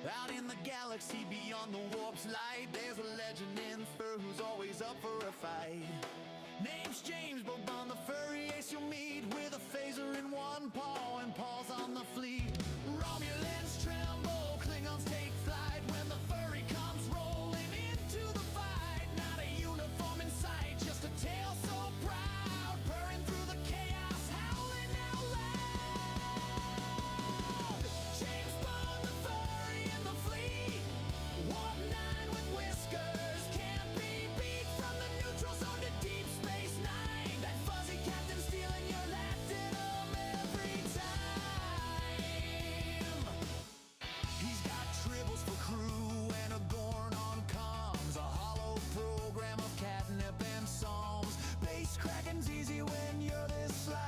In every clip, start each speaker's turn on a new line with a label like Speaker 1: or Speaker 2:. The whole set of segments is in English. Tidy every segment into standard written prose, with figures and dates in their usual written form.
Speaker 1: Out in the galaxy beyond the warp's light, there's a legend in fur who's always up for a fight. Name's James, but on the furry ace you'll meet with a phaser in one paw and paws on the fleet. Romulans tremble, Klingons take flight when the furry comes rolling into the fight. Not a uniform in sight, just a tail so proud, purring through the chaos, howling out loud. James Bond, the furry in the fleet, Warp 9 with whiskers, can't be beat from the neutral zone to Deep Space Nine. That fuzzy captain stealing your latinum every time. He's got tribbles for crew and a Gorn on comms, a hollow program of catnip and psalms. Base cracking's easy when you're this sly.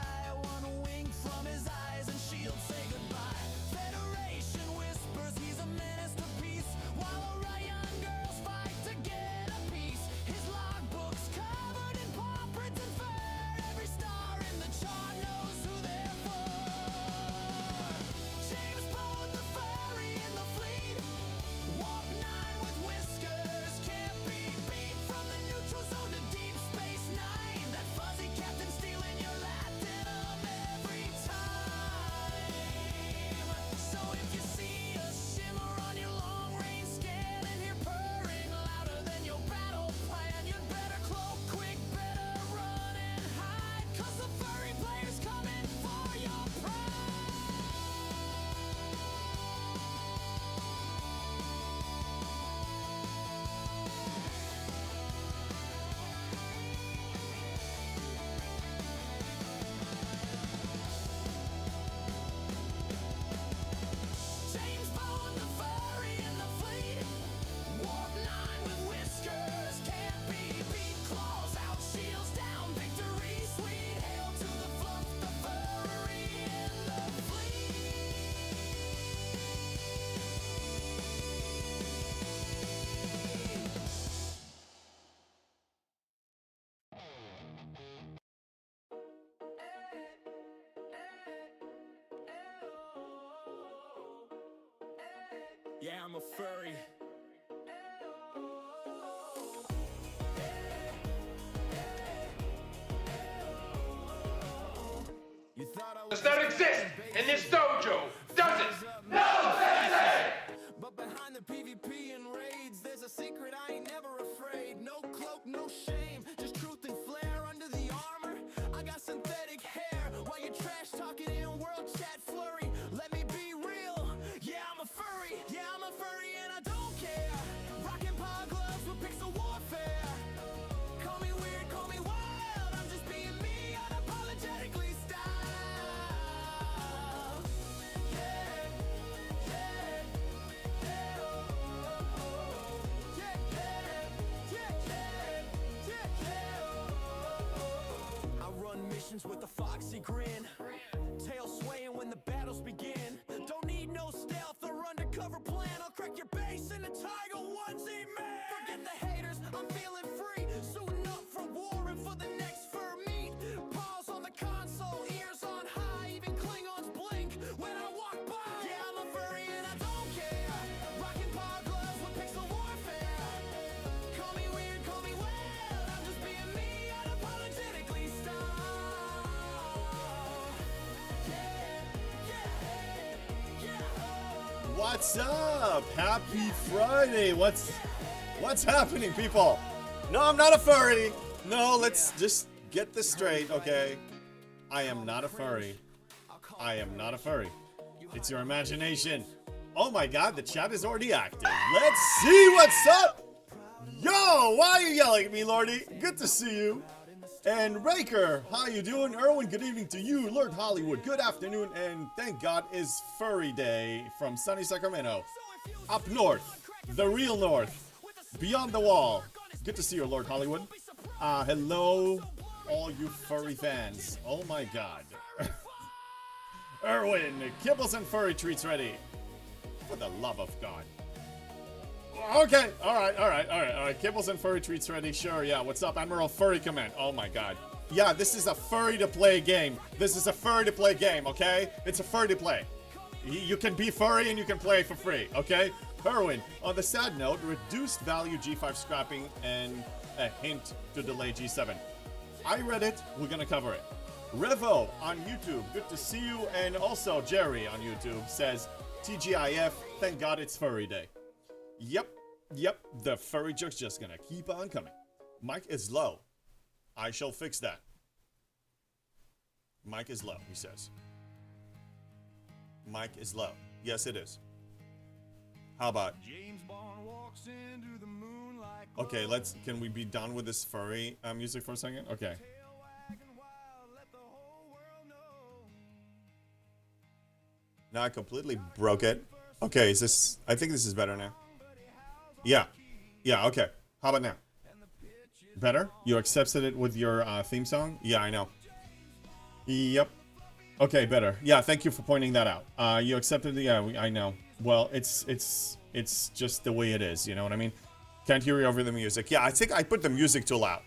Speaker 1: One wink from his eyes and shields say goodbye. Federation whispers he's a menace to peace, while Orion girls fight to get a piece. His logbook's covered in paw prints and fur. Every star in the chart knows who they're for. James Bond, the furry in the fleet, Warp 9 with whiskers, can't be beat from the neutral zone to Deep Space Nine. That fuzzy captain stealing your latinum every time. So if you see a shimmer on your long-range scan and hear purring louder than your battle plan, you'd better cloak quick, better run and hide, 'cause the furry player's coming for your pride. James Bond, the furry in the fleet, Warp 9 with whiskers, can't be beat. Claws out, shields down, victory sweet. Hail to the fluff, the furry in the fleet. Yeah, I'm a furry. You thought I was
Speaker 2: Does that exist in this dojo? Does it? No, Sensei!
Speaker 1: But behind the PvP and raids, there's a secret I ain't never afraid. No cloak, no shame, just truth and flair under the armor. I got synthetic hair while you're trash talking in world chat flurry. Let me be real, yeah, I'm a furry. Yeah, I'm a furry and I don't care. Rockin' paw gloves with pixel warfare. Call me weird, call me wild, I'm just being me, unapologetically style. Yeah, yeah, yeah, oh, oh, oh. Yeah, yeah, yeah, yeah, yeah, oh, oh. I run missions with a foxy grin, tail swaying when the battles begin. Don't need no stealth or undercover plan, I'll crack your base in a Tiger onesie, man. Forget the haters, I'm feeling free, suiting up for war and for the next fur meet. Paws on the console, ears on high, even Klingons blink when I walk by. Yeah, I'm a furry and I don't care. Rockin' paw gloves with pixel warfare. Call me weird, call me wild, I'm just being me, unapologetically style. Yeah, yeah, yeah, oh.
Speaker 3: What's up? Happy Friday. What's happening, people? No, I'm not a furry. No, let's just get this straight, okay? I am not a furry. I am not a furry. It's your imagination. Oh my god, the chat is already active. Let's see what's up. Yo, why are you yelling at me, Lordy? Good to see you. And Raker, how you doing? Erwin, good evening to you. Lord Hollywood, good afternoon. And thank God it's furry day from sunny Sacramento. Up north, the real north, beyond the wall. Good to see you, Lord Hollywood. Hello, all you furry fans. Oh my God. Erwin, kibbles and furry treats ready. For the love of God. Okay, alright. Kibbles and furry treats ready. Sure, yeah. What's up, Admiral Furry Command? Oh my god. Yeah, this is a furry to play game. This is a furry to play game, okay? It's a furry to play. You can be furry and you can play for free, okay? Herwin, on the sad note, reduced value G5 scrapping and a hint to delay G7. I read it, we're gonna cover it. Revo on YouTube, good to see you. And also Jerry on YouTube says, TGIF, thank God it's furry day. Yep, the furry joke's just gonna keep on coming. Mic is low. I shall fix that. Mic is low, he says. Mic is low. Yes, it is. How about? Okay, can we be done with this furry music for a second? Okay. Now I completely broke it. Okay, I think this is better now. Yeah, okay. How about now? Better? You accepted it with your theme song? Yeah, I know. Yep. Okay, better. Yeah, thank you for pointing that out. You accepted it? Yeah, I know. Well, it's just the way it is, you know what I mean? Can't hear you over the music. Yeah, I think I put the music too loud.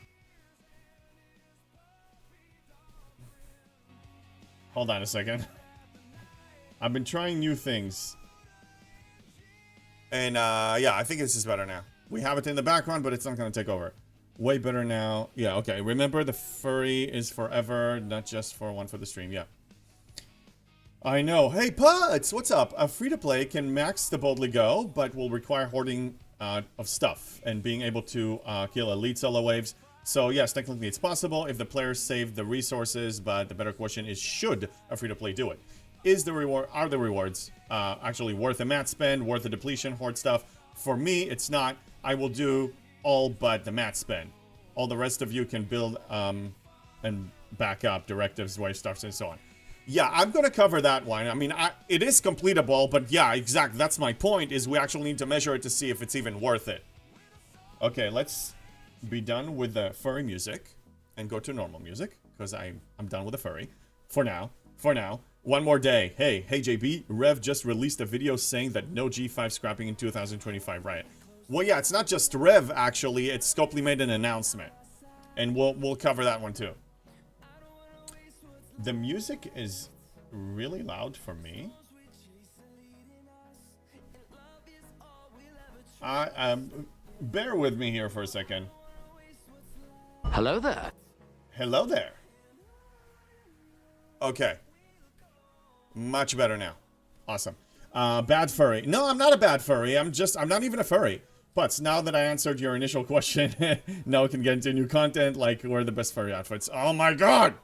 Speaker 3: Hold on a second. I've been trying new things. And, yeah, I think this is better now. We have it in the background, but it's not going to take over. Way better now. Yeah, okay. Remember, the furry is forever, not just for one for the stream. Yeah. I know. Hey, Puds! What's up? A free-to-play can max the Boldly Go, but will require hoarding of stuff and being able to kill elite solo waves. So, yes, technically it's possible if the players save the resources, but the better question is, should a free-to-play do it? Are the rewards actually worth a mat spend, worth the depletion, hoard stuff? For me, it's not. I will do all but the mat spend. All the rest of you can build and back up directives, wave stuffs, and so on. Yeah, I'm going to cover that one. I mean, it is completable, but yeah, exactly. That's my point, is we actually need to measure it to see if it's even worth it. Okay, let's be done with the furry music and go to normal music, because I'm done with the furry. For now. One more day. Hey JB, Rev just released a video saying that no G5 scrapping in 2025 Riot. Well, yeah, it's not just Rev, actually. It's Scopely made an announcement. And we'll cover that one, too. The music is really loud for me. Bear with me here for a second.
Speaker 4: Hello there. Hello there.
Speaker 3: Okay. Much better now. Awesome. Bad furry. No, I'm not a bad furry. I'm not even a furry. But now that I answered your initial question, now we can get into new content, like where are the best furry outfits. Oh my god!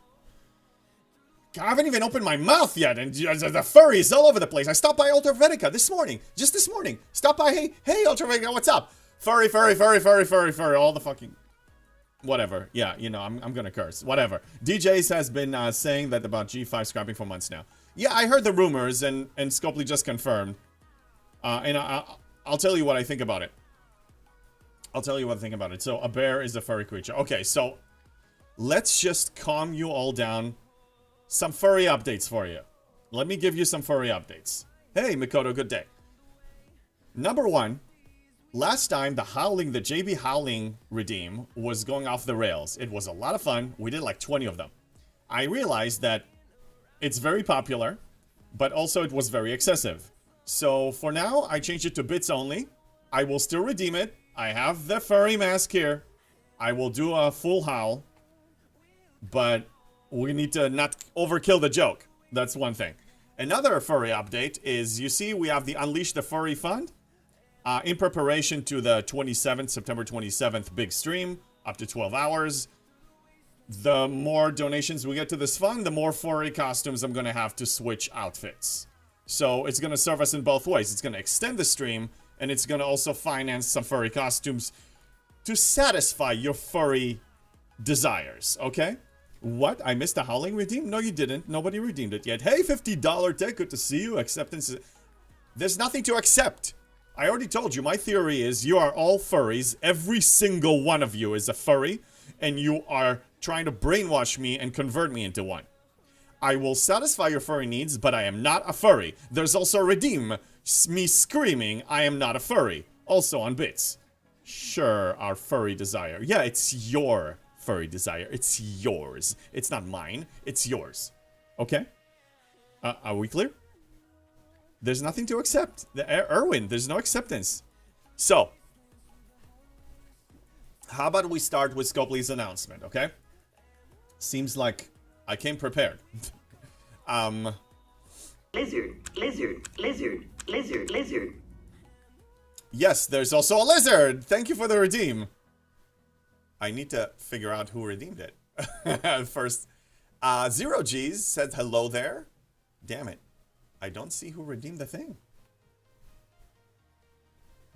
Speaker 3: I haven't even opened my mouth yet, and the furry is all over the place. I stopped by Ultravetica this morning. Just this morning. Stop by, hey, Ultravetica, what's up? Furry, all the fucking... Whatever. Yeah, you know, I'm gonna curse. Whatever. DJs has been saying that about G5 scrapping for months now. Yeah, I heard the rumors, and Scopely just confirmed. And I'll tell you what I think about it. So, a bear is a furry creature. Okay, so let's just calm you all down. Some furry updates for you. Let me give you some furry updates. Hey, Mikoto, good day. Number one, last time the JB Howling redeem was going off the rails. It was a lot of fun. We did like 20 of them. I realized that it's very popular, but also it was very excessive. So for now, I changed it to bits only. I will still redeem it. I have the furry mask here. I will do a full howl. But we need to not overkill the joke. That's one thing. Another furry update is, you see, we have the Unleash the Furry Fund. In preparation to the September 27th big stream, up to 12 hours. The more donations we get to this fund, the more furry costumes I'm going to have to switch outfits. So it's going to serve us in both ways. It's going to extend the stream, and it's going to also finance some furry costumes to satisfy your furry desires, okay? What? I missed a Howling redeem? No, you didn't. Nobody redeemed it yet. Hey, $50 tech, good to see you. Acceptance. There's nothing to accept. I already told you, my theory is you are all furries. Every single one of you is a furry, and you are trying to brainwash me and convert me into one. I will satisfy your furry needs, but I am not a furry. There's also a redeem. Me screaming, I am not a furry. Also on bits. Sure, our furry desire. Yeah, it's your furry desire. It's yours. It's not mine. It's yours. Okay? Are we clear? There's nothing to accept. Erwin, there's no acceptance. So, how about we start with Scopely's announcement, okay? Seems like I came prepared.
Speaker 5: Lizard, lizard, lizard, lizard, lizard.
Speaker 3: Yes, there's also a lizard. Thank you for the redeem. I need to figure out who redeemed it. First, Zero G's said hello there. Damn it. I don't see who redeemed the thing.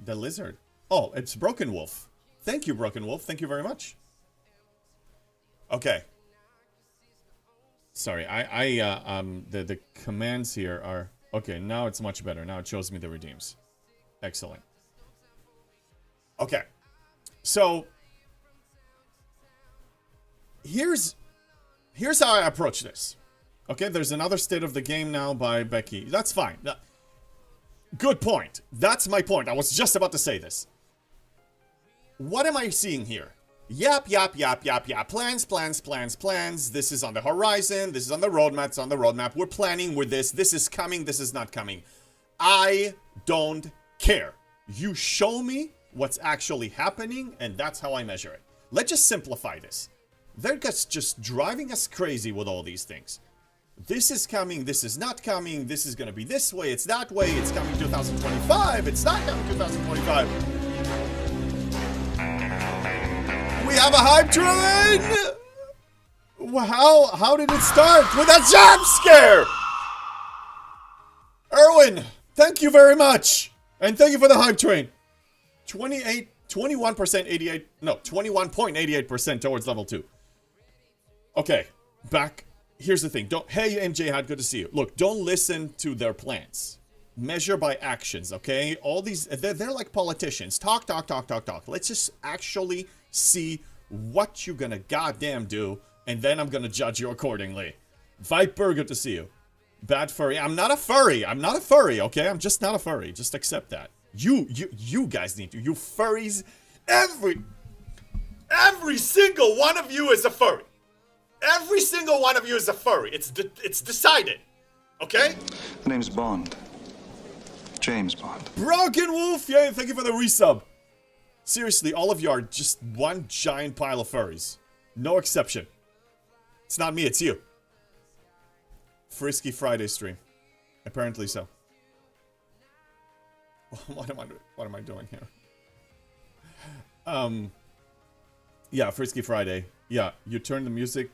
Speaker 3: The lizard. Oh, it's Broken Wolf. Thank you, Broken Wolf. Thank you very much. Okay. Sorry, the commands here are... Okay, now it's much better. Now it shows me the redeems. Excellent. Okay. So... Here's how I approach this. Okay, there's another state of the game now by Becky. That's fine. Good point. That's my point. I was just about to say this. What am I seeing here? Yap. Plans. This is on the horizon. This is on the roadmap. It's on the roadmap. We're planning with this. This is coming. This is not coming. I don't care. You show me what's actually happening, and that's how I measure it. Let's just simplify this. They're just driving us crazy with all these things. This is coming, this is not coming, this is gonna be this way, it's that way, it's coming 2025, it's not coming 2025. We have a hype train! How did it start? With a jump scare! Erwin, thank you very much! And thank you for the hype train. 21.88% towards level 2. Okay, back. Here's the thing. Hey, MJ, how good to see you. Look, don't listen to their plans. Measure by actions, okay? All these, they're like politicians. Talk. Let's just actually see what you're gonna goddamn do, and then I'm gonna judge you accordingly. Viper, good to see you. Bad furry. I'm not a furry, okay? I'm just not a furry. Just accept that. You guys need to. You furries, every single one of you is a furry. Every single one of you is a furry. It's decided. Okay?
Speaker 6: The name's Bond. James Bond.
Speaker 3: Broken Wolf, yeah, thank you for the resub. Seriously, all of you are just one giant pile of furries. No exception. It's not me, it's you. Frisky Friday stream. Apparently so. What am I doing here? Yeah, Frisky Friday. Yeah, you turn the music.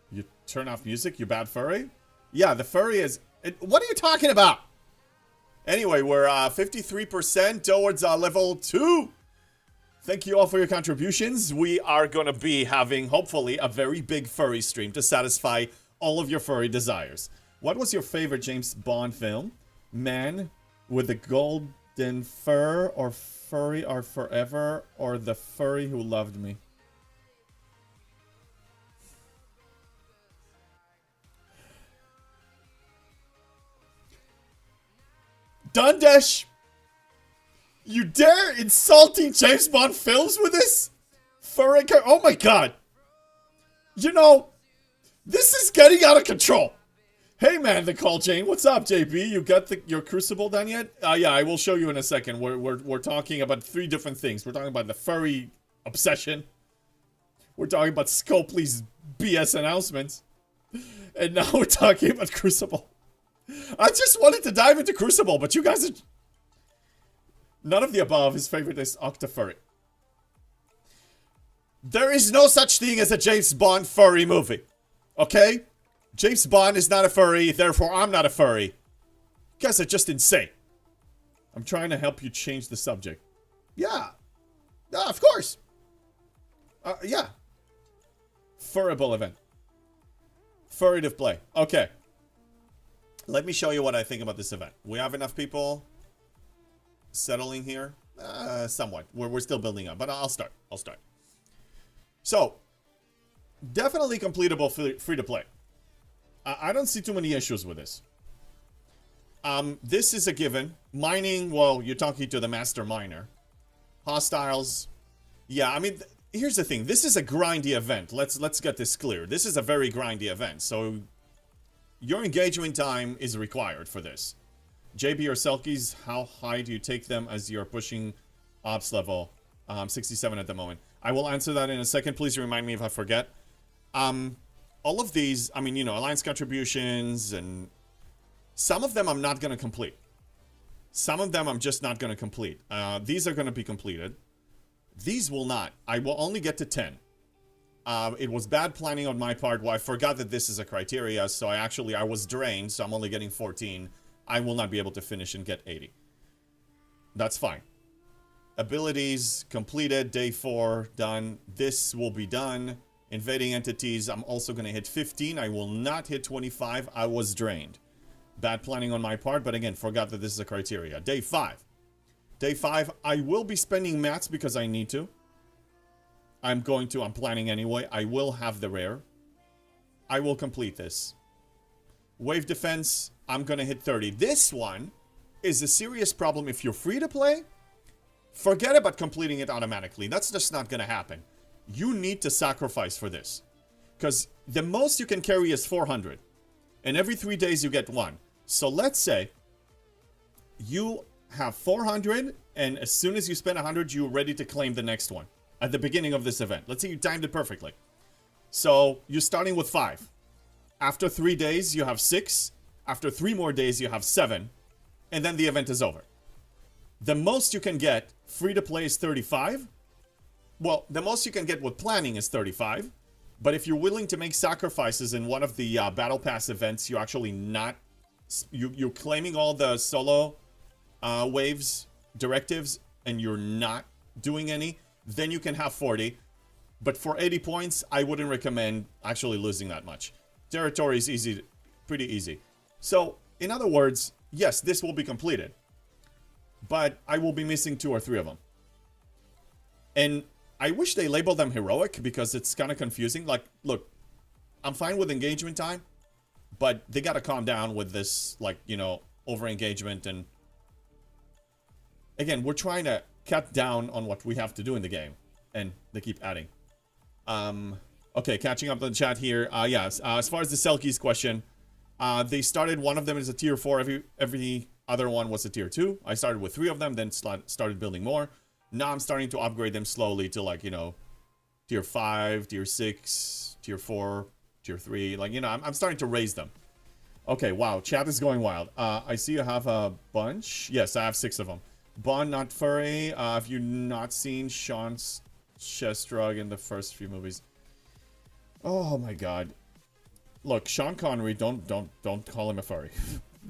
Speaker 3: You turn off music, you bad furry? Yeah, the furry is... What are you talking about? Anyway, we're 53% towards level 2. Thank you all for your contributions. We are going to be having, hopefully, a very big furry stream to satisfy all of your furry desires. What was your favorite James Bond film? Man with the golden fur, or Furry Are Forever, or The Furry Who Loved Me? Dundesh! You dare insulting James Bond films with this? Furry car? Oh my god! You know, this is getting out of control! Hey man, the call chain. What's up, JB? You got your Crucible done yet? Yeah, I will show you in a second. We're talking about 3 different things. We're talking about the furry obsession. We're talking about Scopely's BS announcements. And now we're talking about Crucible. I just wanted to dive into Crucible, but you guys are... None of the above. His favorite is Octafurry. There is no such thing as a James Bond furry movie. Okay? James Bond is not a furry, therefore I'm not a furry. You guys are just insane. I'm trying to help you change the subject. Yeah. Of course. Yeah. Furryable event. Furrative play. Okay. Let me show you what I think about this event. We have enough people settling here? Somewhat. We're still building up, but I'll start. So, definitely completable free to play. I don't see too many issues with this. This is a given. Mining, well, you're talking to the master miner. Hostiles. Yeah, I mean, here's the thing. This is a grindy event. Let's get this clear. This is a very grindy event. So, your engagement time is required for this. JB or Selkies, how high do you take them as you're pushing ops level? 67 at the moment. I will answer that in a second. Please remind me if I forget. All of these, I mean, you know, alliance contributions, and some of them I'm not going to complete. Some of them I'm just not going to complete. These are going to be completed. These will not. I will only get to 10. It was bad planning on my part. Well, I forgot that this is a criteria, so I was drained, so I'm only getting 14. I will not be able to finish and get 80. That's fine. Abilities completed, day 4, done. This will be done. Invading entities, I'm also going to hit 15. I will not hit 25. I was drained. Bad planning on my part, but again, forgot that this is a criteria. Day 5. Day 5, I will be spending mats because I need to. I'm planning anyway. I will have the rare. I will complete this. Wave defense, I'm going to hit 30. This one is a serious problem if you're free to play. Forget about completing it automatically. That's just not going to happen. You need to sacrifice for this. Because the most you can carry is 400. And every 3 days you get 1. So let's say you have 400, and as soon as you spend 100, you're ready to claim the next one at the beginning of this event. Let's say you timed it perfectly. So you're starting with 5. After 3 days, you have 6. After 3 more days, you have 7. And then the event is over. The most you can get free to play is 35. Well, the most you can get with planning is 35. But if you're willing to make sacrifices in one of the Battle Pass events, you're actually not... You're claiming all the solo waves, directives, and you're not doing any, then you can have 40. But for 80 points, I wouldn't recommend actually losing that much. Territory is easy, pretty easy. So, in other words, yes, this will be completed. But I will be missing 2 or 3 of them. And I wish they labeled them heroic because it's kind of confusing. Like, look, I'm fine with engagement time, but they gotta calm down with this, like, you know, over-engagement. And again, we're trying to cut down on what we have to do in the game. And they keep adding. Okay, catching up on the chat here. Yes, as far as the Selkies question, they started, one of them is a tier 4, every other one was a tier 2. I started with 3 of them, then started building more. Now I'm starting to upgrade them slowly to, like, you know, tier 5, tier 6, tier 4, tier 3. Like, you know, I'm starting to raise them. Okay, wow, chat is going wild. I see you have a bunch. Yes, I have 6 of them. Bond, not furry. Have you not seen Sean's chest drug in the first few movies? Oh my god. Look, Sean Connery, don't call him a furry.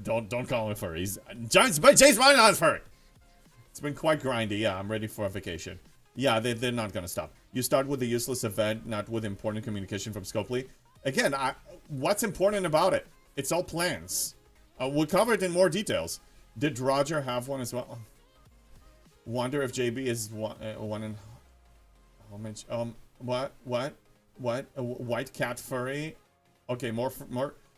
Speaker 3: don't call him a furry. James Bond not a furry. It's been quite grindy. Yeah, I'm ready for a vacation. Yeah, they're not gonna stop. You start with a useless event, not with important communication from Scopely. Again, what's important about it? It's all plans. We'll cover it in more details. Did Roger have one as well? Wonder if JB is one in... What? A white cat furry? Okay, more.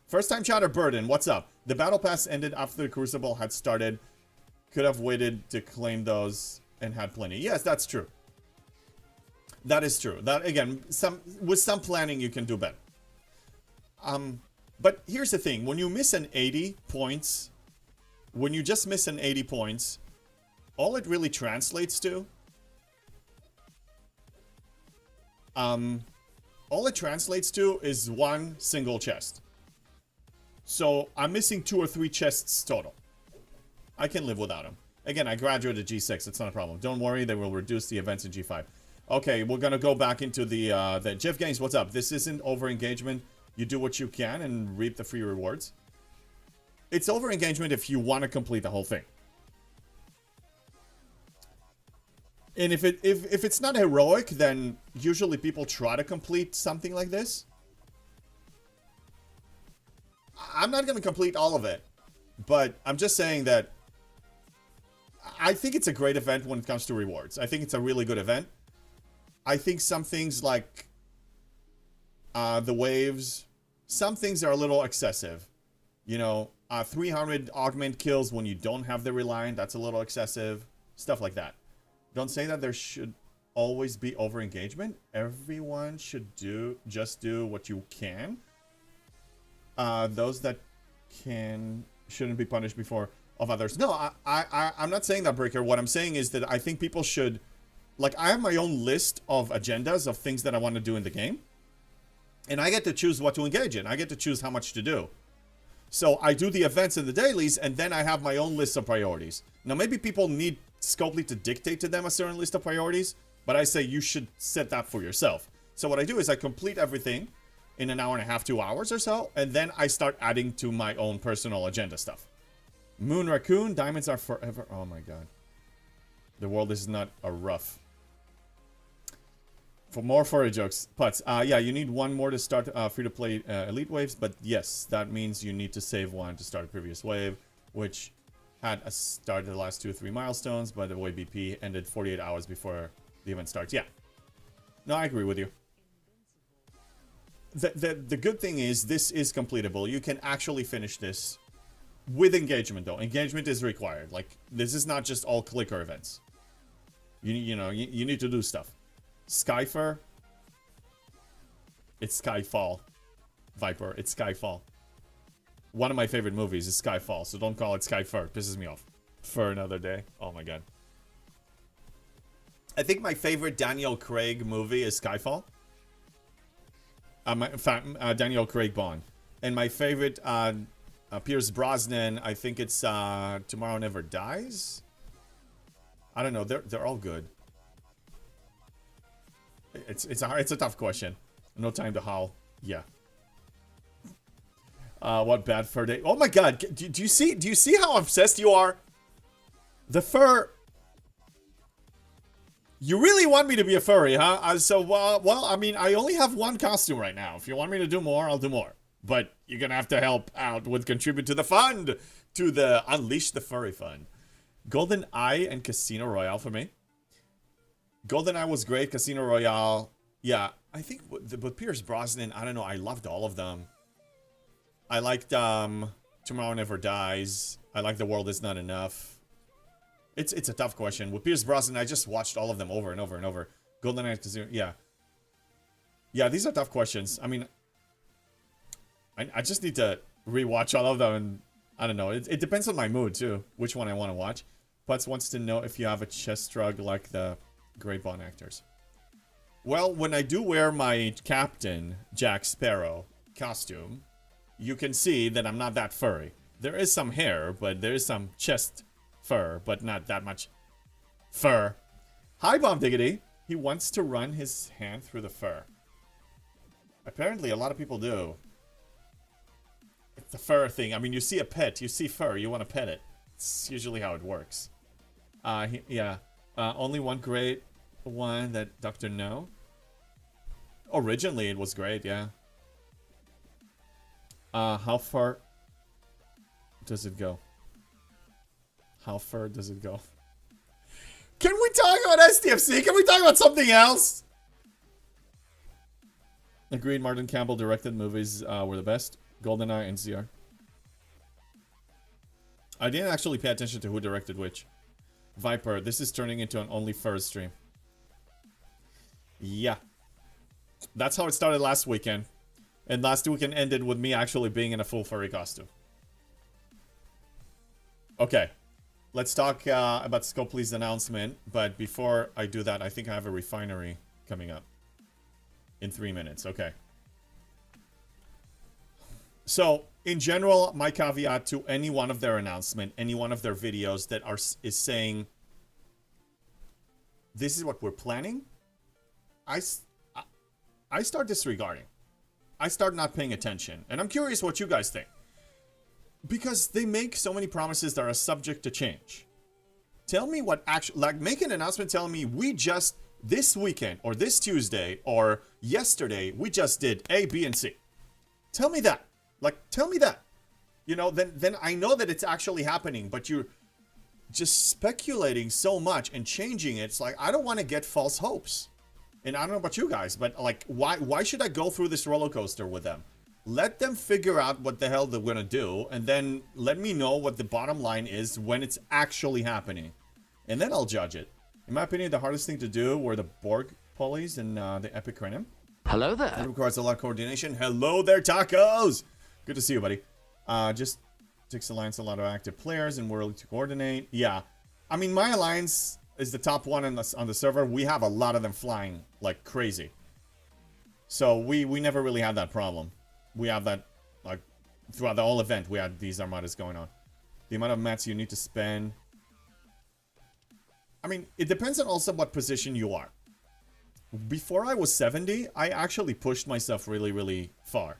Speaker 3: First time chatter Burden, what's up? The battle pass ended after the Crucible had started. Could have waited to claim those and had plenty. Yes, that's true. That is true. That, again, with some planning you can do better. But here's the thing. When you miss an 80 points, when you just miss an 80 points, all it really translates to... all it translates to is 1 single chest. So I'm missing 2 or 3 chests total. I can live without them. Again, I graduated G6. It's not a problem. Don't worry, they will reduce the events in G5. Okay, we're gonna go back into the Jeff Gaines, what's up? This isn't over-engagement. You do what you can and reap the free rewards. It's over-engagement if you want to complete the whole thing. And if it's not heroic, then usually people try to complete something like this. I'm not going to complete all of it, but I'm just saying that I think it's a great event when it comes to rewards. I think it's a really good event. I think some things like the waves, some things are a little excessive. You know, 300 augment kills when you don't have the Reliant, that's a little excessive. Stuff like that. Don't say that there should always be over-engagement. Everyone should just do what you can. Those that shouldn't be punished before of others. No, I'm not saying that, Breaker. What I'm saying is that I think people should, like, I have my own list of agendas of things that I want to do in the game, and I get to choose what to engage in. I get to choose how much to do. So I do the events and the dailies, and then I have my own list of priorities. Now, maybe people need Scopely to dictate to them a certain list of priorities, but I say you should set that for yourself. So what I do is I complete everything in an hour and a half, 2 hours or so, and then I start adding to my own personal agenda stuff. Moon Raccoon, diamonds are forever. Oh my god. The world is not a rough. For more furry jokes, Putz. Yeah, you need one more to start free-to-play Elite Waves, but yes, that means you need to save one to start a previous wave, which had a start of the last 2 or 3 milestones, but the way BP ended 48 hours before the event starts. Yeah. No, I agree with you. The good thing is this is completable. You can actually finish this with engagement, though. Engagement is required. Like, this is not just all clicker events. You know, you need to do stuff. Skyfur. It's Skyfall. Viper, it's Skyfall. One of my favorite movies is Skyfall, so don't call it Skyfur. It pisses me off. For another day. Oh my god. I think my favorite Daniel Craig movie is Skyfall. Daniel Craig Bond. And my favorite Pierce Brosnan, I think it's Tomorrow Never Dies. I don't know. They're all good. It's a tough question. No time to howl. Yeah. What bad fur day? Oh my god! Do you see how obsessed you are? The fur. You really want me to be a furry, huh? Well, I mean, I only have one costume right now. If you want me to do more, I'll do more. But you're gonna have to help out with contribute to the fund, to the Unleash the Furry Fund. Golden Eye and Casino Royale for me. Golden Eye was great. Casino Royale, yeah. I think with Pierce Brosnan, I don't know. I loved all of them. I liked Tomorrow Never Dies. I like The World Is Not Enough. It's a tough question. With Pierce Brosnan, I just watched all of them over and over and over. Golden Eye, yeah. Yeah, these are tough questions. I mean, I just need to rewatch all of them, and I don't know. It depends on my mood, too, which one I want to watch. Putz wants to know if you have a chest shrug like the Great Bond actors. Well, when I do wear my Captain Jack Sparrow costume, you can see that I'm not that furry. There is some hair, but there is some chest fur, but not that much fur. Hi, Bomb Diggity. He wants to run his hand through the fur. Apparently, a lot of people do. It's the fur thing. I mean, you see a pet, you see fur, you want to pet it. It's usually how it works. Yeah. Only one great one that Dr. No. Originally, it was great, yeah. How far does it go? How far does it go? Can we talk about STFC? Can we talk about something else? Agreed, Martin Campbell directed movies were the best. GoldenEye and ZR. I didn't actually pay attention to who directed which. Viper, this is turning into an only furs stream. Yeah. That's how it started last weekend. And last weekend ended with me actually being in a full furry costume. Okay. Let's talk about Scopely's announcement. But before I do that, I think I have a refinery coming up. In 3 minutes. Okay. So, in general, my caveat to any one of their announcement, any one of their videos that is saying, this is what we're planning, I start disregarding. I start not paying attention. And I'm curious what you guys think. Because they make so many promises that are subject to change. Tell me what actually, like, make an announcement telling me we just, this weekend, or this Tuesday, or yesterday, we just did A, B, and C. Tell me that. Like, tell me that. You know, then I know that it's actually happening, but you're just speculating so much and changing it. It's like, I don't want to get false hopes. And I don't know about you guys, but like, why should I go through this roller coaster with them? Let them figure out what the hell they're going to do, and then let me know what the bottom line is when it's actually happening. And then I'll judge it. In my opinion, the hardest thing to do were the Borg pulleys and the Epic Cranium.
Speaker 4: Hello there.
Speaker 3: It requires a lot of coordination. Hello there, tacos! Good to see you, buddy. Just takes alliance a lot of active players and we're able to coordinate. Yeah. I mean, my alliance is the top one on the server. We have a lot of them flying like crazy. So we never really had that problem. We have that, like, throughout the whole event, we had these armadas going on. The amount of mats you need to spend. I mean, it depends on also what position you are. Before I was 70, I actually pushed myself really, really far.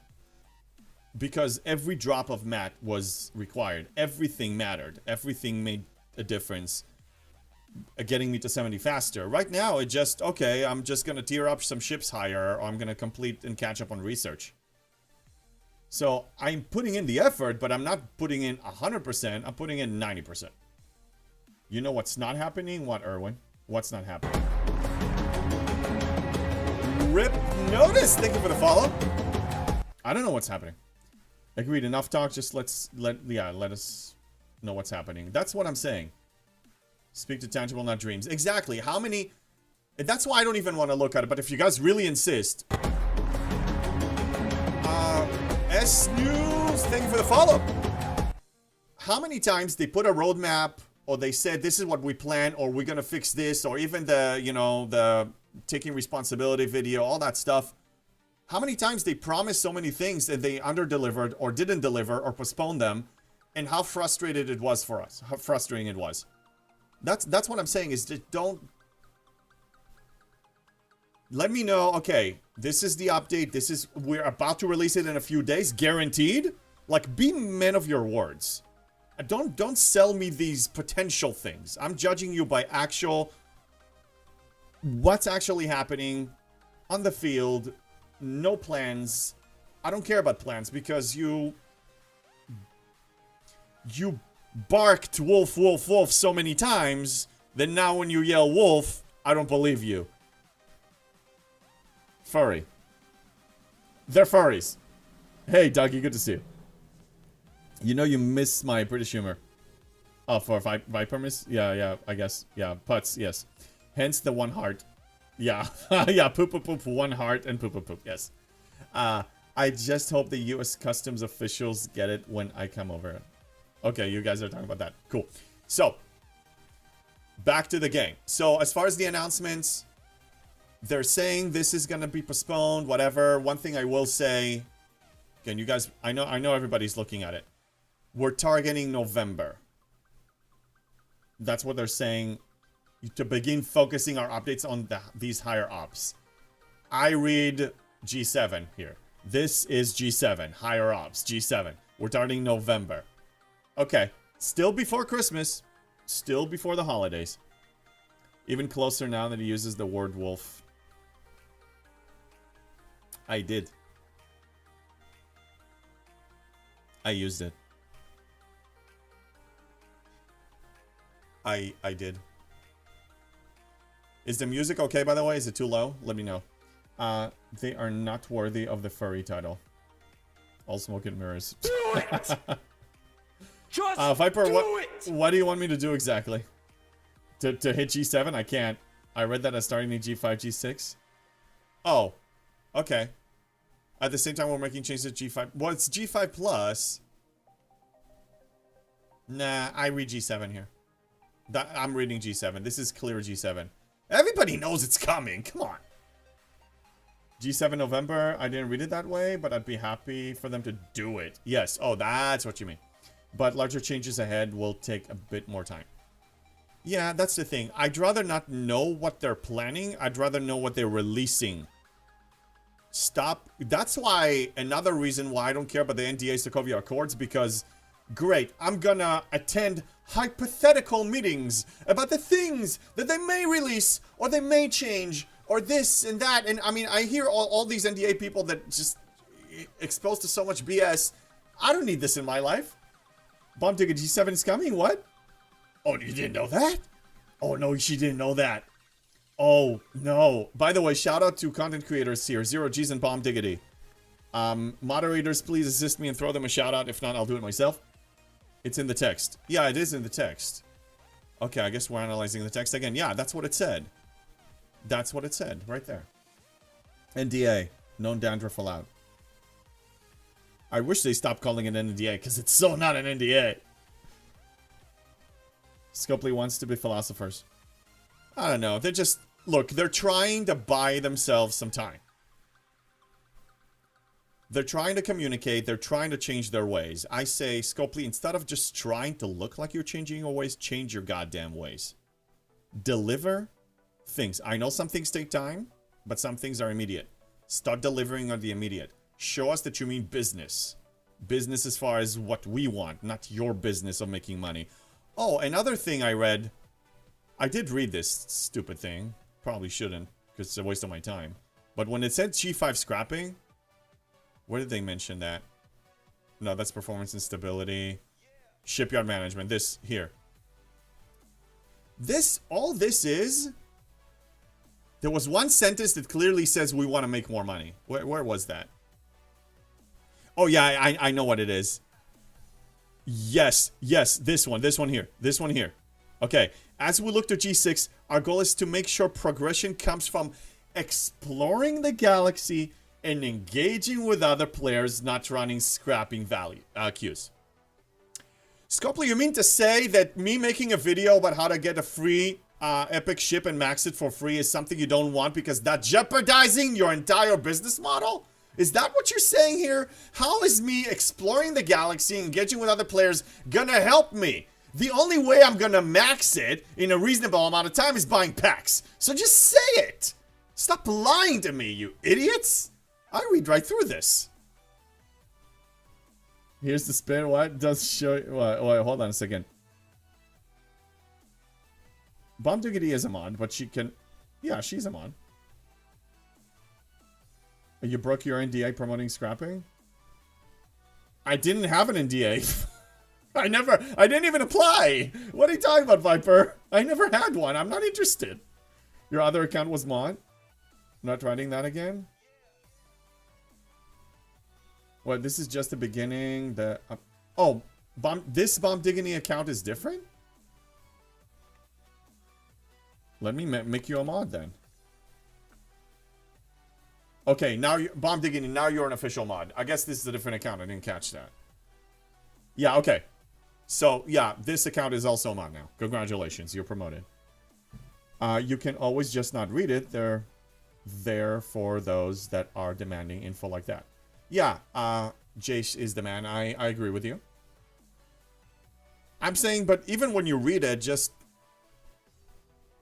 Speaker 3: Because every drop of mat was required. Everything mattered. Everything made a difference. Getting me to 70 faster. Right now, it just, okay, I'm just going to tier up some ships higher, or I'm going to complete and catch up on research. So, I'm putting in the effort, but I'm not putting in 100%, I'm putting in 90%. You know what's not happening? What, Erwin? What's not happening? Rip Notice, thank you for the follow. I don't know what's happening. Agreed, enough talk, just let us know what's happening. That's what I'm saying. Speak to tangible, not dreams. Exactly. How many... That's why I don't even want to look at it. But if you guys really insist... S News, thank you for the follow. How many times they put a roadmap, or they said this is what we plan, or we're going to fix this, or even the, you know, the taking responsibility video, all that stuff. How many times they promised so many things and they under-delivered, or didn't deliver, or postponed them, and how frustrated it was for us. How frustrating it was. That's what I'm saying, is just don't... Let me know, okay, this is the update, this is... We're about to release it in a few days, guaranteed? Like, be men of your words. Don't sell me these potential things. I'm judging you by actual... What's actually happening on the field. No plans. I don't care about plans, because you barked wolf, wolf, wolf so many times that now when you yell wolf, I don't believe you. Furry. They're furries. Hey, Dougie, good to see you. You know you miss my British humor. Oh, for Viper miss? Yeah, I guess. Yeah, putts, yes. Hence the one heart. Yeah, yeah, poop, poop, poop, one heart, and poop, poop, poop, yes. I just hope the U.S. Customs officials get it when I come over. Okay, you guys are talking about that. Cool. So, back to the game. So, as far as the announcements, they're saying this is going to be postponed, whatever. One thing I will say, again, you guys, I know everybody's looking at it. We're targeting November. That's what they're saying, to begin focusing our updates on these higher ops. I read G7 here. This is G7, higher ops, G7. We're targeting November. Okay, still before Christmas, still before the holidays. Even closer now that he uses the word wolf. I did. I used it. I did. Is the music okay, by the way? Is it too low? Let me know. They are not worthy of the furry title. All smoke and mirrors.
Speaker 1: Do it! Just
Speaker 3: Viper,
Speaker 1: do
Speaker 3: what do you want me to do exactly? To hit G7? I can't. I read that as starting in G5, G6. Oh. Okay. At the same time, we're making changes to G5. Well, it's G5 plus. Nah, I read G7 here. I'm reading G7. This is clear G7. Everybody knows it's coming. Come on. G7 November. I didn't read it that way, but I'd be happy for them to do it. Yes. Oh, that's what you mean. But larger changes ahead will take a bit more time. Yeah, that's the thing. I'd rather not know what they're planning. I'd rather know what they're releasing. Stop. That's why, another reason why I don't care about the NDA Sokovia Accords, because, great, I'm gonna attend hypothetical meetings about the things that they may release, or they may change, or this and that. And I mean, I hear all these NDA people that just exposed to so much BS. I don't need this in my life. Bomb Ticket G7 is coming, what? Oh, you didn't know that? Oh, no, she didn't know that. Oh, no. By the way, shout out to content creators here. 0Gs and Bomb Diggity. Moderators, please assist me and throw them a shout out. If not, I'll do it myself. It's in the text. Yeah, it is in the text. Okay, I guess we're analyzing the text again. Yeah, that's what it said. That's what it said, right there. NDA. Known dandruff allowed. I wish they stopped calling it an NDA, because it's so not an NDA. Scopely wants to be philosophers. I don't know. They're just... Look, they're trying to buy themselves some time. They're trying to communicate. They're trying to change their ways. I say, Scopely, instead of just trying to look like you're changing your ways, change your goddamn ways. Deliver things. I know some things take time, but some things are immediate. Start delivering on the immediate. Show us that you mean business. Business as far as what we want, not your business of making money. Oh, another thing I read. I did read this stupid thing. Probably shouldn't, because it's a waste of my time. But when it said G5 scrapping, where did they mention that? No, that's performance and stability. Shipyard management. This, here. This, all this is... There was one sentence that clearly says we want to make more money. Where was that? Oh, yeah, I know what it is. Yes, this one here. Okay, as we look to G6, our goal is to make sure progression comes from exploring the galaxy and engaging with other players, not running scrapping value queues. Scopely, you mean to say that me making a video about how to get a free epic ship and max it for free is something you don't want because that's jeopardizing your entire business model? Is that what you're saying here? How is me exploring the galaxy and engaging with other players gonna help me? The only way I'm gonna max it in a reasonable amount of time is buying packs. So just say it. Stop lying to me, you idiots. I read right through this. Here's the spin. What does show? Wait, hold on a second. Bomb Diggity is a mod, but she can... Yeah, she's a mod. You broke your NDA promoting scrapping? I didn't have an NDA. I didn't even apply. What are you talking about, Viper? I never had one. I'm not interested. Your other account was mod? Not writing that again? What, this is just the beginning? Oh, this Bomb Diggity account is different? Let me make you a mod then. Okay, now Bomb Diggity, now you're an official mod. I guess this is a different account. I didn't catch that. Yeah, okay. So, yeah, this account is also a mod now. Congratulations, you're promoted. You can always just not read it. They're there for those that are demanding info like that. Yeah, Jace is the man. I agree with you. I'm saying, but even when you read it, just...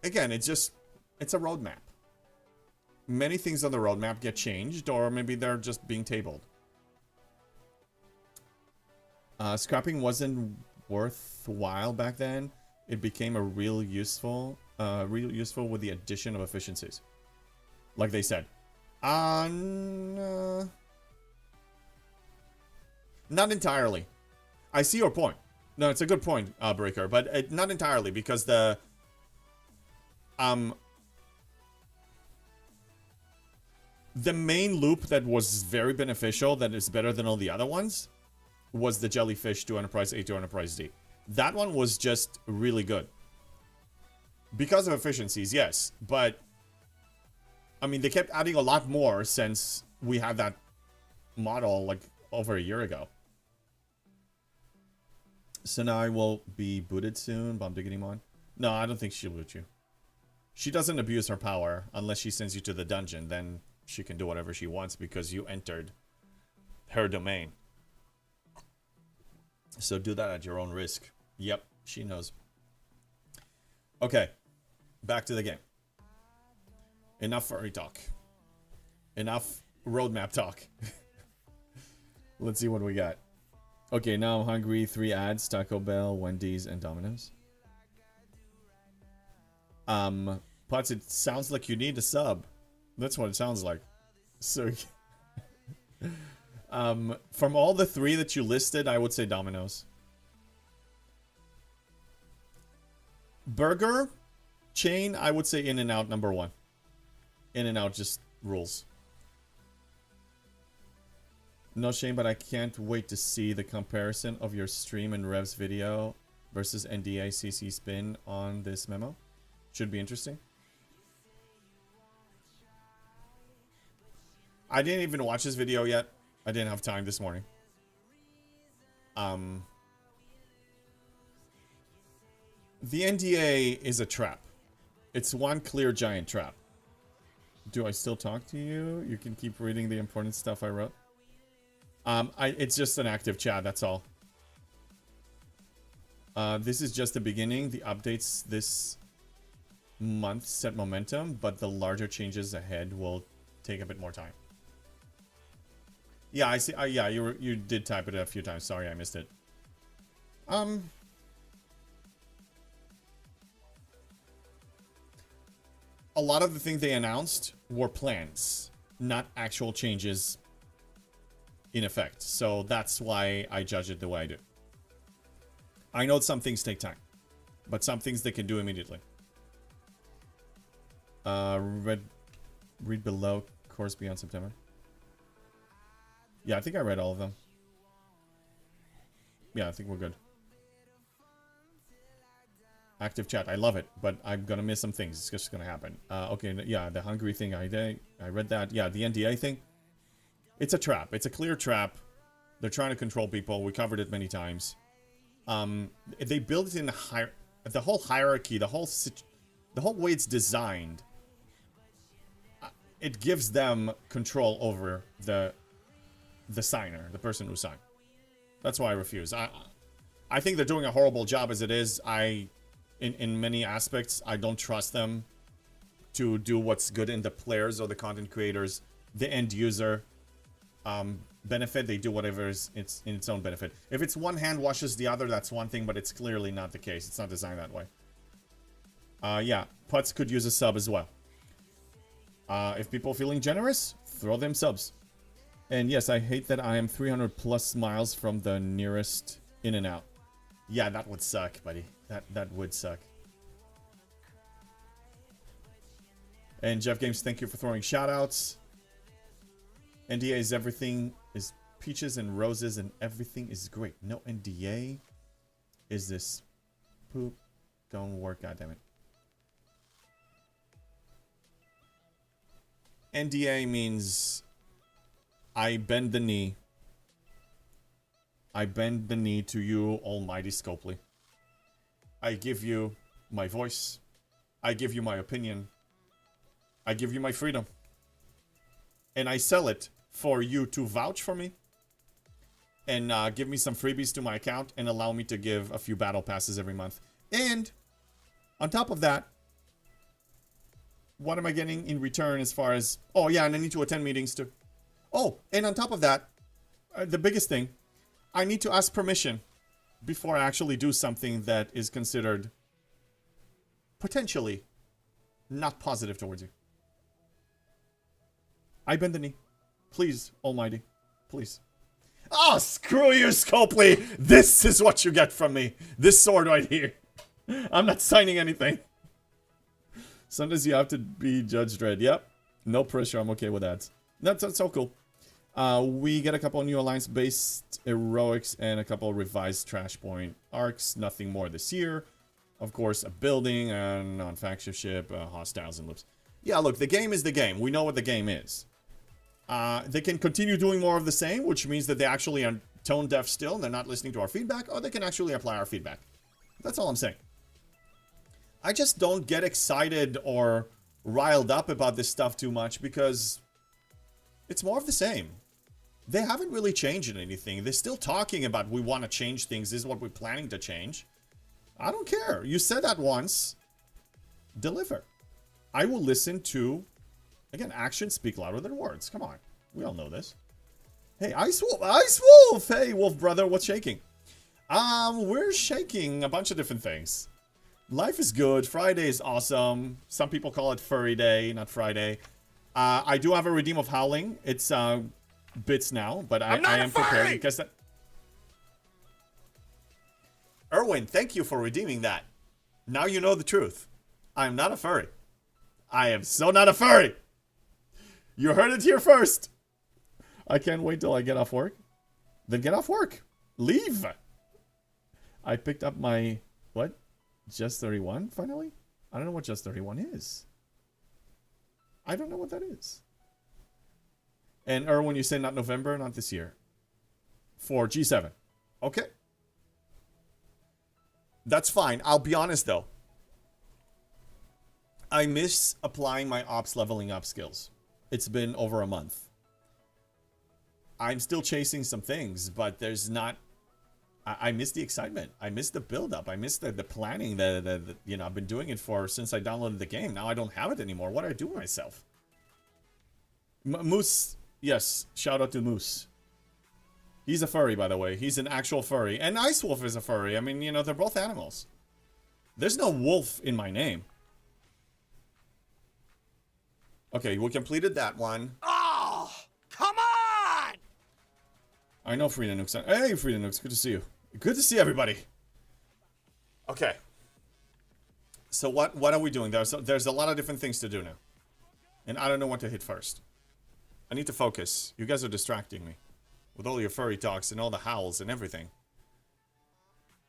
Speaker 3: Again, it's a roadmap. Many things on the roadmap get changed, or maybe they're just being tabled. Scrapping wasn't worthwhile back then. It became a real useful with the addition of efficiencies. Like they said. Not entirely. I see your point. No, it's a good point, Breaker, but not entirely, because the... The main loop that was very beneficial, that is better than all the other ones, was the Jellyfish to Enterprise A to Enterprise D. That one was just really good. Because of efficiencies, yes. But, I mean, they kept adding a lot more since we had that model, like, over a year ago. So now I will be booted soon. Bomb Diggity Mon. No, I don't think she'll boot you. She doesn't abuse her power unless she sends you to the dungeon. Then she can do whatever she wants because you entered her domain. So do that at your own risk. Yep, she knows. Okay, back to the game. Enough furry talk. Enough roadmap talk. Let's see what we got. Okay, now I'm hungry. 3 ads: Taco Bell, Wendy's, and Domino's. Putz, it sounds like you need a sub. That's what it sounds like. So, from all the 3 that you listed, I would say Domino's. Burger chain, I would say In-N-Out number 1. In-N-Out just rules. No shame, but I can't wait to see the comparison of your stream and Rev's video versus NDA CC spin on this memo. Should be interesting. I didn't even watch this video yet. I didn't have time this morning. The NDA is a trap. It's one clear giant trap. Do I still talk to you? You can keep reading the important stuff I wrote. It's just an active chat, that's all. This is just the beginning. The updates this month set momentum, but the larger changes ahead will take a bit more time. Yeah, I see. Yeah, you did type it a few times. Sorry, I missed it. A lot of the things they announced were plans, not actual changes in effect. So that's why I judge it the way I do. I know some things take time, but some things they can do immediately. Read below, course beyond September. Yeah, I think I read all of them. Yeah, I think we're good. Active chat, I love it, but I'm gonna miss some things. It's just gonna happen. Okay, yeah, the hungry thing, I read that. Yeah, the NDA thing. It's a trap. It's a clear trap. They're trying to control people. We covered it many times. They built it in the whole hierarchy, the whole way it's designed. It gives them control over the signer, the person who signed. That's why I refuse. I think they're doing a horrible job as it is. In many aspects, I don't trust them to do what's good in the players or the content creators, the end user benefit. They do whatever is in its own benefit. If it's one hand washes the other, that's one thing, but it's clearly not the case. It's not designed that way. Yeah, Putz could use a sub as well. If people are feeling generous, throw them subs. And yes, I hate that I am 300 plus miles from the nearest In-N-Out. Yeah, that would suck, buddy. That would suck. And Jeff Games, thank you for throwing shoutouts. NDA is everything, is peaches and roses, and everything is great. No NDA is this poop. Don't work, goddammit. NDA means I bend the knee. I bend the knee to you, almighty Scopely. I give you my voice. I give you my opinion. I give you my freedom. And I sell it for you to vouch for me. And give me some freebies to my account and allow me to give a few battle passes every month. And on top of that, what am I getting in return as far as... Oh, yeah, and I need to attend meetings too. Oh, and on top of that, the biggest thing, I need to ask permission before I actually do something that is considered potentially not positive towards you. I bend the knee. Please, almighty. Please. Oh, screw you, Scopely! This is what you get from me. This sword right here. I'm not signing anything. Sometimes you have to be Judge Dredd. Yep. No pressure. I'm okay with that. That's so cool. We get a couple of new alliance-based heroics and a couple of revised Trash Point arcs. Nothing more this year. Of course, a building, a non-faction ship, hostiles and loops. Yeah, look, the game is the game. We know what the game is. They can continue doing more of the same, which means that they actually are tone deaf still and they're not listening to our feedback, or they can actually apply our feedback. That's all I'm saying. I just don't get excited or riled up about this stuff too much because it's more of the same. They haven't really changed anything. They're still talking about we want to change things. This is what we're planning to change. I don't care. You said that once. Deliver. I will listen to... Again, actions speak louder than words. Come on. We all know this. Hey, Ice Wolf! Ice Wolf! Hey, Wolf brother, what's shaking? We're shaking a bunch of different things. Life is good. Friday is awesome. Some people call it Furry Day, not Friday. I do have a Redeem of Howling. It's bits now, but I am prepared because that... Erwin, thank you for redeeming that. Now you know the truth. I am not a furry. I am so not a furry. You heard it here first. I can't wait till I get off work. Then get off work. Leave. I picked up my... What? Just 31, finally? I don't know what Just 31 is. I don't know what that is. And Erwin, you say not November, not this year. For G7. Okay. That's fine. I'll be honest, though. I miss applying my ops leveling up skills. It's been over a month. I'm still chasing some things, but there's not... I miss the excitement. I miss the build-up. I miss the planning that you know, I've been doing it for since I downloaded the game. Now I don't have it anymore. What do I do with myself? Moose. Yes, shout out to Moose. He's a furry, by the way. He's an actual furry. And Ice Wolf is a furry. I mean, you know, they're both animals. There's no wolf in my name. Okay, we completed that one.
Speaker 1: Oh, come on!
Speaker 3: I know Frida Nooks. Hey, Frida Nooks. Good to see you. Good to see everybody. Okay. So what are we doing? There's a lot of different things to do now. And I don't know what to hit first. I need to focus. You guys are distracting me. With all your furry talks and all the howls and everything.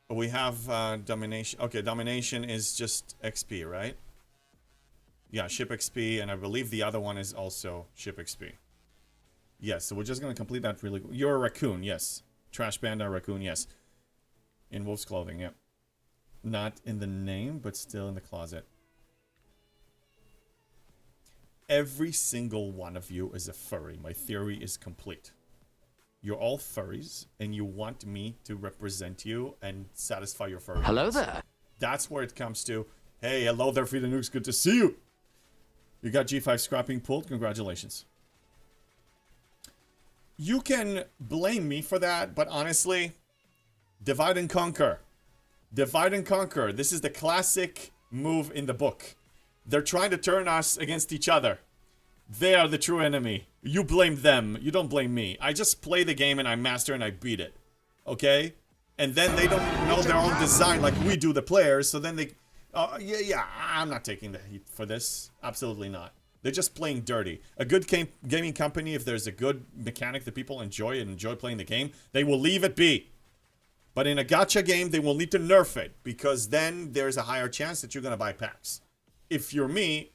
Speaker 3: We have Domination. Okay, Domination is just XP, right? Yeah, Ship XP, and I believe the other one is also Ship XP. Yes, so we're just going to complete that really... You're a raccoon, yes. Trash Panda raccoon, yes. In wolf's clothing, yep. Not in the name, but still in the closet. Every single one of you is a furry. My theory is complete. You're all furries, and you want me to represent you and satisfy your furry.
Speaker 4: Hello there.
Speaker 3: That's where it comes to. Hey, hello there, Frida Nooks. Good to see you. You got G5 scrapping pulled. Congratulations. You can blame me for that, but honestly, divide and conquer. Divide and conquer. This is the classic move in the book. They're trying to turn us against each other. They are the true enemy. You blame them. You don't blame me. I just play the game and I master and I beat it. Okay? And then they don't know their own design like we do, the players. So then they... yeah, I'm not taking the heat for this. Absolutely not. They're just playing dirty. A good gaming company, if there's a good mechanic that people enjoy and enjoy playing the game, they will leave it be. But in a gacha game, they will need to nerf it. Because then there's a higher chance that you're going to buy packs. If you're me,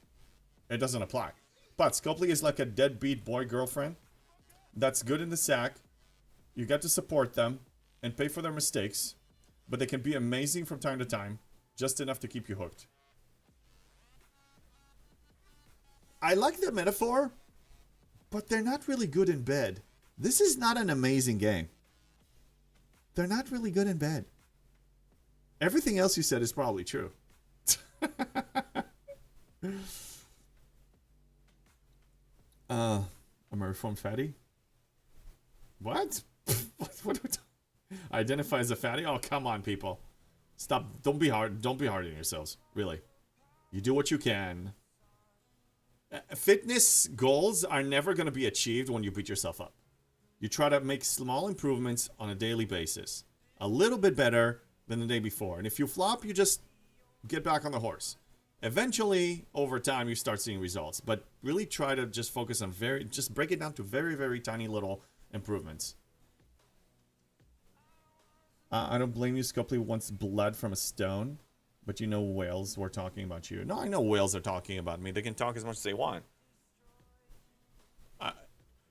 Speaker 3: it doesn't apply. But Scopely is like a deadbeat boy girlfriend that's good in the sack. You got to support them and pay for their mistakes, but they can be amazing from time to time, just enough to keep you hooked. I like the metaphor, but they're not really good in bed. This is not an amazing game. They're not really good in bed. Everything else you said is probably true. I'm a reformed fatty? What? What are we talking? Identify as a fatty? Oh, come on, people. Stop. Don't be hard. Don't be hard on yourselves. Really. You do what you can. Fitness goals are never going to be achieved when you beat yourself up. You try to make small improvements on a daily basis. A little bit better than the day before. And if you flop, you just get back on the horse. Eventually, over time, you start seeing results. But really try to just focus on just break it down to very, very tiny little improvements. I don't blame you. Scopely wants blood from a stone. But you know whales were talking about you. No, I know whales are talking about me. They can talk as much as they want.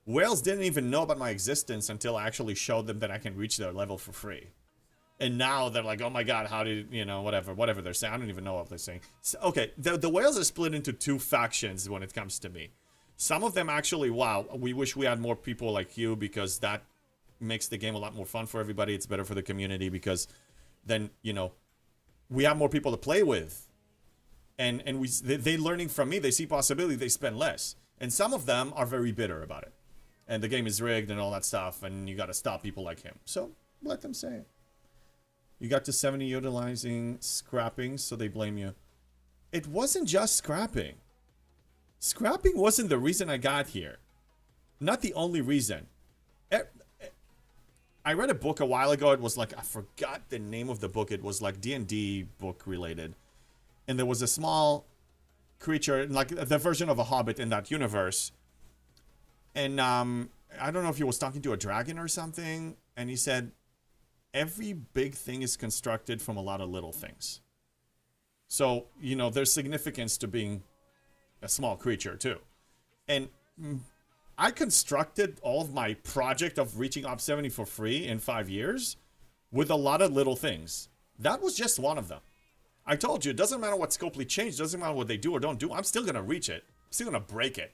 Speaker 3: Whales didn't even know about my existence until I actually showed them that I can reach their level for free. And now they're like, oh my god, how did, you know, whatever they're saying. I don't even know what they're saying. So, okay, the whales are split into two factions when it comes to me. Some of them actually, wow, we wish we had more people like you because that makes the game a lot more fun for everybody. It's better for the community because then, you know, we have more people to play with. And they learning from me, they see possibility, they spend less. And some of them are very bitter about it. And the game is rigged and all that stuff, and you gotta stop people like him. So, let them say it. You got to 70 utilizing scrapping, so they blame you. It wasn't just scrapping. Scrapping wasn't the reason I got here. Not the only reason. I read a book a while ago. It was like, I forgot the name of the book. It was like D&D book related. And there was a small creature, like the version of a hobbit in that universe. And I don't know if he was talking to a dragon or something. And he said, every big thing is constructed from a lot of little things. So, you know, there's significance to being a small creature too. And I constructed all of my project of reaching Op 70 for free in 5 years with a lot of little things. That was just one of them. I told you, it doesn't matter what Scopely changed, it doesn't matter what they do or don't do, I'm still going to reach it. I'm still going to break it.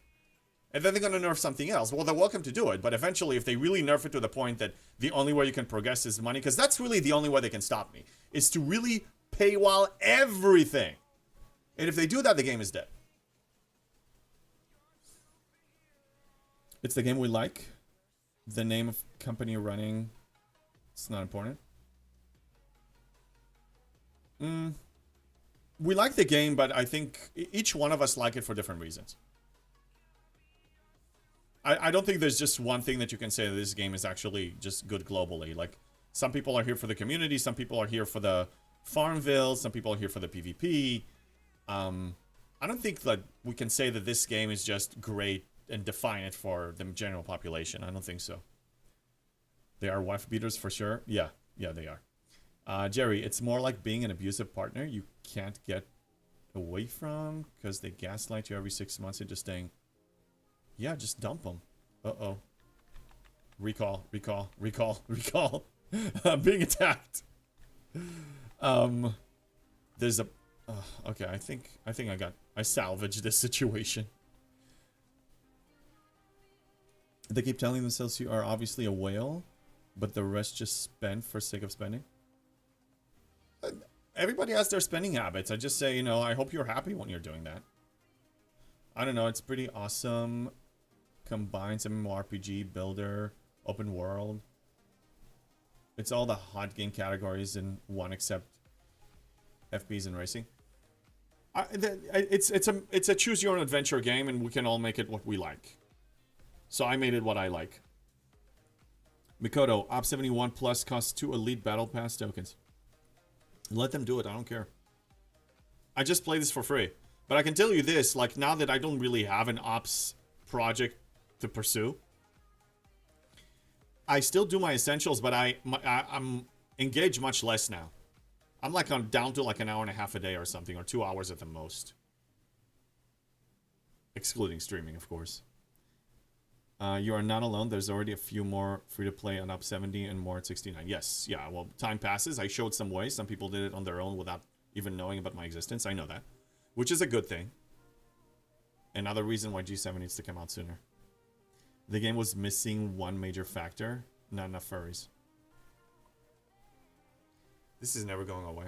Speaker 3: And then they're going to nerf something else. Well, they're welcome to do it, but eventually if they really nerf it to the point that the only way you can progress is money, because that's really the only way they can stop me, is to really paywall everything. And if they do that, the game is dead. It's the game we like. The name of company you're running, it's not important. We like the game, but I think each one of us like it for different reasons. I don't think there's just one thing that you can say that this game is actually just good globally. Like, some people are here for the community, some people are here for the Farmville, some people are here for the PvP. I don't think that we can say that this game is just great and define it for the general population. I don't think so. They are wife beaters for sure. Yeah, they are. Jerry, it's more like being an abusive partner you can't get away from because they gaslight you every 6 months into staying. Yeah, just dump them. Uh-oh. Recall. I'm being attacked. There's a... okay, I think I salvaged this situation. They keep telling themselves you are obviously a whale, but the rest just spend for sake of spending. Everybody has their spending habits. I just say, you know, I hope you're happy when you're doing that. I don't know, it's pretty awesome. Combines MMORPG, builder, open world. It's all the hot game categories in one except FPs and racing. It's a choose your own adventure game, and we can all make it what we like. So I made it what I like. Mikoto, Op 71 Plus costs 2 Elite Battle Pass tokens. Let them do it, I don't care. I just play this for free. But I can tell you this, like, now that I don't really have an Ops project to pursue, I still do my essentials, but I'm engaged much less now. I'm like down to like an hour and a half a day or something, or 2 hours at the most. Excluding streaming, of course. You are not alone. There's already a few more free-to-play on Up 70 and more at 69. Yes, yeah, well, time passes. I showed some ways. Some people did it on their own without even knowing about my existence. I know that. Which is a good thing. Another reason why G7 needs to come out sooner. The game was missing one major factor. Not enough furries. This is never going away.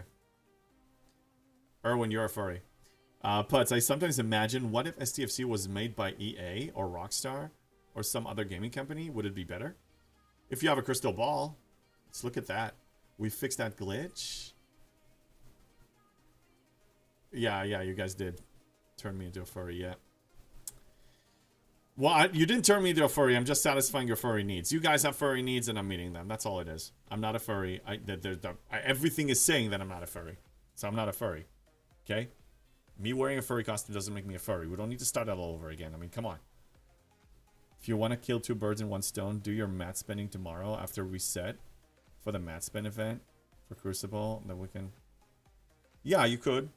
Speaker 3: Erwin, you're a furry. Putz, I sometimes imagine, what if STFC was made by EA or Rockstar or some other gaming company? Would it be better? If you have a crystal ball, let's look at that. We fixed that glitch. Yeah, you guys did turn me into a furry, yeah. Well, you didn't turn me into a furry. I'm just satisfying your furry needs. You guys have furry needs, and I'm meeting them. That's all it is. I'm not a furry. Everything is saying that I'm not a furry. So I'm not a furry. Okay? Me wearing a furry costume doesn't make me a furry. We don't need to start that all over again. I mean, come on. If you want to kill 2 birds in 1 stone, do your mat spending tomorrow after reset for the mat spend event for Crucible. Then we can... Yeah, you could.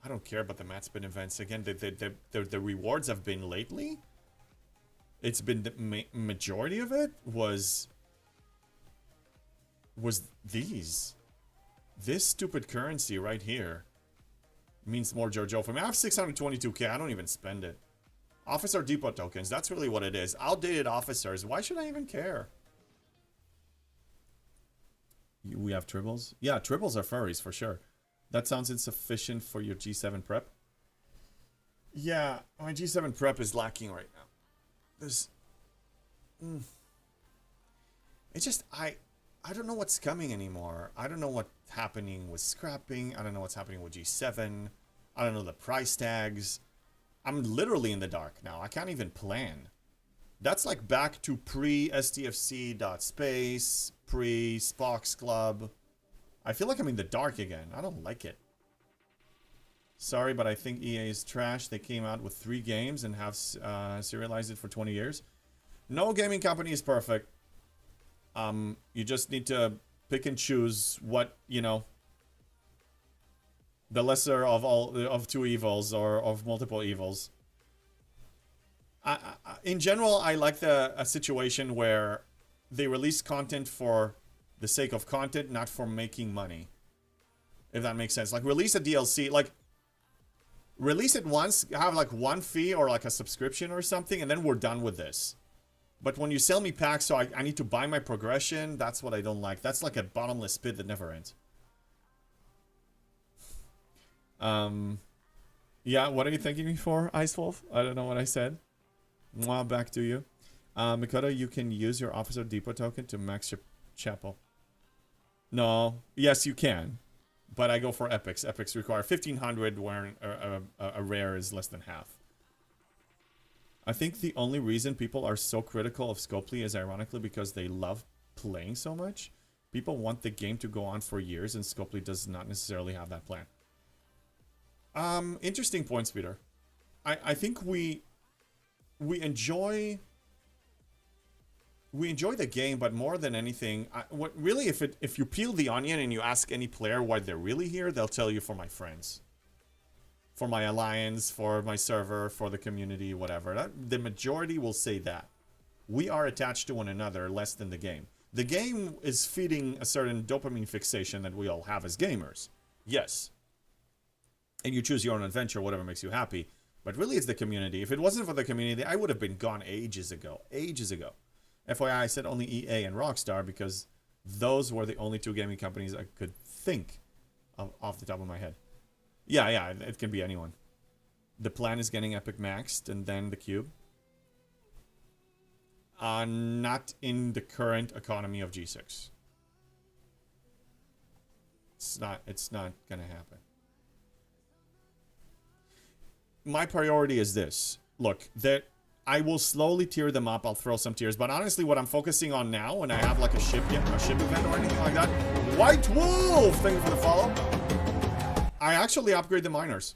Speaker 3: I don't care about the mat spin events. Again, the rewards have been lately. It's been the majority of it was these. This stupid currency right here means more JoJo for me. I have 622k. I don't even spend it. Officer Depot tokens. That's really what it is. Outdated officers. Why should I even care? We have tribbles. Yeah, tribbles are furries for sure. That sounds insufficient for your G7 prep. Yeah, my G7 prep is lacking right now. There's... It's just, I don't know what's coming anymore. I don't know what's happening with scrapping. I don't know what's happening with G7. I don't know the price tags. I'm literally in the dark now. I can't even plan. That's like back to pre-STFC.space, pre-Spock's Club. I feel like I'm in the dark again. I don't like it. Sorry, but I think EA is trash. They came out with 3 games and have serialized it for 20 years. No gaming company is perfect. You just need to pick and choose what, you know, the lesser of 2 evils or of multiple evils. In general, I like a situation where they release content for the sake of content, not for making money. If that makes sense. Like, release a DLC, like, release it once, have like one fee or like a subscription or something, and then we're done with this. But when you sell me packs, so I need to buy my progression, that's what I don't like. That's like a bottomless pit that never ends. Yeah, what are you thanking me for, Ice Wolf? I don't know what I said. Mwah, back to you. Makala, you can use your Officer Depot token to max your chapel. No. Yes, you can. But I go for epics. Epics require 1500 where a rare is less than half. I think the only reason people are so critical of Scopely is ironically because they love playing so much. People want the game to go on for years, and Scopely does not necessarily have that plan. Interesting points, Peter. I think we enjoy the game, but more than anything, what really, if you peel the onion and you ask any player why they're really here, they'll tell you for my friends, for my alliance, for my server, for the community, whatever. The majority will say that. We are attached to one another less than the game. The game is feeding a certain dopamine fixation that we all have as gamers. Yes. And you choose your own adventure, whatever makes you happy. But really, it's the community. If it wasn't for the community, I would have been gone ages ago. Ages ago. FYI, I said only EA and Rockstar because those were the only two gaming companies I could think of off the top of my head. Yeah, it can be anyone. The plan is getting Epic maxed and then the Cube. Not in the current economy of G6. It's not gonna happen. My priority is this. Look, that I will slowly tier them up. I'll throw some tiers, but honestly, what I'm focusing on now, when I have like a ship event or anything like that, White Wolf, thank you for the follow. I actually upgrade the miners.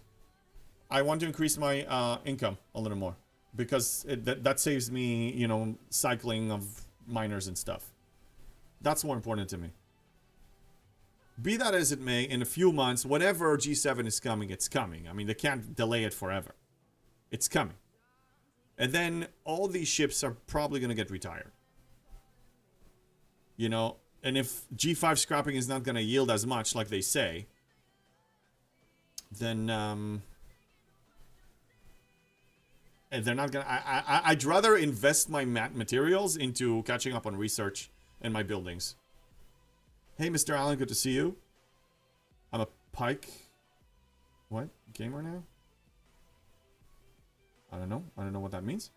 Speaker 3: I want to increase my income a little more because that saves me, you know, cycling of miners and stuff. That's more important to me. Be that as it may, in a few months, whenever G7 is coming, it's coming. I mean, they can't delay it forever. It's coming. And then all these ships are probably going to get retired. You know, and if G5 scrapping is not going to yield as much, like they say, then and they're not going to... I'd rather invest my materials into catching up on research and my buildings. Hey, Mr. Allen, good to see you. I'm a Pike... What? Gamer now? I don't know what that means.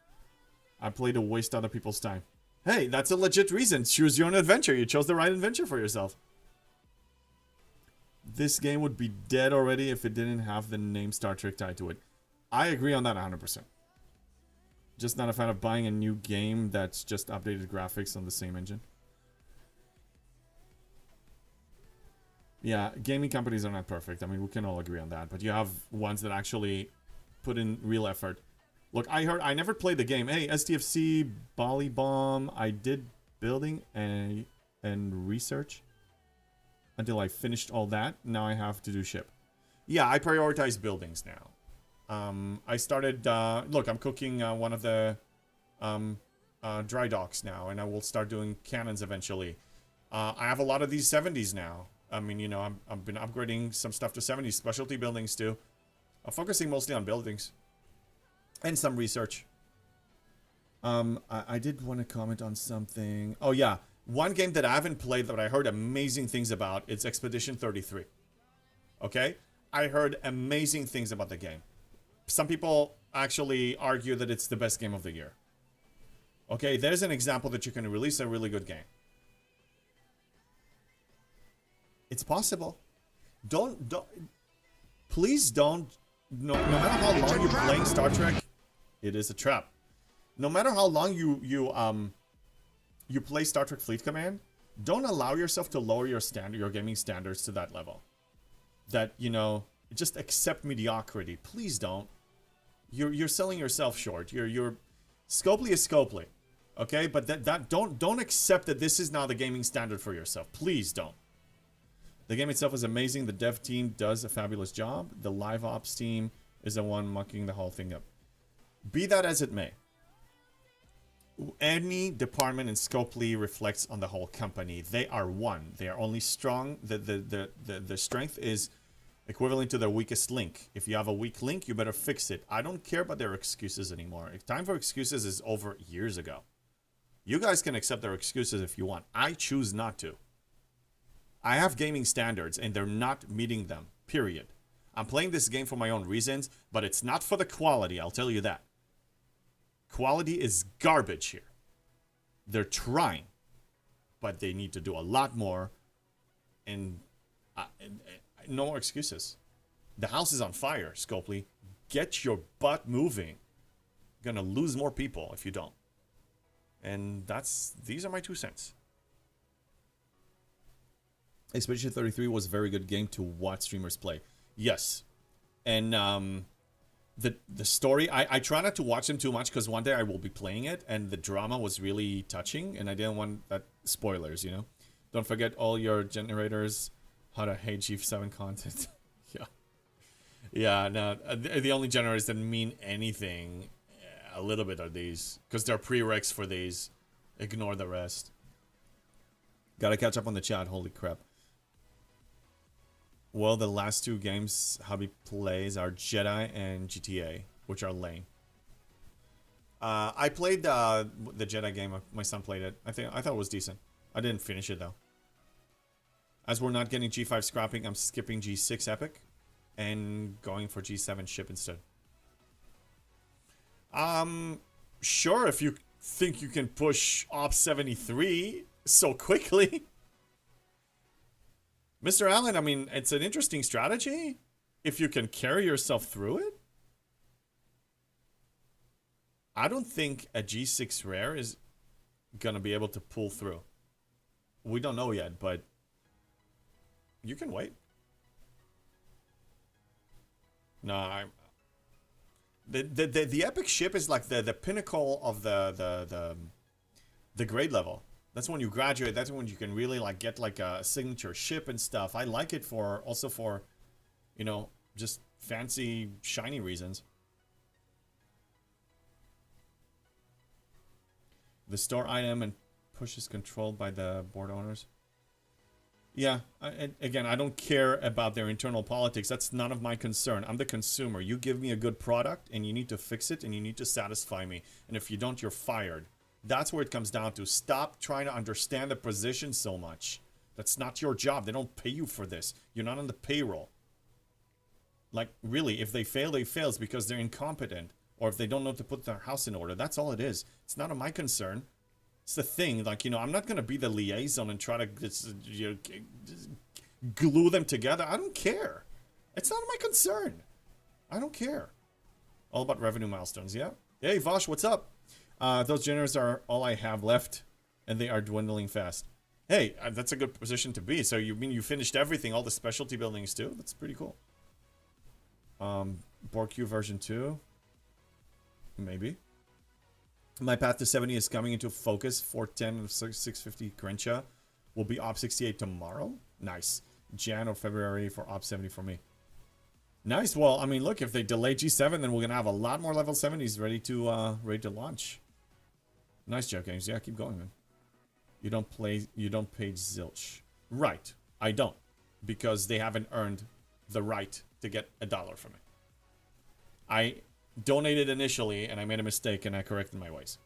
Speaker 3: I play to waste other people's time. Hey, that's a legit reason. Choose your own adventure. You chose the right adventure for yourself. This game would be dead already if it didn't have the name Star Trek tied to it. I agree on that 100%. Just not a fan of buying a new game that's just updated graphics on the same engine. Yeah, gaming companies are not perfect. I mean, we can all agree on that. But you have ones that actually put in real effort. Look, I never played the game. Hey, STFC, Bali Bomb. I did building and research until I finished all that. Now I have to do ship. Yeah, I prioritize buildings now. I started... look, I'm cooking one of the dry docks now. And I will start doing cannons eventually. I have a lot of these 70s now. I mean, you know, I've been upgrading some stuff to 70s, specialty buildings too. I'm focusing mostly on buildings. And some research. I did want to comment on something. Oh yeah, one game that I haven't played that I heard amazing things about, it's Expedition 33. Okay? I heard amazing things about the game. Some people actually argue that it's the best game of the year. Okay, there's an example that you can release a really good game. It's possible. Please don't. No matter how long you're playing Star Trek, it is a trap. No matter how long you play Star Trek Fleet Command, don't allow yourself to lower your gaming standards to that level. That, you know, just accept mediocrity. Please don't. You're selling yourself short. Scopely is Scopely. Okay? But don't accept that this is now the gaming standard for yourself. Please don't. The game itself is amazing. The dev team does a fabulous job. The live ops team is the one mucking the whole thing up. Be that as it may. any department in Scopely reflects on the whole company. They are one. They are only strong. The strength is equivalent to their weakest link. If you have a weak link, you better fix it. I don't care about their excuses anymore. Time for excuses is over years ago. You guys can accept their excuses if you want. I choose not to. I have gaming standards, and they're not meeting them. Period. I'm playing this game for my own reasons, but it's not for the quality, I'll tell you that. Quality is garbage here. They're trying, but they need to do a lot more, and no more excuses. The house is on fire, Scopely. Get your butt moving. You're gonna lose more people if you don't. And these are my 2 cents. Expedition 33 was a very good game to watch streamers play. Yes. And the story, I try not to watch them too much because one day I will be playing it, and the drama was really touching, and I didn't want that spoilers, you know. Don't forget all your generators, how to hate G7 content. Yeah. Yeah, no, the only generators that mean anything a little bit are these, because they're prereqs for these. Ignore the rest. Gotta catch up on the chat, holy crap. Well, the last 2 games hubby plays are Jedi and GTA, which are lame. I played the Jedi game. My son played it. I thought it was decent. I didn't finish it though. As we're not getting G5 scrapping, I'm skipping G6 Epic and going for G7 ship instead. Sure, if you think you can push Ops 73 so quickly. Mr. Allen, I mean, it's an interesting strategy if you can carry yourself through it. I don't think a G6 rare is gonna be able to pull through. We don't know yet, but you can wait. No, the epic ship is like the pinnacle of the grade level. That's when you graduate. That's when you can really like get like a signature ship and stuff. I like it for you know, just fancy shiny reasons. The store item and push is controlled by the board owners. Yeah, again, I don't care about their internal politics. That's none of my concern. I'm the consumer. You give me a good product, and you need to fix it, and you need to satisfy me. And if you don't, you're fired. That's where it comes down to. Stop trying to understand the position so much. That's not your job. They don't pay you for this. You're not on the payroll. Like, really, if they fail, they fail because they're incompetent. Or if they don't know to put their house in order. That's all it is. It's not of my concern. It's the thing. Like, you know, I'm not going to be the liaison and try to just glue them together. I don't care. It's not my concern. I don't care. All about revenue milestones, yeah? Hey, Vosh, what's up? Those generators are all I have left, and they are dwindling fast. Hey, that's a good position to be. So you mean you finished everything, all the specialty buildings too? That's pretty cool. BorQ version 2? Maybe. My path to 70 is coming into focus. 410 of 650 Grincha will be Op 68 tomorrow. Nice. Jan or February for Op 70 for me. Nice. Well, I mean, look, if they delay G7, then we're gonna have a lot more level 70s ready to launch. Nice joke, games. Yeah, keep going, man. You don't pay zilch. Right. I don't. Because they haven't earned the right to get $1 from it. I donated initially, and I made a mistake, and I corrected my ways.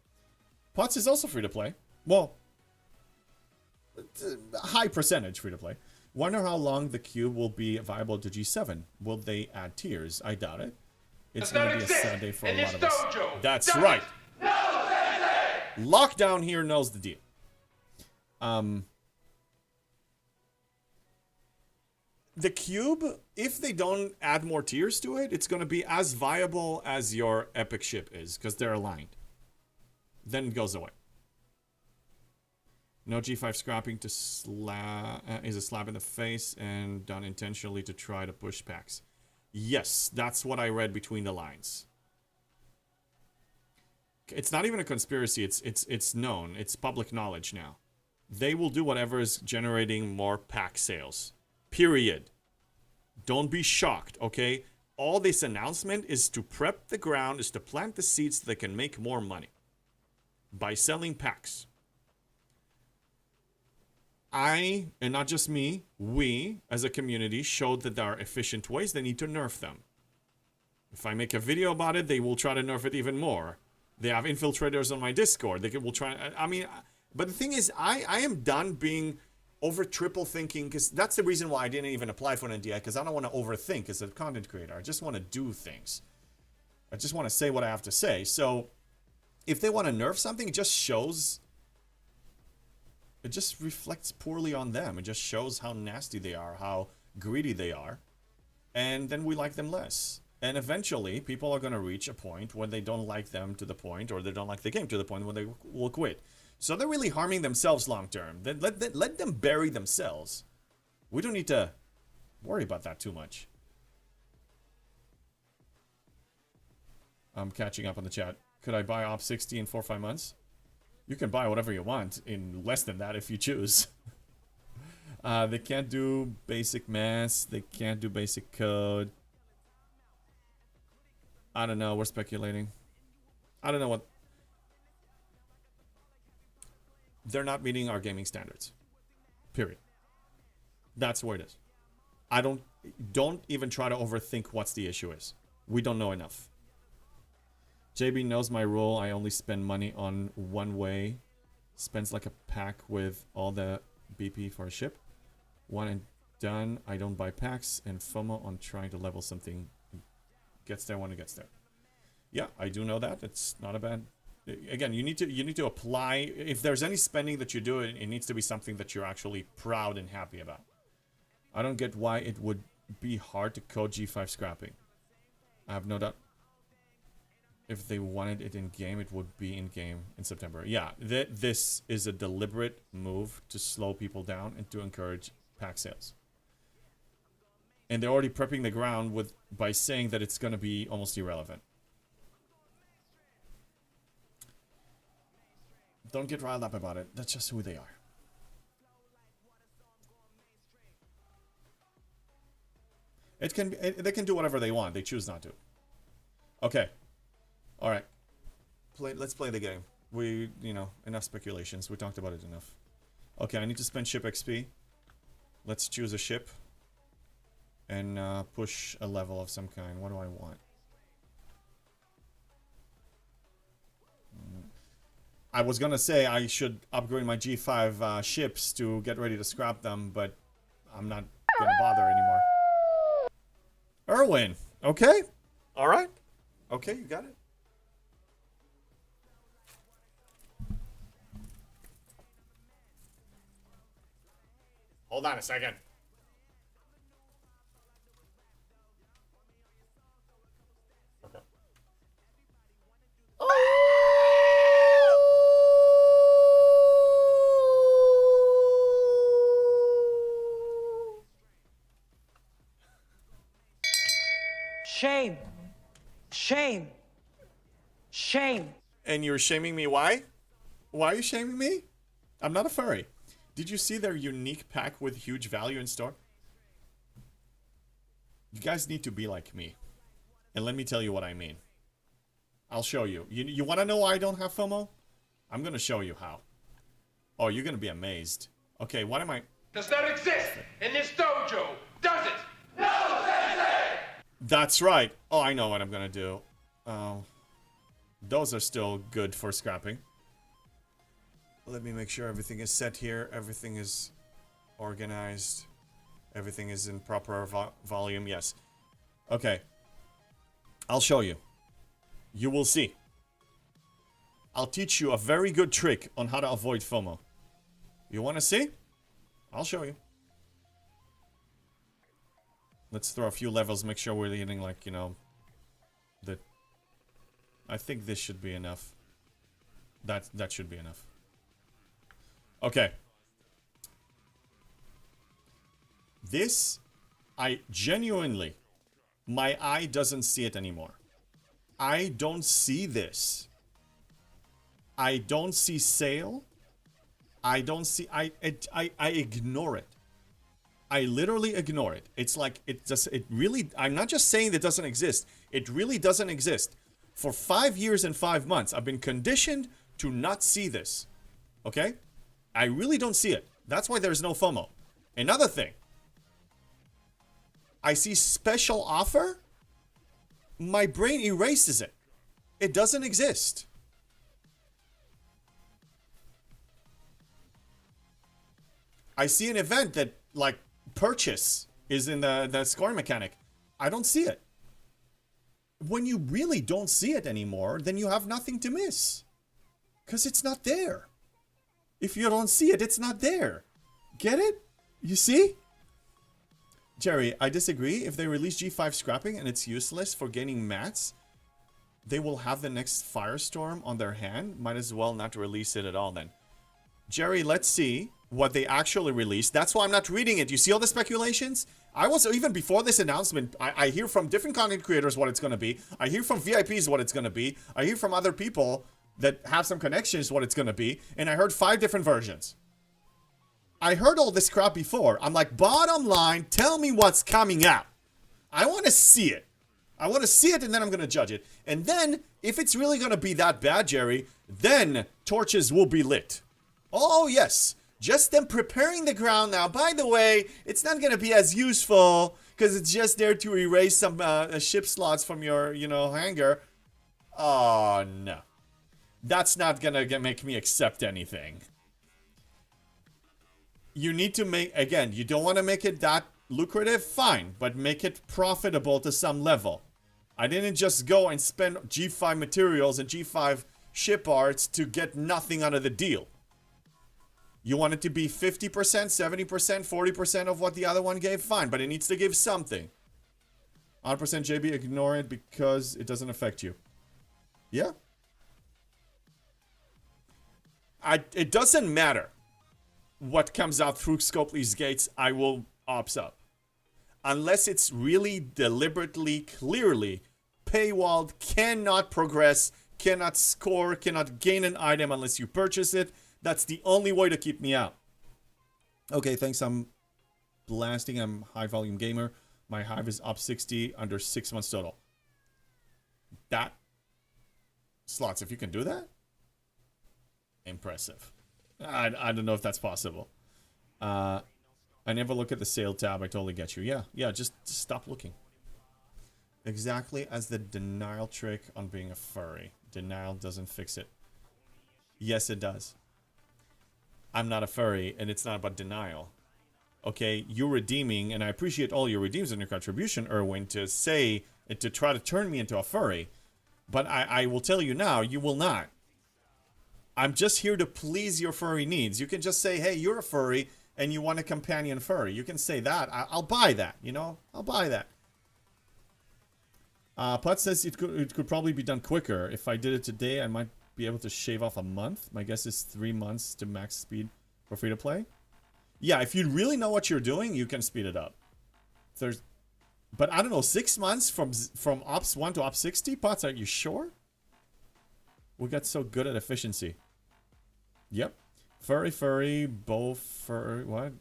Speaker 3: POTS is also free to play. Well, a high percentage free to play. Wonder how long the cube will be viable to G7. Will they add tiers? I doubt it. It's going to be a sad day for a lot of us. That's right. Lockdown here knows the deal. The cube, if they don't add more tiers to it, it's going to be as viable as your epic ship is, because they're aligned. Then it goes away. No G5 scrapping to is a slap in the face and done intentionally to try to push packs. Yes, that's what I read between the lines. It's not even a conspiracy. It's known. It's public knowledge now. They will do whatever is generating more pack sales. Period. Don't be shocked, okay? All this announcement is to prep the ground, is to plant the seeds so they can make more money. by selling packs. I, and not just me, we as a community showed that there are efficient ways. They need to nerf them. If I make a video about it, they will try to nerf it even more. They have infiltrators on my Discord. Will try. I mean, but the thing is, I am done being over triple thinking, because that's the reason why I didn't even apply for an NDA, because I don't want to overthink as a content creator. I just want to do things. I just want to say what I have to say. So if they want to nerf something, it just shows. It just reflects poorly on them. It just shows how nasty they are, how greedy they are. And then we like them less. And eventually, people are going to reach a point when they don't like them to the point, or they don't like the game to the point when they will quit. So they're really harming themselves long term. Then let them bury themselves. We don't need to worry about that too much. I'm catching up on the chat. Could I buy Op 60 in 4 or 5 months? You can buy whatever you want in less than that if you choose. They can't do basic math. They can't do basic code. I don't know. We're speculating. I don't know what. They're not meeting our gaming standards. Period. That's where it is. Don't even try to overthink what's the issue is. We don't know enough. JB knows my rule. I only spend money on one way. Spends like a pack with all the BP for a ship. One and done. I don't buy packs. And FOMO on trying to level something. Gets there when it gets there. Yeah, I do know that. It's not a bad. Again, you need to apply. If there's any spending that you do, it needs to be something that you're actually proud and happy about. I don't get why it would be hard to code G5 scrapping. I have no doubt. If they wanted it in game, it would be in game in September. Yeah, this is a deliberate move to slow people down and to encourage pack sales. And they're already prepping the ground by saying that it's going to be almost irrelevant. Don't get riled up about it. That's just who they are. They can do whatever they want. They choose not to. Okay. All right. Let's play the game. Enough speculations. We talked about it enough. Okay, I need to spend ship XP. Let's choose a ship. And push a level of some kind. What do I want? I was gonna say I should upgrade my G5 ships to get ready to scrap them, but I'm not gonna bother anymore. Erwin, okay? Alright. Okay, you got it. Hold on a second. Okay.
Speaker 7: Shame. Shame. Shame.
Speaker 3: And you're shaming me, why? Why are you shaming me? I'm not a furry. Did you see their unique pack with huge value in store? You guys need to be like me. And let me tell you what I mean. I'll show you. You want to know why I don't have FOMO? I'm going to show you how. Oh, you're going to be amazed. Okay, what am I...
Speaker 2: Does not exist in this dojo, does it? No, Sensei!
Speaker 3: That's right. Oh, I know what I'm going to do. Oh, those are still good for scrapping. Let me make sure everything is set here. Everything is organized. Everything is in proper volume. Yes. Okay. I'll show you. You will see. I'll teach you a very good trick on how to avoid FOMO. You want to see? I'll show you. Let's throw a few levels. Make sure we're hitting, like, the... I think this should be enough. That should be enough. Okay. This, I genuinely, my eye doesn't see it anymore. I don't see this. I don't see sale. I don't see, I ignore it. I literally ignore it. It's like, it really, I'm not just saying it doesn't exist. It really doesn't exist. For 5 years and 5 months, I've been conditioned to not see this. Okay? I really don't see it. That's why there's no FOMO. Another thing. I see special offer. My brain erases it. It doesn't exist. I see an event that, like, purchase is in the scoring mechanic. I don't see it. When you really don't see it anymore, then you have nothing to miss. Because it's not there. If you don't see it, it's not there. Get it? You see? Jerry, I disagree. If they release G5 scrapping and it's useless for gaining mats, they will have the next Firestorm on their hand. Might as well not release it at all then. Jerry, let's see what they actually released. That's why I'm not reading it. You see all the speculations? I was, even before this announcement, I hear from different content creators what it's going to be. I hear from VIPs what it's going to be. I hear from other people that have some connections what it's going to be. And I heard 5 different versions. I heard all this crap before. I'm like, bottom line, tell me what's coming out. I want to see it. I want to see it and then I'm going to judge it. And then, if it's really going to be that bad, Jerry, then torches will be lit. Oh, yes. Just them preparing the ground now. By the way, it's not going to be as useful because it's just there to erase some ship slots from your, hangar. Oh, no. That's not going to make me accept anything. You need to make, again, you don't want to make it that lucrative, fine, but make it profitable to some level. I didn't just go and spend G5 materials and G5 ship arts to get nothing out of the deal. You want it to be 50%, 70%, 40% of what the other one gave? Fine, but it needs to give something. 100% JB, ignore it because it doesn't affect you. Yeah. It doesn't matter what comes out through Scopely's gates. I will ops up. Unless it's really deliberately, clearly paywalled, cannot progress, cannot score, cannot gain an item unless you purchase it. That's the only way to keep me out. Okay, thanks. I'm blasting. I'm high volume gamer. My hive is up 60 under 6 months total. That slots, if you can do that, impressive. I don't know if that's possible. I never look at the sale tab. I totally get you. Yeah, just stop looking. Exactly as the denial trick on being a furry. Denial doesn't fix it. Yes, it does. I'm not a furry, and it's not about denial. Okay, you're redeeming, and I appreciate all your redeems and your contribution, Erwin, to say, and to try to turn me into a furry. But I will tell you now, you will not. I'm just here to please your furry needs. You can just say, hey, you're a furry, and you want a companion furry. You can say that. I'll buy that, I'll buy that. Putt says it could probably be done quicker. If I did it today, I might be able to shave off a month. My guess is 3 months to max speed for free to play. Yeah, if you really know what you're doing, you can speed it up. But I don't know, 6 months from Ops 1 to Ops 60? Pots, are you sure? We got so good at efficiency. Yep. Furry, Bo Furry, what?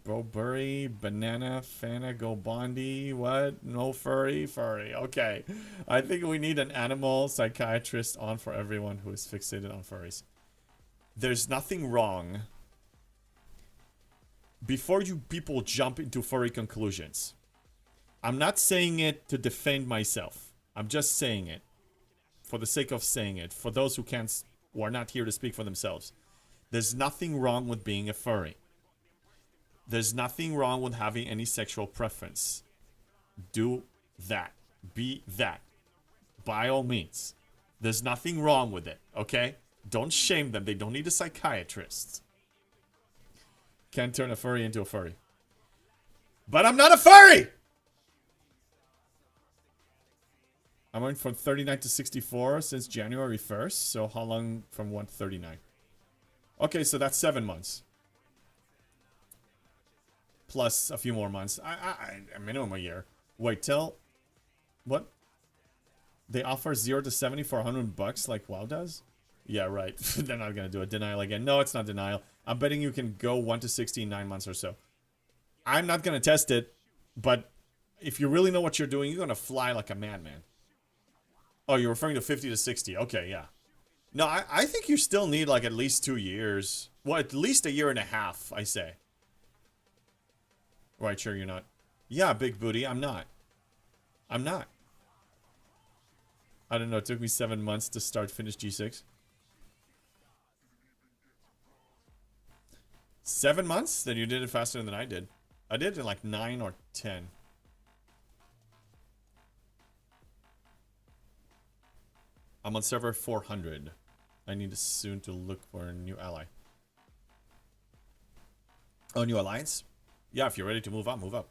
Speaker 3: Bowbury, Banana, Fana, Go Bondi, what? No furry. Okay. I think we need an animal psychiatrist on for everyone who is fixated on furries. There's nothing wrong. Before you people jump into furry conclusions, I'm not saying it to defend myself. I'm just saying it for the sake of saying it. For those who are not here to speak for themselves. There's nothing wrong with being a furry. There's nothing wrong with having any sexual preference. Do that. Be that. By all means. There's nothing wrong with it, okay? Don't shame them. They don't need a psychiatrist. Can't turn a furry into a furry. But I'm not a furry! I went from 39 to 64 since January 1st. So how long from 1 to 39? Okay, so that's 7 months. Plus a few more months. A minimum a year. Wait, what? They offer 0 to 70 for $100 like WoW does? Yeah, right. They're not gonna do a denial again. No, it's not denial. I'm betting you can go 1 to 60 in 9 months or so. I'm not gonna test it, but if you really know what you're doing, you're gonna fly like a madman. Oh, you're referring to 50 to 60. Okay, yeah. No, I think you still need like at least 2 years. Well, at least a year and a half, I say. Right, sure you're not. Yeah, big booty, I'm not. I'm not. I don't know, it took me 7 months to finish G6. 7 months? Then you did it faster than I did. I did it in like 9 or 10. I'm on server 400. I need soon to look for a new ally. Oh, new alliance? Yeah, if you're ready to move up, move up.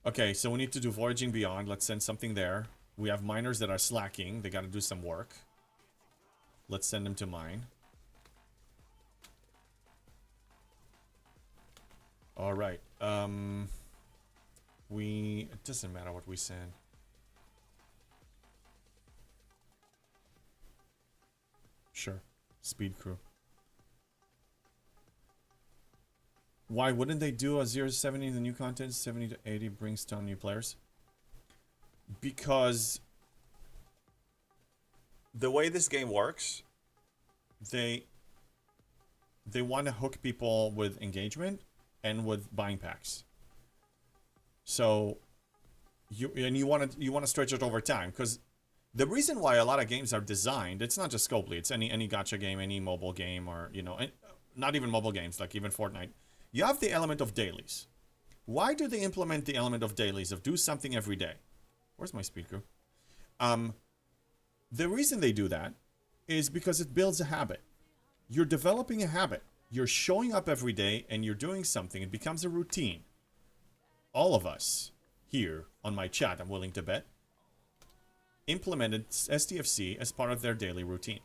Speaker 3: Okay, so we need to do Voyaging Beyond. Let's send something there. We have miners that are slacking. They gotta do some work. Let's send them to mine. Alright. It doesn't matter what we send. Sure. Speed crew. Why wouldn't they do a 0 to 70 in the new content? 70 to 80 brings down new players. Because the way this game works, they want to hook people with engagement and with buying packs. So you want to stretch it over time, because the reason why a lot of games are designed, it's not just Scopely, it's any gacha game, any mobile game, or not even mobile games, like even Fortnite. You have the element of dailies. Why do they implement the element of dailies, of do something every day? Where's my speed crew? The reason they do that is because it builds a habit. You're developing a habit. You're showing up every day and you're doing something. It becomes a routine. All of us here on my chat, I'm willing to bet, implemented STFC as part of their daily routine.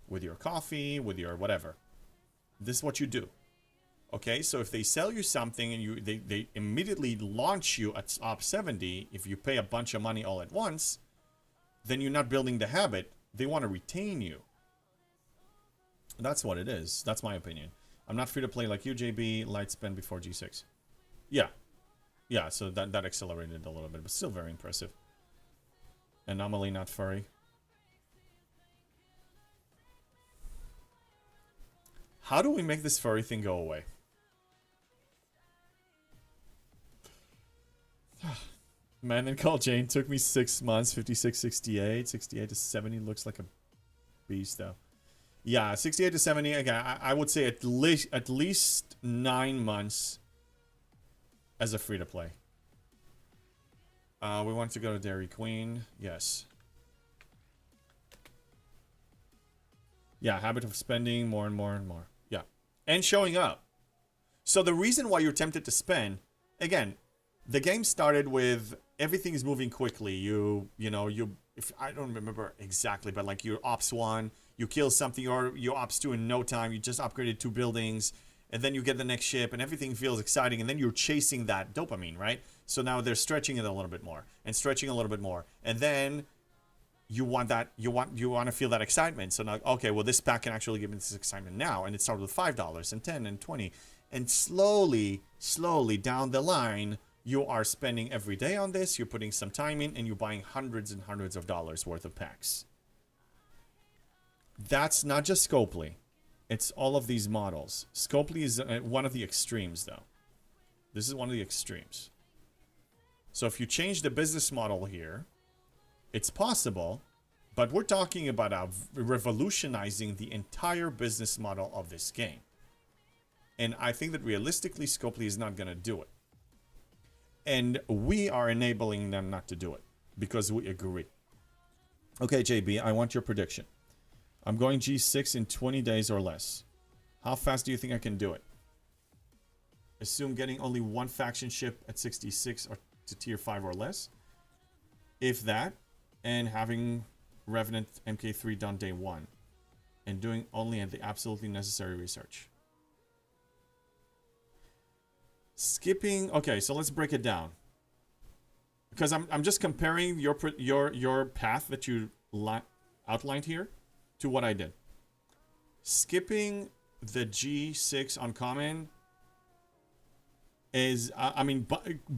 Speaker 3: With your coffee, with your whatever. This is what you do. Okay, so if they sell you something and they immediately launch you at op 70, if you pay a bunch of money all at once, then you're not building the habit. They want to retain you. That's what it is. That's my opinion. I'm not free to play like you, JB. Light spend before G6. Yeah. Yeah, so that accelerated a little bit, but still very impressive. Anomaly, not furry. How do we make this furry thing go away? Man and Call Jane took me 6 months. 56, 68. 68 to 70 looks like a beast, though. Yeah, 68 to 70. Again, I would say at least 9 months as a free-to-play. We want to go to Dairy Queen. Yes. Yeah, habit of spending more and more and more. Yeah. And showing up. So the reason why you're tempted to spend, again, the game started with everything is moving quickly. If I don't remember exactly, but like your Ops 1, you kill something, or your Ops 2 in no time, you just upgraded 2 buildings, and then you get the next ship, and everything feels exciting, and then you're chasing that dopamine, right? So now they're stretching it a little bit more, and stretching a little bit more, and then you want to feel that excitement. So now, okay, well, this pack can actually give me this excitement now, and it started with $5 and $10 and $20, and slowly down the line, you are spending every day on this, you're putting some time in, and you're buying hundreds and hundreds of dollars worth of packs. That's not just Scopely. It's all of these models. Scopely is one of the extremes, though. This is one of the extremes. So if you change the business model here, it's possible, but we're talking about revolutionizing the entire business model of this game. And I think that realistically, Scopely is not going to do it. And we are enabling them not to do it because we agree. Okay, JB, I want your prediction. I'm going G6 in 20 days or less. How fast do you think I can do it? Assume getting only one faction ship at 66 or to tier 5 or less. If that, and having Revenant MK3 done day 1. And doing only the absolutely necessary research. Skipping, okay, so let's break it down. Because I'm just comparing your path that you outlined here to what I did. Skipping the G6 uncommon is,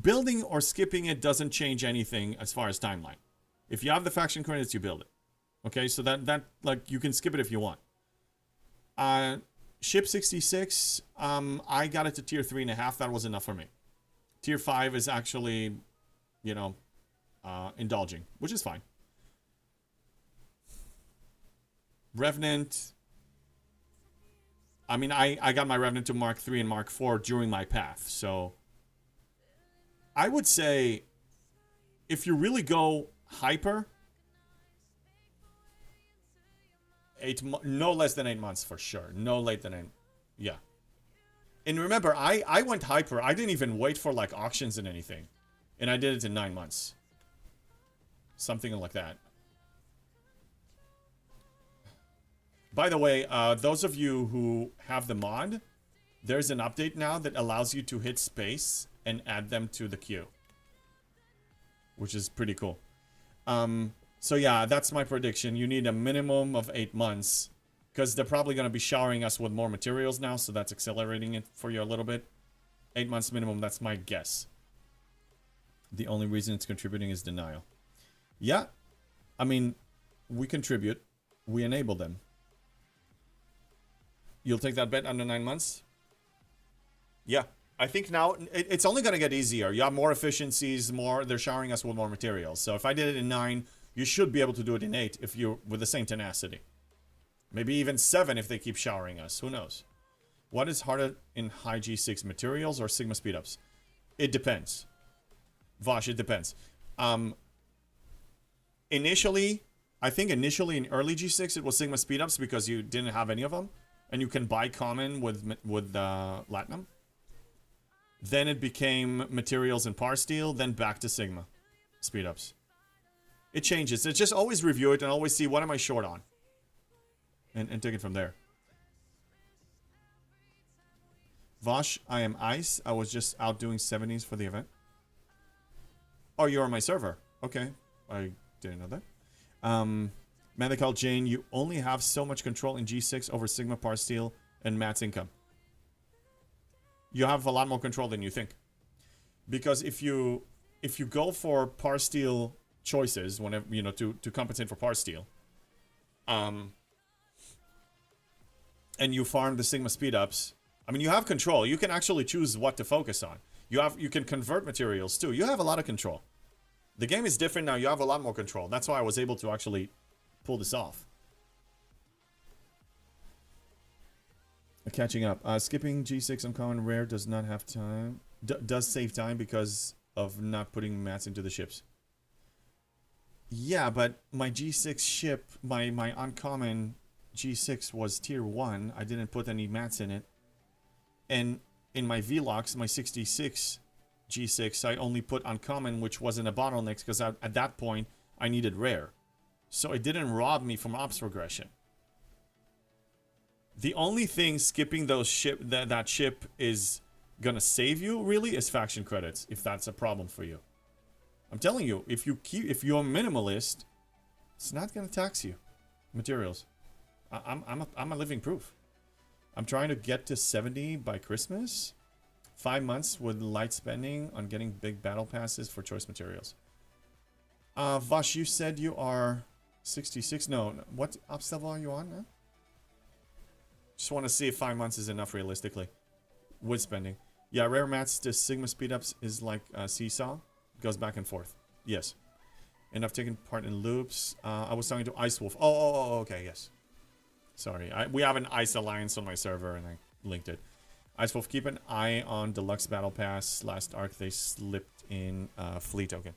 Speaker 3: building or skipping it doesn't change anything as far as timeline. If you have the faction credits, you build it. Okay, so that like you can skip it if you want. Ship 66, I got it to tier 3.5. That was enough for me. Tier 5 is actually, you know, indulging, which is fine. Revenant. I mean, I got my Revenant to Mark 3 and Mark 4 during my path, so I would say if you really go hyper, no less than 8 months for sure. No later than 8. Yeah. And remember, I went hyper. I didn't even wait for like auctions and anything. And I did it in 9 months. Something like that. By the way, those of you who have the mod, there's an update now that allows you to hit space and add them to the queue. Which is pretty cool. So yeah, that's my prediction. You need a minimum of 8 months. Because they're probably going to be showering us with more materials now, so that's accelerating it for you a little bit. 8 months minimum, that's my guess. The only reason it's contributing is denial. Yeah, I mean, we contribute. We enable them. You'll take that bet under 9 months? Yeah, I think now it's only going to get easier. You have more efficiencies, they're showering us with more materials. So if I did it in 9, you should be able to do it in 8 if you're with the same tenacity. Maybe even 7 if they keep showering us. Who knows? What is harder in high G6, materials or Sigma speedups? It depends. Vosh, it depends. Initially, I think initially in early G6 it was Sigma speedups because you didn't have any of them. And you can buy common with Latinum. Then it became materials and par steel, then back to Sigma speedups. It changes. It's just always review it and always see what am I short on. And take it from there. Vosh, I am Ice. I was just out doing 70s for the event. Oh, you're on my server. Okay. I didn't know that. Medical Jane, you only have so much control in G6 over Sigma, Par Steel, and Matt's income. You have a lot more control than you think. Because if you go for Par Steel choices, whenever, you know, to compensate for Par Steel, and you farm the Sigma speedups, I mean, you have control. You can actually choose what to focus on. You can convert materials too. You have a lot of control. The game is different now. You have a lot more control. That's why I was able to actually pull this off. Catching up. Skipping G6 uncommon rare does not have time. Does save time because of not putting mats into the ships. Yeah, but my G6 ship, my uncommon G6 was tier 1. I didn't put any mats in it. And in my Velox, my 66 G6, I only put uncommon, which wasn't a bottleneck because at that point, I needed rare. So it didn't rob me from ops progression. The only thing skipping those that ship is gonna save you, really, is faction credits, if that's a problem for you. I'm telling you, if you're a minimalist, it's not gonna tax you. Materials. I'm a living proof. I'm trying to get to 70 by Christmas. 5 months with light spending on getting big battle passes for choice materials. Vosh, you said you are 66. No, what ops level are you on now? Just want to see if 5 months is enough realistically. With spending. Yeah, rare mats to Sigma speedups is like a seesaw. It goes back and forth. Yes. And I've taken part in loops. I was talking to Ice Wolf. Oh, okay, yes. Sorry, we have an Ice Alliance on my server and I linked it. Ice Wolf, keep an eye on Deluxe Battle Pass. Last arc they slipped in Fleet Token.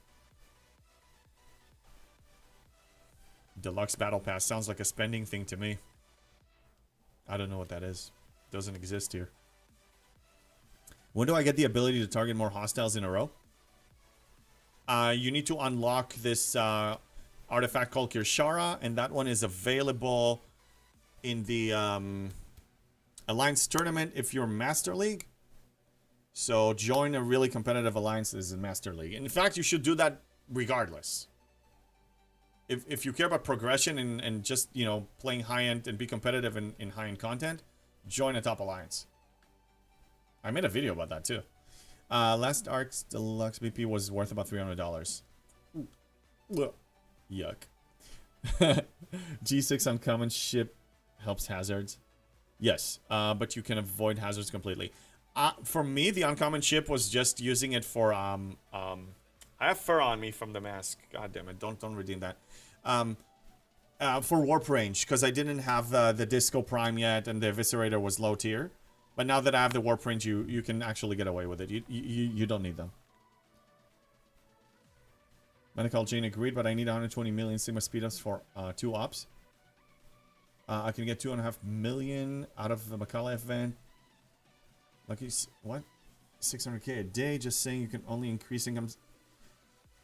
Speaker 3: Deluxe Battle Pass sounds like a spending thing to me. I don't know what that is. Doesn't exist here. When do I get the ability to target more hostiles in a row? You need to unlock this artifact called Kirshara, and that one is available in the Alliance Tournament if you're Master League. So join a really competitive alliance as a Master League. In fact, you should do that regardless. If you care about progression and just, you know, playing high-end and be competitive in high-end content, join a top alliance. I made a video about that too. Last arc's deluxe BP was worth about $300. Yuck. G6 uncommon ship helps hazards. Yes, but you can avoid hazards completely. For me, the uncommon ship was just using it for I have fur on me from the mask. God damn it! Don't redeem that. For warp range, because I didn't have the Disco Prime yet, and the Eviscerator was low tier. But now that I have the warp range, you can actually get away with it. You don't need them. Medical Jane agreed, but I need 120 million Sigma speed-ups for 2 ops. I can get 2.5 million out of the Makala event. Lucky, what? 600k a day, just saying you can only increase incomes.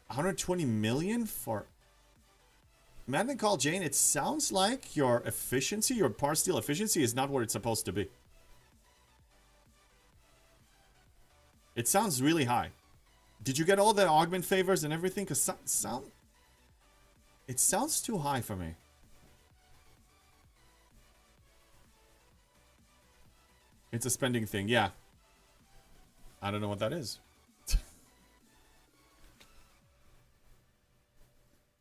Speaker 3: 120 million for... Medical Jane, it sounds like your efficiency, your par steel efficiency is not what it's supposed to be. It sounds really high. Did you get all the augment favors and everything? Because it sounds too high for me. It's a spending thing, yeah. I don't know what that is.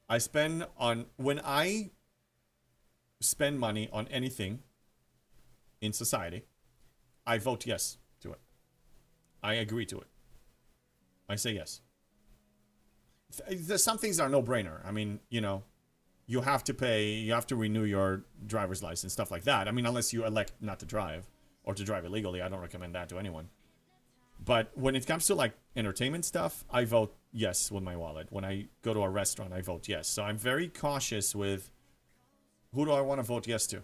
Speaker 3: I spend on... When I spend money on anything in society, I vote yes to it. I agree to it. I say yes. Some things are no-brainer. I mean, you know, you have to pay, you have to renew your driver's license, stuff like that. I mean, unless you elect not to drive or to drive illegally, I don't recommend that to anyone. But when it comes to, like, entertainment stuff, I vote yes with my wallet. When I go to a restaurant, I vote yes. So I'm very cautious with who do I want to vote yes to?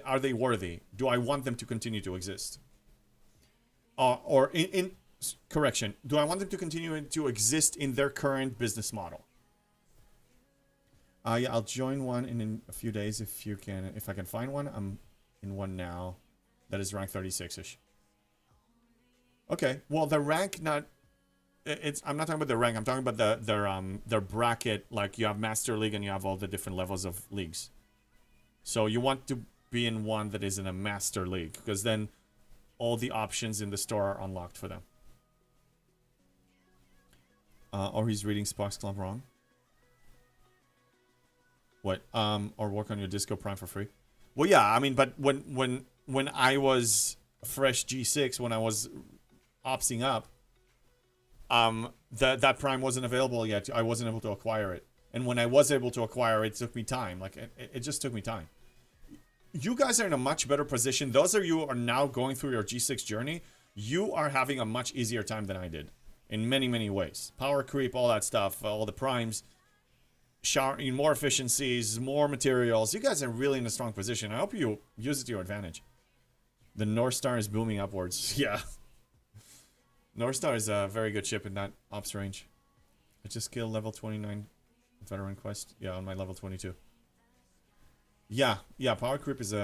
Speaker 3: Are they worthy? Do I want them to continue to exist? Correction, do I want them to continue to exist in their current business model? Yeah, I'll join one in a few days if I can find one. I'm in one now that is rank 36ish. Okay, well the rank I'm not talking about the rank. I'm talking about their bracket. Like you have Master League and you have all the different levels of leagues. So you want to be in one that is in a Master League because then all the options in the store are unlocked for them. Or he's reading Sparks Club wrong. What? Or work on your Disco Prime for free. Well, yeah. I mean, but when I was fresh G6, when I was opsing up, that Prime wasn't available yet. I wasn't able to acquire it, and when I was able to acquire it, it took me time. Like it just took me time. You guys are in a much better position. Those of you who are now going through your G6 journey, you are having a much easier time than I did. In many, many ways. Power creep, all that stuff, all the primes, more efficiencies, more materials. You guys are really in a strong position. I hope you use it to your advantage. The North Star is booming upwards. Yeah. North Star is a very good ship in that ops range. I just killed level 29 veteran quest. Yeah, on my level 22. Yeah, power creep is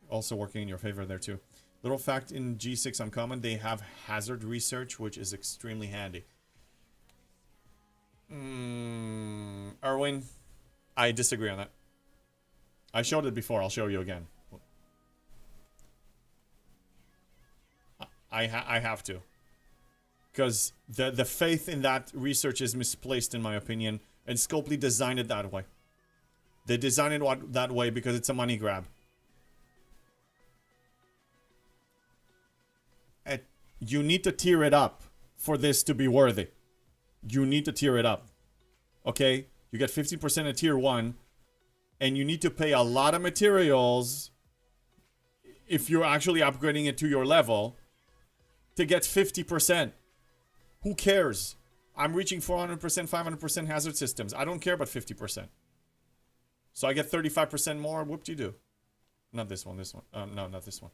Speaker 3: also working in your favor there too. Little fact, in G6 Uncommon, they have hazard research, which is extremely handy. Erwin, I disagree on that. I showed it before, I'll show you again. I have to. Because the faith in that research is misplaced, in my opinion, and Scopely designed it that way. They designed it that way because it's a money grab. You need to tier it up for this to be worthy. You need to tier it up. Okay? You get 50% at tier 1. And you need to pay a lot of materials if you're actually upgrading it to your level to get 50%. Who cares? I'm reaching 400%, 500% hazard systems. I don't care about 50%. So I get 35% more. Whoop-de-doo. Not this one, this one. No, not this one.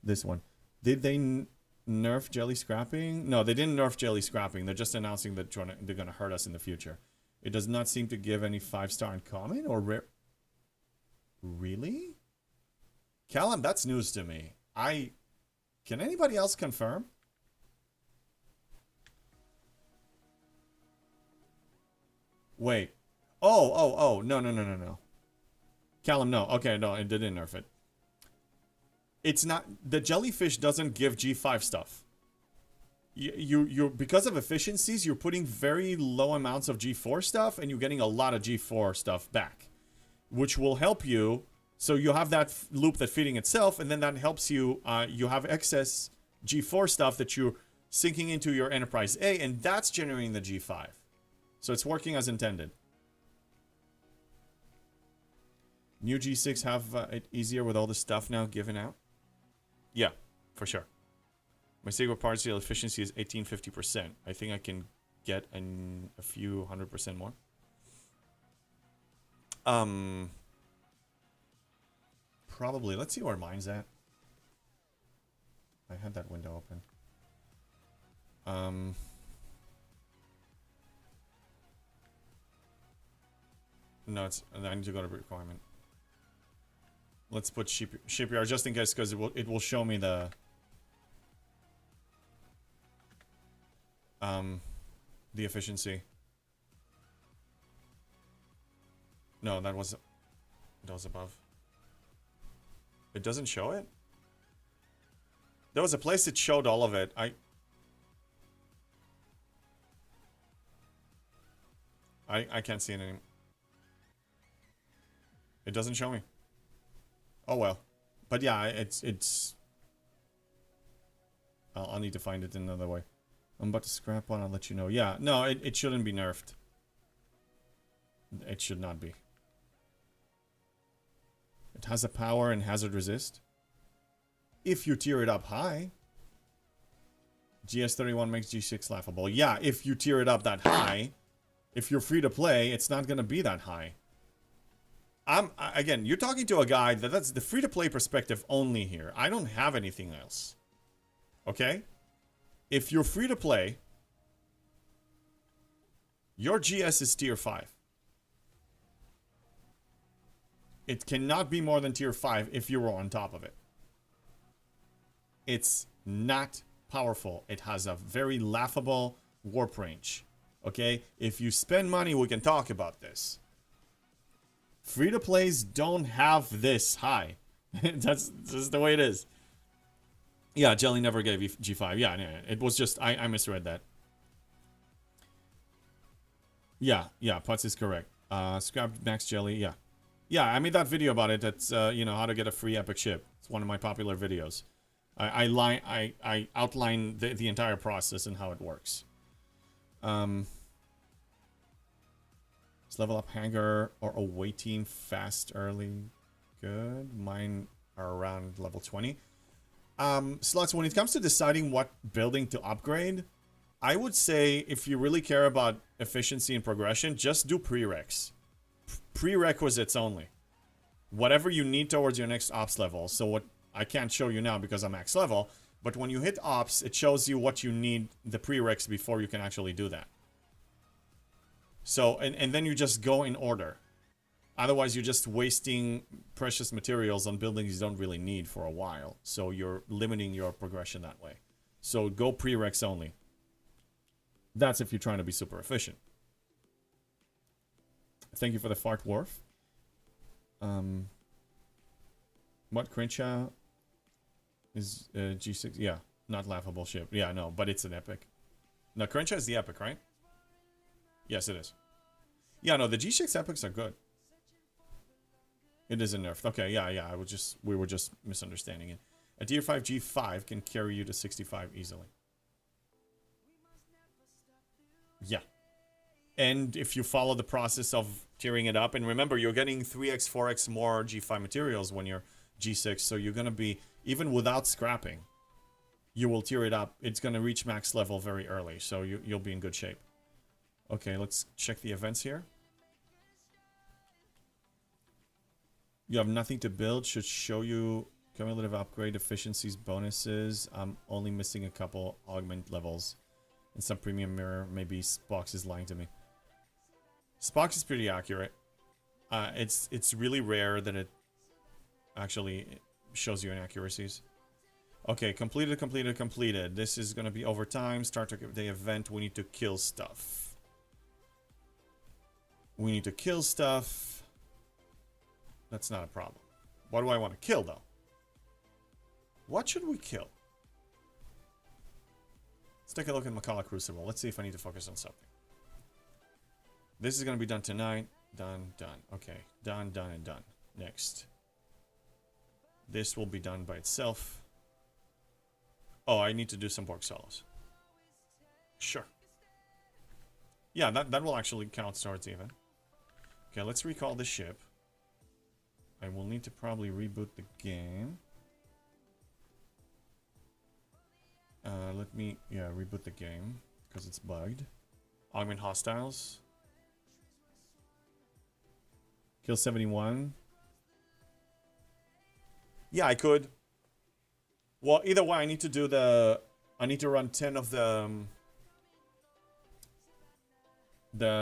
Speaker 3: This one. Did they nerf jelly scrapping? No, they didn't nerf jelly scrapping. They're just announcing that they're going to hurt us in the future. It does not seem to give any 5-star uncommon or rare. Really? Callum, that's news to me. Can anybody else confirm? Wait. Oh. No. Callum, no. Okay, no, it didn't nerf it. It's not... The jellyfish doesn't give G5 stuff. you're because of efficiencies, you're putting very low amounts of G4 stuff, and you're getting a lot of G4 stuff back, which will help you. So you have that loop that's feeding itself, and then that helps you. You have excess G4 stuff that you're sinking into your Enterprise A, and that's generating the G5. So it's working as intended. New G6 have it easier with all the stuff now given out? Yeah, for sure. My secret partial efficiency is 1850%. I think I can get a few 100% more. Probably. Let's see where mine's at. I had that window open. No, I need to go to requirement. Let's put shipyard just in case, because it will show me the efficiency. No, that was above. It doesn't show it? There was a place that showed all of it. I can't see it anymore. It doesn't show me. Oh well. But yeah, it's I'll need to find it in another way. I'm about to scrap one, I'll let you know. Yeah, no, it shouldn't be nerfed. It should not be. It has a power and hazard resist. If you tier it up high. GS31 makes G6 laughable. Yeah, if you tier it up that high. If you're free to play, it's not going to be that high. Again, you're talking to a guy that's the free to play perspective only here. I don't have anything else. Okay? If you're free to play, your GS is tier 5. It cannot be more than tier 5 if you were on top of it. It's not powerful. It has a very laughable warp range. Okay? If you spend money, we can talk about this. Free-to-plays don't have this high. That's just the way it is. Yeah, Jelly never gave G5. Yeah, it was just... I misread that. Yeah, Putz is correct. Scrap Max Jelly, yeah. Yeah, I made that video about it. That's, you know, how to get a free epic ship. It's one of my popular videos. I outline the entire process and how it works. Let's level up hangar or away team fast early. Good. Mine are around level 20. Slots, when it comes to deciding what building to upgrade, I would say if you really care about efficiency and progression, just do prereqs. Prerequisites only. Whatever you need towards your next ops level. So what I can't show you now because I'm max level, but when you hit ops, it shows you what you need, the prereqs, before you can actually do that. So, and then you just go in order. Otherwise, you're just wasting precious materials on buildings you don't really need for a while. So you're limiting your progression that way. So go prereqs only. That's if you're trying to be super efficient. Thank you for the fart wharf. What Crenshaw is G6? Yeah, not laughable ship. Yeah, no, but it's an epic. No, Crenshaw is the epic, right? Yes, it is. Yeah, no, the G6 epics are good. It is a nerf. Okay, yeah. We were just misunderstanding it. A tier 5 G5 can carry you to 65 easily. Yeah. And if you follow the process of tiering it up, and remember, you're getting 3x, 4x more G5 materials when you're G6, so you're going to be, even without scrapping, you will tier it up. It's going to reach max level very early, so you'll be in good shape. Okay, let's check the events here. You have nothing to build. Should show you cumulative upgrade efficiencies, bonuses. I'm only missing a couple augment levels. And some premium mirror. Maybe Spox is lying to me. Spox is pretty accurate. It's really rare that it actually shows you inaccuracies. Okay, completed. This is going to be overtime. Start the event. We need to kill stuff. That's not a problem. What do I want to kill, though? What should we kill? Let's take a look at Makala Crucible. Let's see if I need to focus on something. This is going to be done tonight. Done, done. Okay. Done, done, and done. Next. This will be done by itself. Oh, I need to do some pork solos. Sure. Yeah, that will actually count towards even. Okay, let's recall the ship. I will need to probably reboot the game. Let me, reboot the game. Because it's bugged. Augment hostiles. Kill 71. Yeah, I could. Well, either way, I need to do the... I need to run 10 of the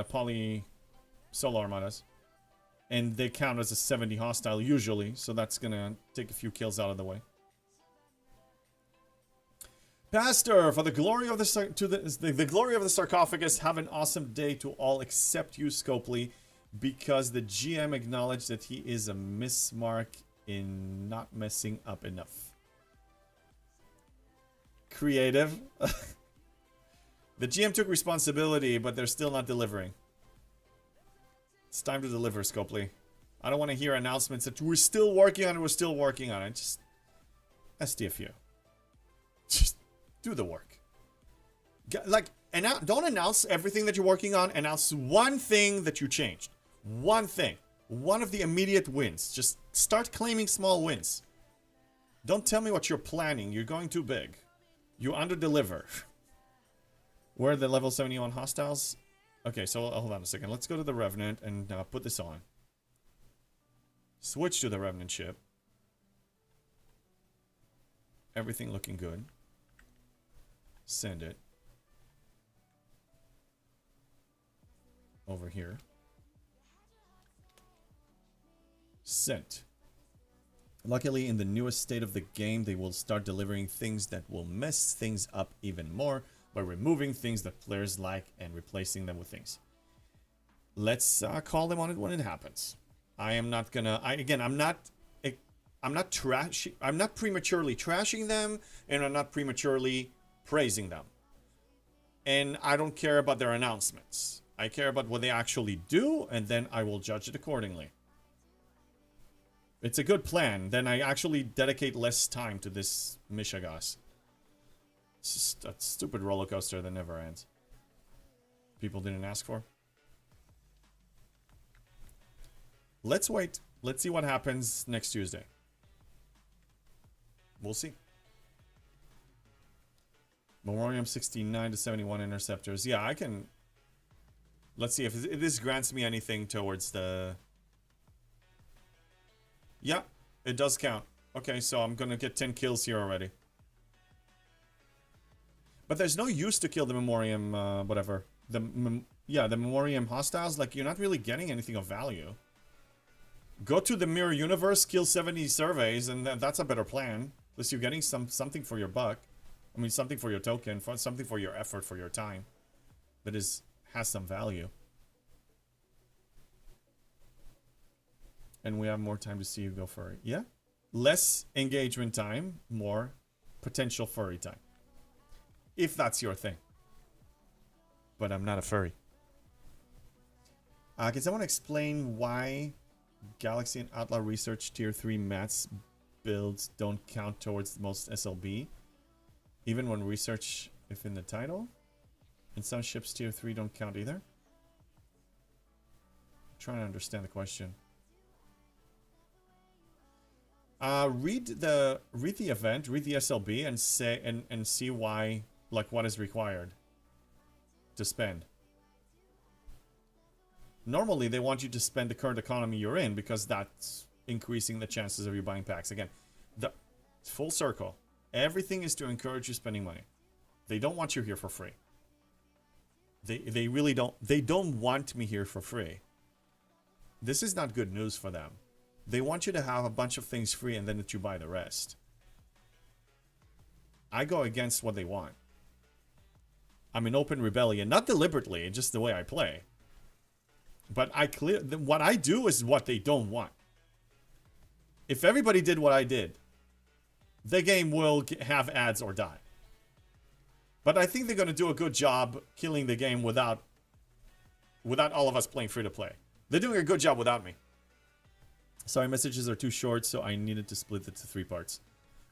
Speaker 3: poly solo armadas. And they count as a 70 hostile usually, so that's gonna take a few kills out of the way. Pastor, for the glory of the glory of the sarcophagus, have an awesome day to all except you, Scopely, because the GM acknowledged that he is a mismark in not messing up enough. Creative. The GM took responsibility, but they're still not delivering. It's time to deliver, Scopely. I don't want to hear announcements that we're still working on it, we're still working on it. Just STFU. Just do the work. Like, don't announce everything that you're working on. Announce one thing that you changed. One thing. One of the immediate wins. Just start claiming small wins. Don't tell me what you're planning. You're going too big. You under-deliver. Where are the level 71 hostiles? Okay, so hold on a second. Let's go to the Revenant and put this on. Switch to the Revenant ship. Everything looking good. Send it. Over here. Sent. Luckily, in the newest state of the game, they will start delivering things that will mess things up even more by removing things that players like and replacing them with things. Let's call them on it when it happens. I am not gonna. I'm not prematurely trashing them, and I'm not prematurely praising them. And I don't care about their announcements. I care about what they actually do, and then I will judge it accordingly. It's a good plan. Then I actually dedicate less time to this Mishagas. It's just a stupid roller coaster that never ends. People didn't ask for. Let's wait. Let's see what happens next Tuesday. We'll see. Memoriam 69 to 71 interceptors. Yeah, I can... Let's see if this grants me anything towards the... Yeah, it does count. Okay, so I'm gonna get 10 kills here already. But there's no use to kill the Memoriam, whatever. The Memoriam hostiles. Like, you're not really getting anything of value. Go to the Mirror Universe, kill 70 surveys, and that's a better plan. At least you're getting something for your buck. I mean, something for your token, something for your effort, for your time. That has some value. And we have more time to see you go furry. Yeah? Less engagement time, more potential furry time. If that's your thing. But I'm not a furry. Can someone explain why Galaxy and Outlaw Research Tier 3 mats builds don't count towards most SLB? Even when research, if in the title? And some ships Tier 3 don't count either? I'm trying to understand the question. Read the event, read the SLB, and say and see why, like, what is required to spend. Normally, they want you to spend the current economy you're in because that's increasing the chances of you buying packs. Again, the full circle. Everything is to encourage you spending money. They don't want you here for free. They really don't. They don't want me here for free. This is not good news for them. They want you to have a bunch of things free and then that you buy the rest. I go against what they want. I'm in open rebellion, not deliberately, just the way I play. But what I do is what they don't want. If everybody did what I did, the game will have ads or die. But I think they're going to do a good job killing the game without all of us playing free-to-play. They're doing a good job without me. Sorry, messages are too short, so I needed to split it to 3 parts.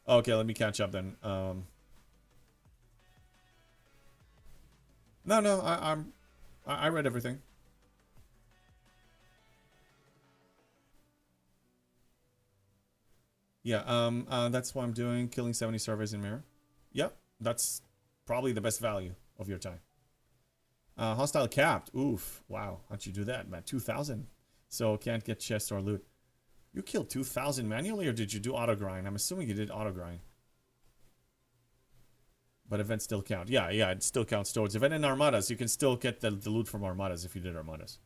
Speaker 3: Okay, let me catch up then. No, I read everything. Yeah, that's what I'm doing, killing 70 surveys in Mirror. Yep, that's probably the best value of your time. Hostile capped. Oof, wow, how'd you do that, man? 2,000. So can't get chest or loot. You killed 2,000 manually, or did you do auto grind? I'm assuming you did auto grind. But events still count. Yeah, it still counts towards event and armadas. You can still get the loot from armadas if you did armadas.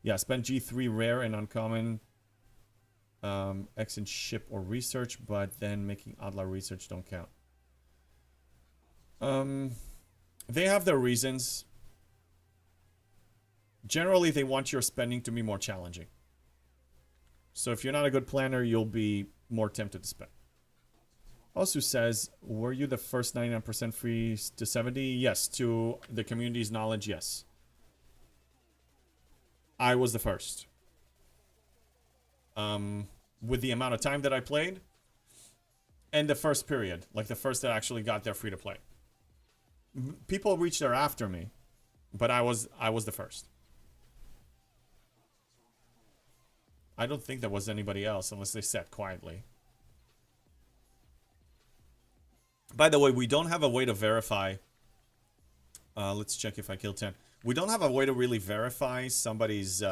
Speaker 3: Yeah, spend G3 rare and uncommon, X in ship or research, but then making Adlar research don't count. They have their reasons. Generally, they want your spending to be more challenging. So if you're not a good planner, you'll be more tempted to spend. Also says, were you the first 99% free to 70? Yes. To the community's knowledge, yes. I was the first. With the amount of time that I played. And the first period. Like the first that actually got there free to play. People reached there after me. But I was the first. I don't think there was anybody else unless they sat quietly. By the way, we don't have a way to verify. Let's check if I kill 10. We don't have a way to really verify somebody's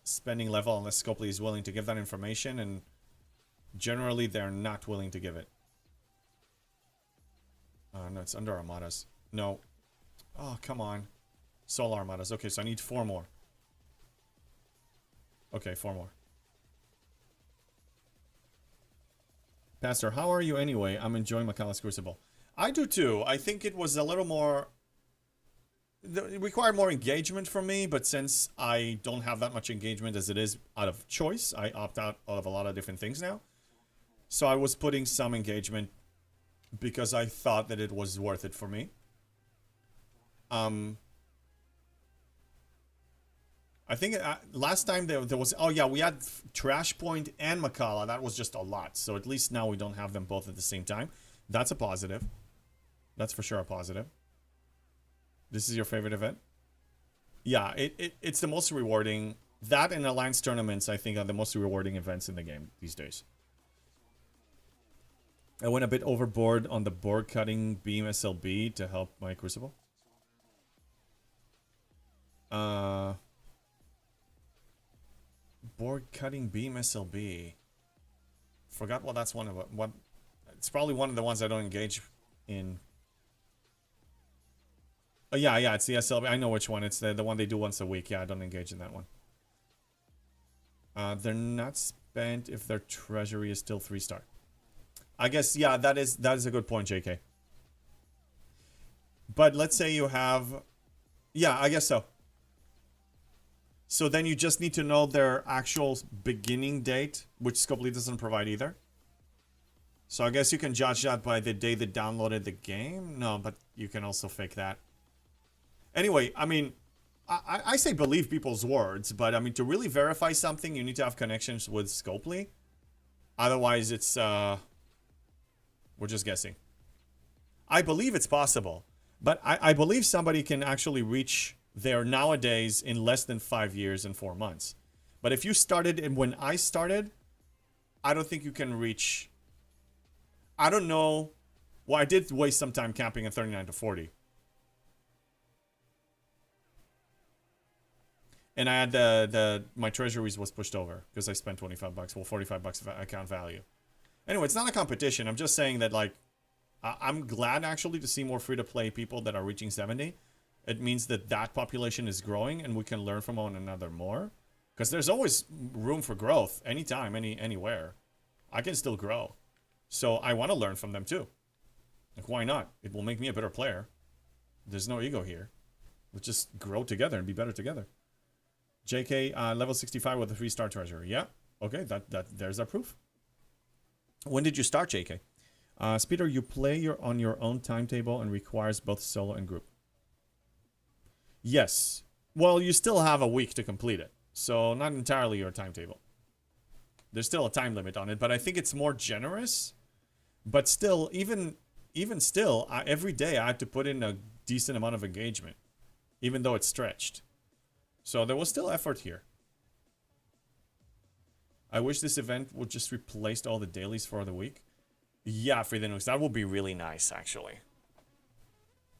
Speaker 3: spending level unless Scopely is willing to give that information, and generally they're not willing to give it. No, it's under armadas. No. Oh, come on. Soul armadas. Okay, so I need 4 more. Okay, 4 more. Pastor, how are you anyway? I'm enjoying Makala's Crucible. I do too. I think it was a little more... It required more engagement from me, but since I don't have that much engagement as it is out of choice, I opt out of a lot of different things now. So I was putting some engagement because I thought that it was worth it for me. I think last time there was... Oh yeah, we had Trash Point and Makala. That was just a lot. So at least now we don't have them both at the same time. That's a positive. That's for sure a positive. This is your favorite event? Yeah, it's the most rewarding. That and Alliance tournaments, I think, are the most rewarding events in the game these days. I went a bit overboard on the board cutting beam SLB to help my Crucible. Board cutting beam SLB. Forgot what that's one of what. It's probably one of the ones I don't engage in. Oh yeah, it's the SLB. I know which one. It's the one they do once a week. Yeah, I don't engage in that one. They're not spent if their treasury is still 3-star. I guess yeah, that is a good point, JK. But let's say you have, yeah, I guess so. So then you just need to know their actual beginning date, which Scopely doesn't provide either. So I guess you can judge that by the day they downloaded the game. No, but you can also fake that. Anyway, I mean, I say believe people's words, but I mean, to really verify something, you need to have connections with Scopely. Otherwise, it's, we're just guessing. I believe it's possible, but I believe somebody can actually reach there nowadays in less than 5 years and 4 months. But if you started and when I started, I don't think you can reach. I don't know. Well, I did waste some time camping at 39 to 40. And I had my treasuries was pushed over because I spent 25 bucks. Well, 45 bucks of account value. Anyway, it's not a competition. I'm just saying that, like, I'm glad actually to see more free-to-play people that are reaching 70. It means that that population is growing and we can learn from one another more. Because there's always room for growth anytime, anywhere. I can still grow. So I want to learn from them too. Like, why not? It will make me a better player. There's no ego here. Let's just grow together and be better together. JK, level 65 with a 3-star treasury. Yeah. Okay, there's our proof. When did you start, JK? Speeder, you play on your own timetable and requires both solo and group. Yes. Well, you still have a week to complete it. So not entirely your timetable. There's still a time limit on it, but I think it's more generous. But still, even still, every day I had to put in a decent amount of engagement. Even though it's stretched. So there was still effort here. I wish this event would just replace all the dailies for the week. Yeah, for the news. That would be really nice, actually.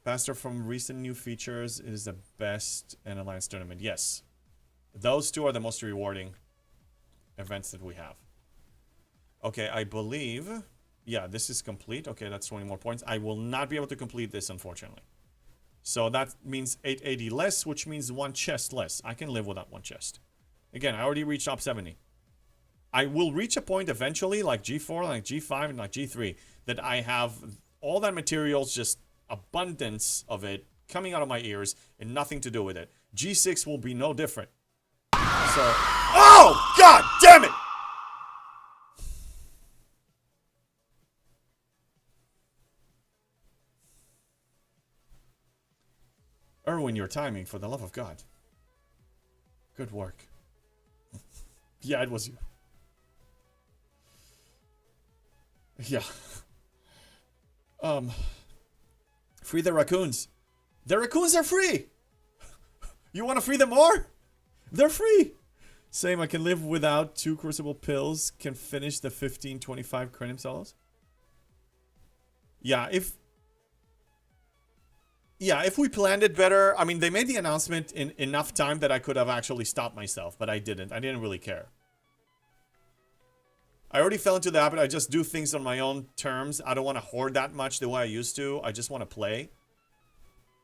Speaker 3: Faster from recent new features is the best in Alliance Tournament. Yes. Those two are the most rewarding events that we have. Okay, I believe... Yeah, this is complete. Okay, that's 20 more points. I will not be able to complete this, unfortunately. So that means 880 less, which means 1 chest less. I can live without 1 chest. Again, I already reached top 70. I will reach a point eventually, like G4, like G5, and like G3, that I have all that materials, just abundance of it, coming out of my ears, and nothing to do with it. G6 will be no different. So... Oh! God damn it! Erwin, your timing, for the love of God. Good work. Yeah, it was you. Yeah. Free the raccoons. The raccoons are free! You want to free them more? They're free! Same, I can live without 2 Crucible pills. Can finish the 15-25 credit solos. Yeah, if we planned it better... I mean, they made the announcement in enough time that I could have actually stopped myself, but I didn't. I didn't really care. I already fell into the habit. I just do things on my own terms. I don't want to hoard that much the way I used to. I just want to play.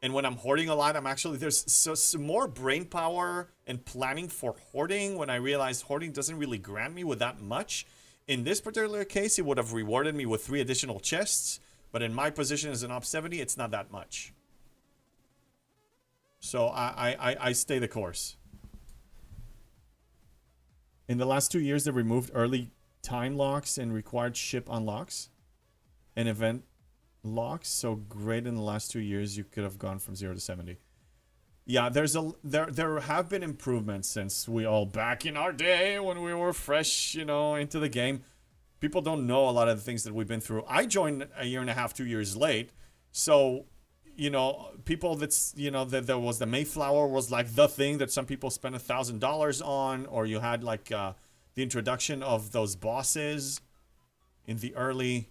Speaker 3: And when I'm hoarding a lot, I'm actually... There's some more brain power and planning for hoarding when I realize hoarding doesn't really grant me with that much. In this particular case, it would have rewarded me with 3 additional chests. But in my position as an Op 70, it's not that much. So I stay the course. In the last 2 years, they removed early time locks and required ship unlocks and event locks. So great, in the last 2 years you could have gone from 0 to 70. Yeah, there have been improvements since we all back in our day when we were fresh, you know, into the game. People don't know a lot of the things that we've been through. I joined a year and a half, 2 years late. So, you know, people that's, you know, that there was the Mayflower was like the thing that some people spent $1,000 on, or you had like the introduction of those bosses in the early...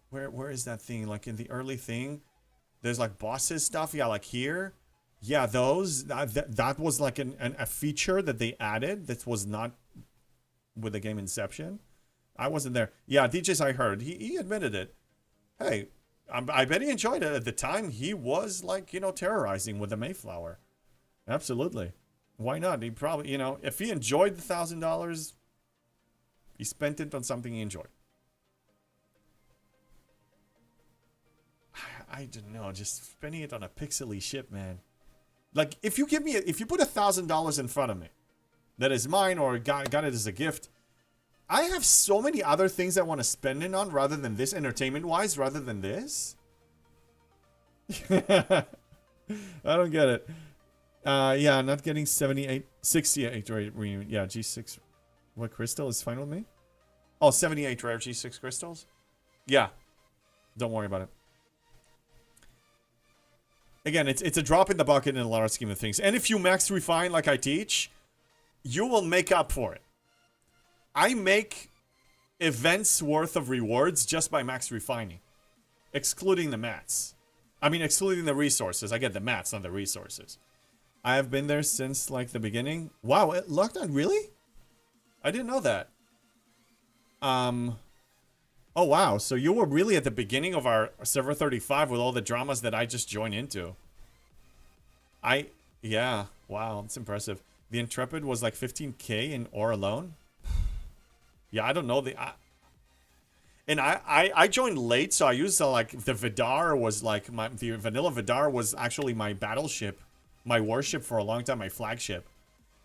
Speaker 3: where is that thing? Like in the early thing, there's like bosses stuff. Yeah, like here. Yeah, those. That was like a feature that they added that was not with the game Inception. I wasn't there. Yeah, DJs, I heard. He admitted it. Hey, I bet he enjoyed it. At the time, he was like, you know, terrorizing with the Mayflower. Absolutely. Why not? He probably, you know, if he enjoyed the $1,000, he spent it on something he enjoyed. I don't know, just spending it on a pixely ship, man. Like, if you give me, if you put $1,000 in front of me, that is mine, or got it as a gift, I have so many other things I want to spend it on rather than this, entertainment-wise, rather than this. I don't get it. Yeah, not getting 68 rare reunion. Yeah, G6. What crystal is fine with me? Oh, 78 rare G6 crystals? Yeah. Don't worry about it. Again, it's a drop in the bucket in a large scheme of things. And if you max refine like I teach, you will make up for it. I make events worth of rewards just by max refining. Excluding the mats. I mean, excluding the resources. I get the mats, not the resources. I have been there since, like, the beginning. Wow, lockdown, really? I didn't know that. Oh, wow. So you were really at the beginning of our Server 35 with all the dramas that I just joined into. Yeah. Wow, that's impressive. The Intrepid was like 15k in ore alone. Yeah, I don't know. I joined late, so I used like the Vidar was like the vanilla Vidar was actually my battleship, my warship for a long time, my flagship.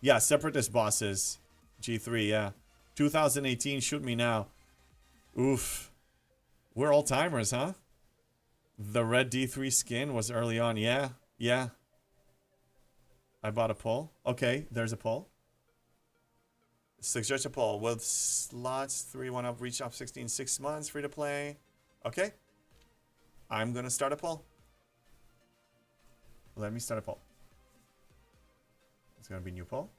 Speaker 3: Yeah, Separatist bosses. G3, yeah. 2018, shoot me now. Oof. We're all timers, huh? The red D3 skin was early on. Yeah, yeah. I bought a poll. Okay, there's a poll. Suggest a poll. Will slots 3-1 up reach up 16 6 months free to play? Okay. I'm gonna start a poll. Let me start a poll. It's gonna be new poll.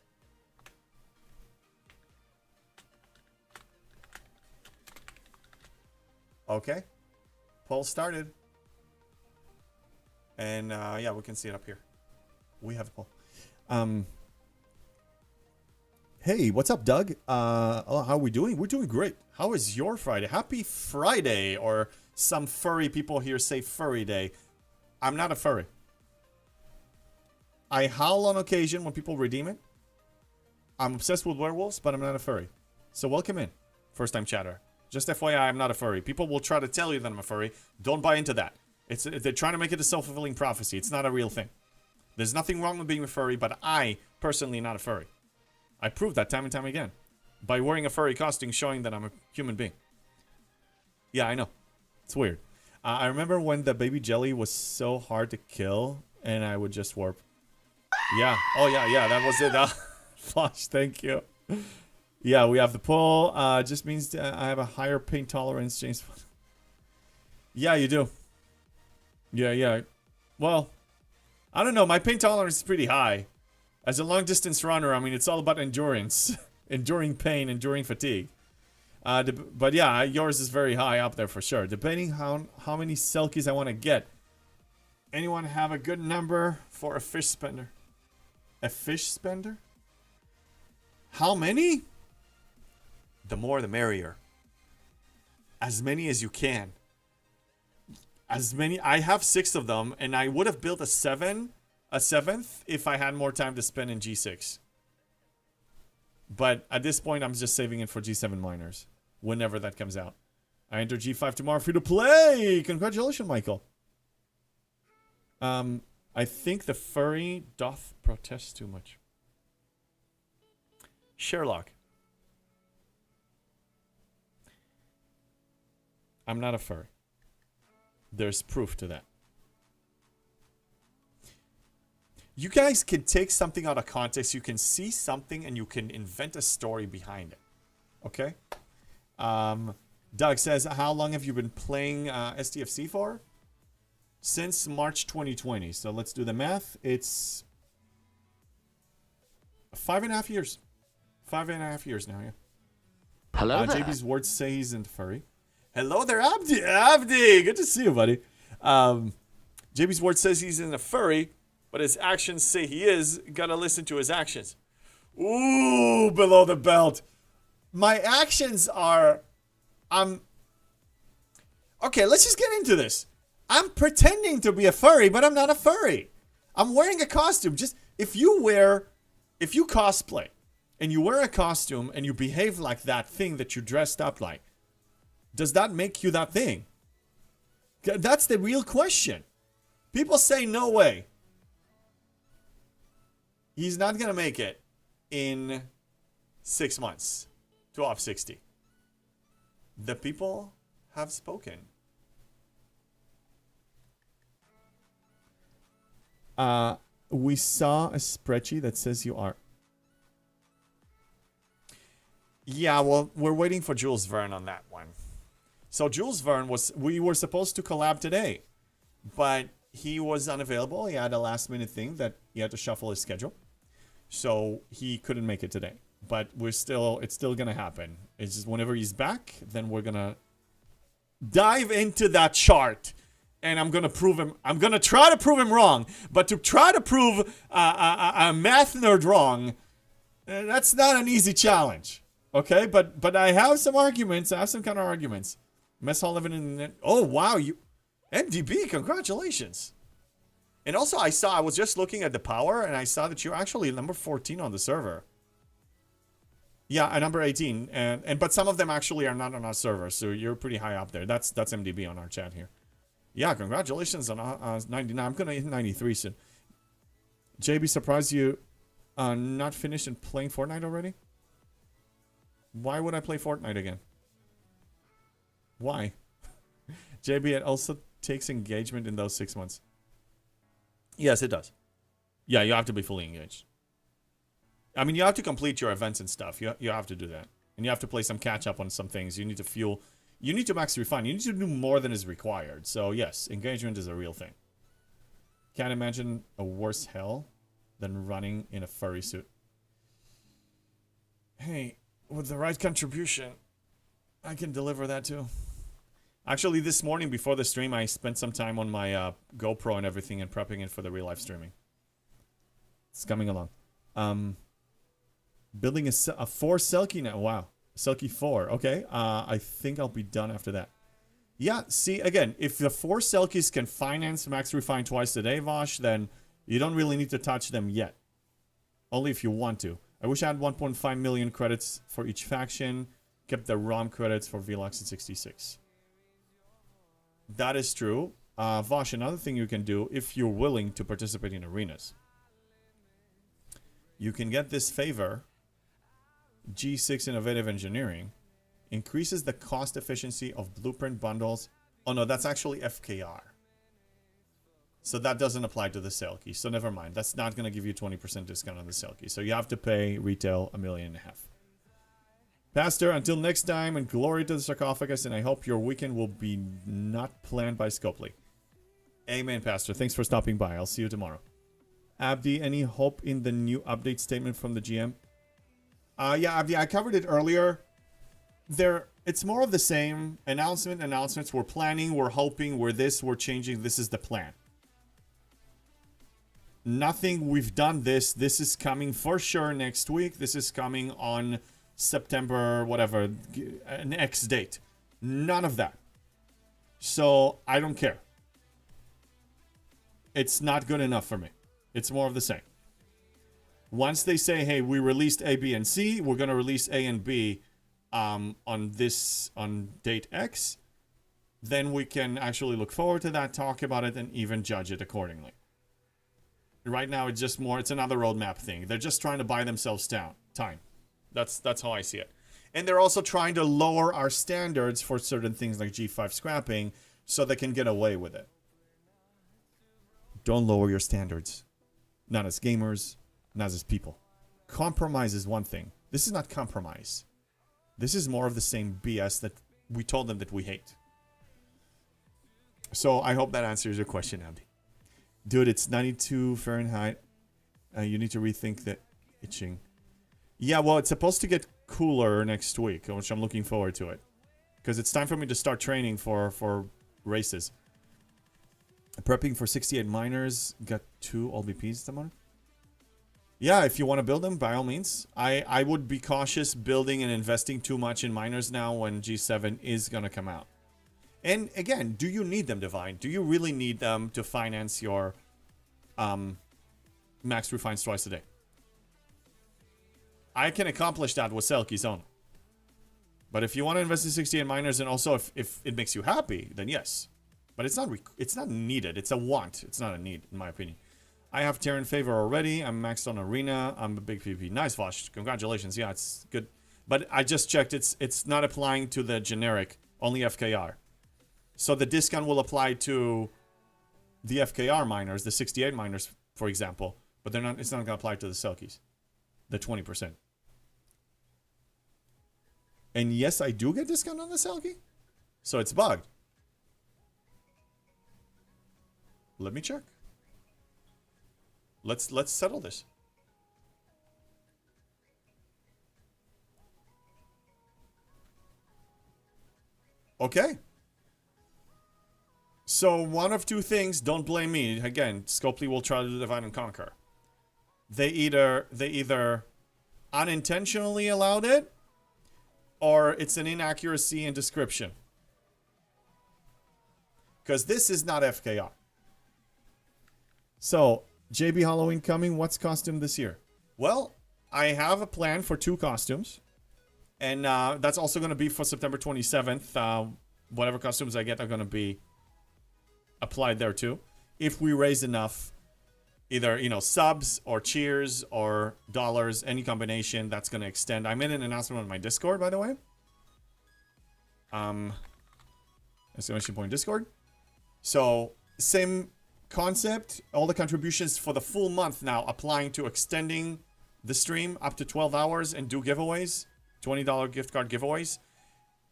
Speaker 3: Okay. Poll started. And yeah, we can see it up here. We have a poll. Hey, what's up, Doug? How are we doing? We're doing great. How is your Friday? Happy Friday, or some furry people here say furry day. I'm not a furry. I howl on occasion when people redeem it. I'm obsessed with werewolves, but I'm not a furry. So welcome in, first time chatter. Just FYI, I'm not a furry. People will try to tell you that I'm a furry. Don't buy into that. They're trying to make it a self-fulfilling prophecy. It's not a real thing. There's nothing wrong with being a furry, but I, personally, am not a furry. I proved that time and time again. By wearing a furry costume, showing that I'm a human being. Yeah, I know. It's weird. I remember when the baby jelly was so hard to kill, and I would just warp. Yeah. Oh, yeah, that was it. Flash, thank you. Yeah, we have the poll. Just means I have a higher pain tolerance, James. Yeah, you do. Yeah. Well, I don't know. My pain tolerance is pretty high. As a long-distance runner, I mean, it's all about endurance. Enduring pain, enduring fatigue. But yeah, yours is very high up there for sure. Depending how many selkies I want to get. Anyone have a good number for a fish spender? A fish spender? How many? The more the merrier. As many as you can. As many. I have 6 of them, and I would have built a 7th if I had more time to spend in G6. But at this point, I'm just saving it for G7 miners. Whenever that comes out. I enter G5 tomorrow, free to play! Congratulations, Michael. I think the furry doth protest too much. Sherlock. I'm not a furry. There's proof to that. You guys can take something out of context. You can see something and you can invent a story behind it. Okay? Doug says, how long have you been playing STFC for? Since March 2020. So let's do the math. It's 5.5 years. 5.5 years now, yeah.
Speaker 4: Hello there.
Speaker 3: JB's words say he's into furry. Hello there, Abdi. Abdi, good to see you, buddy. JB's word says he's in a furry, but his actions say he is. Gotta listen to his actions. Ooh, below the belt. My actions are... Okay, let's just get into this. I'm pretending to be a furry, but I'm not a furry. I'm wearing a costume. Just if you cosplay and you wear a costume and you behave like that thing that you dressed up like, does that make you that thing? That's the real question. People say no way. He's not going to make it in 6 months to off 60. The people have spoken. We saw a spreadsheet that says you are. Yeah, well, we're waiting for Jules Verne on that one. So Jules Verne we were supposed to collab today, but he was unavailable. He had a last minute thing that he had to shuffle his schedule. So he couldn't make it today, but it's still going to happen. It's just whenever he's back, then we're going to dive into that chart. And I'm going to try to prove him wrong. But to try to prove a math nerd wrong, that's not an easy challenge. Okay? But I have some arguments. I have some counter arguments. Mess Hall living in the... Oh, wow. MDB, congratulations. And also, I was just looking at the power, and I saw that you're actually number 14 on the server. Yeah, number 18. But some of them actually are not on our server, so you're pretty high up there. That's MDB on our chat here. Yeah, congratulations on 99. I'm going to hit 93 soon. JB, surprised you not finished and playing Fortnite already? Why would I play Fortnite again? Why? JB, it also takes engagement in those 6 months. Yes, it does. Yeah, you have to be fully engaged. I mean, you have to complete your events and stuff. You have to do that. And you have to play some catch up on some things. You need to fuel. You need to max refine. You need to do more than is required. So, yes, engagement is a real thing. Can't imagine a worse hell than running in a furry suit. Hey, with the right contribution, I can deliver that too. Actually, this morning before the stream, I spent some time on my GoPro and everything and prepping it for the real life streaming. It's coming along. Building a 4 Selkie now. Wow. Selkie 4. Okay. I think I'll be done after that. Yeah, see, again, if the 4 Selkies can finance Max Refine twice a day, Vosh, then you don't really need to touch them yet. Only if you want to. I wish I had 1.5 million credits for each faction. Kept the ROM credits for Velox and 66. That is true. Vosh, another thing you can do, if you're willing to participate in arenas. You can get this favor. G6 Innovative Engineering increases the cost efficiency of blueprint bundles. Oh no, that's actually FKR. So that doesn't apply to the Selkie. So never mind. That's not going to give you 20% discount on the Selkie. So you have to pay retail $1.5 million. Pastor, until next time, and glory to the sarcophagus, and I hope your weekend will be not planned by Scopely. Amen, Pastor. Thanks for stopping by. I'll see you tomorrow. Abdi, any hope in the new update statement from the GM? Yeah, Abdi, I covered it earlier. It's more of the same. Announcements. We're planning, we're hoping, we're this, we're changing. This is the plan. Nothing, we've done this. This is coming for sure next week. This is coming on September, whatever, an X date. None of that. So, I don't care. It's not good enough for me. It's more of the same. Once they say, hey, we released A, B, and C, we're going to release A and B on date X, then we can actually look forward to that, talk about it, and even judge it accordingly. Right now, it's another roadmap thing. They're just trying to buy themselves time. That's how I see it. And they're also trying to lower our standards for certain things like G5 scrapping so they can get away with it. Don't lower your standards. Not as gamers, not as people. Compromise is one thing. This is not compromise. This is more of the same BS that we told them that we hate. So I hope that answers your question, Abdi. Dude, it's 92 Fahrenheit. You need to rethink the itching. Yeah, well, it's supposed to get cooler next week, which I'm looking forward to it. Because it's time for me to start training for races. Prepping for 68 miners. Got 2 LBPs at the moment. Yeah, if you want to build them, by all means. I would be cautious building and investing too much in miners now when G7 is going to come out. And again, do you need them, Divine? Do you really need them to finance your max refines twice a day? I can accomplish that with Selkie's own. But if you want to invest in 68 miners and also if it makes you happy, then yes. But it's not needed. It's a want. It's not a need, in my opinion. I have Terran favor already. I'm maxed on Arena. I'm a big PvP. Nice, Vosh. Congratulations. Yeah, it's good. But I just checked. It's not applying to the generic. Only FKR. So the discount will apply to the FKR miners, the 68 miners, for example. But it's not going to apply to the Selkies. The 20%. And yes, I do get discount on the Selkie. So it's bugged. Let me check. Let's settle this. Okay. So one of two things, don't blame me. Again, Scopely will try to divide and conquer. They either unintentionally allowed it, or it's an inaccuracy in description. Because this is not FKR. So, JB Halloween coming. What's costume this year? Well, I have a plan for 2 costumes. And that's also going to be for September 27th. Whatever costumes I get are going to be applied there too. If we raise enough, either, subs or cheers or dollars, any combination, that's going to extend. I made an announcement on my Discord, by the way. And Exclamation point Discord. So, same concept. All the contributions for the full month now applying to extending the stream up to 12 hours and do giveaways. $20 gift card giveaways.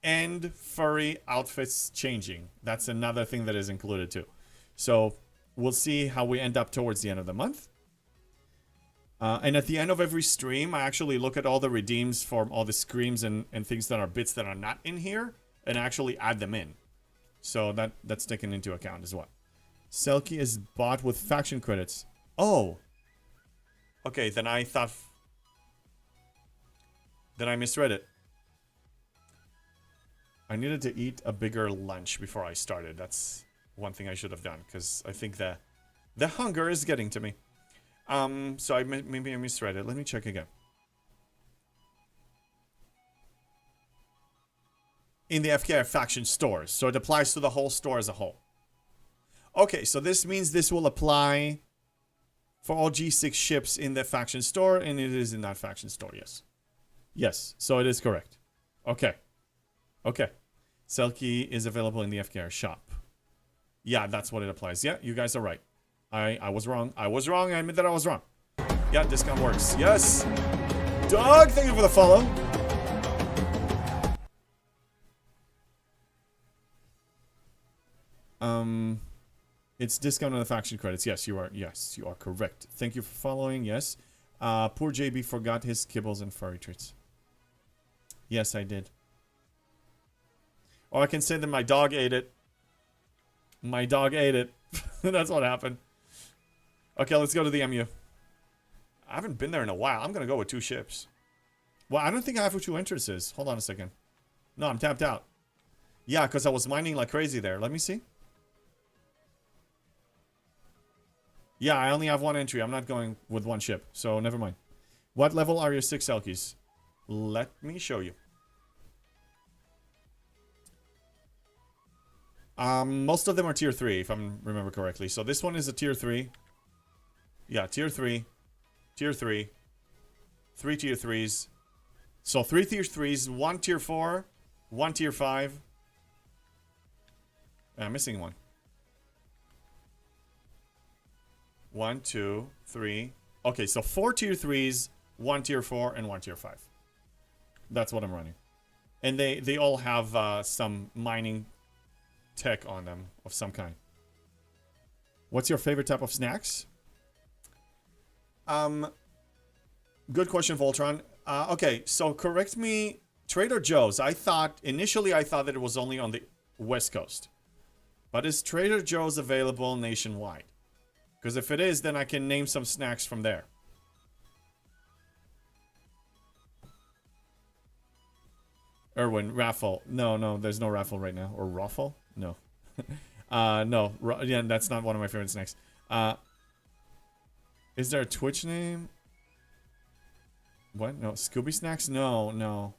Speaker 3: And furry outfits changing. That's another thing that is included too. So, we'll see how we end up towards the end of the month. And at the end of every stream, I actually look at all the redeems for all the screams and things that are bits that are not in here and actually add them in. So that's taken into account as well. Selkie is bought with faction credits. Oh. Okay, then I thought... Then I misread it. I needed to eat a bigger lunch before I started. That's one thing I should have done, because I think the hunger is getting to me. So maybe I misread it. Let me check again. In the FKR faction stores. So it applies to the whole store as a whole. Okay, so this means this will apply for all G6 ships in the faction store, and it is in that faction store, yes. Yes, so it is correct. Okay. Okay. Selkie is available in the FKR shop. Yeah, that's what it applies. Yeah, you guys are right. I was wrong. I was wrong. I admit that I was wrong. Yeah, discount works. Yes. Doug, thank you for the follow. It's discount on the faction credits. Yes, you are. Yes, you are correct. Thank you for following. Yes. Poor JB forgot his kibbles and furry treats. Yes, I did. Or I can say that my dog ate it. My dog ate it. That's what happened. Okay, let's go to the MU. I haven't been there in a while. I'm going to go with 2 ships. Well, I don't think I have 2 entrances. Hold on a second. No, I'm tapped out. Yeah, because I was mining like crazy there. Let me see. Yeah, I only have 1 entry. I'm not going with 1 ship. So, never mind. What level are your 6 Selkies? Let me show you. Most of them are tier 3, if I remember correctly. So this one is a tier 3. Yeah, tier 3. Tier 3. 3 tier 3s. So 3 tier 3s, 1 tier 4, 1 tier 5. I'm missing 1. 1, 2, 3. Okay, so 4 tier 3s, 1 tier 4, and 1 tier 5. That's what I'm running. And they all have some mining tech on them of some kind. What's your favorite type of snacks? Good question, Voltron. Okay, so correct me. Trader Joe's. Initially I thought that it was only on the West Coast. But is Trader Joe's available nationwide? Because if it is, then I can name some snacks from there. Erwin, raffle. No, there's no raffle right now. Or raffle? No. No. Yeah, that's not one of my favorite snacks. Is there a Twitch name? What? No. Scooby Snacks? No.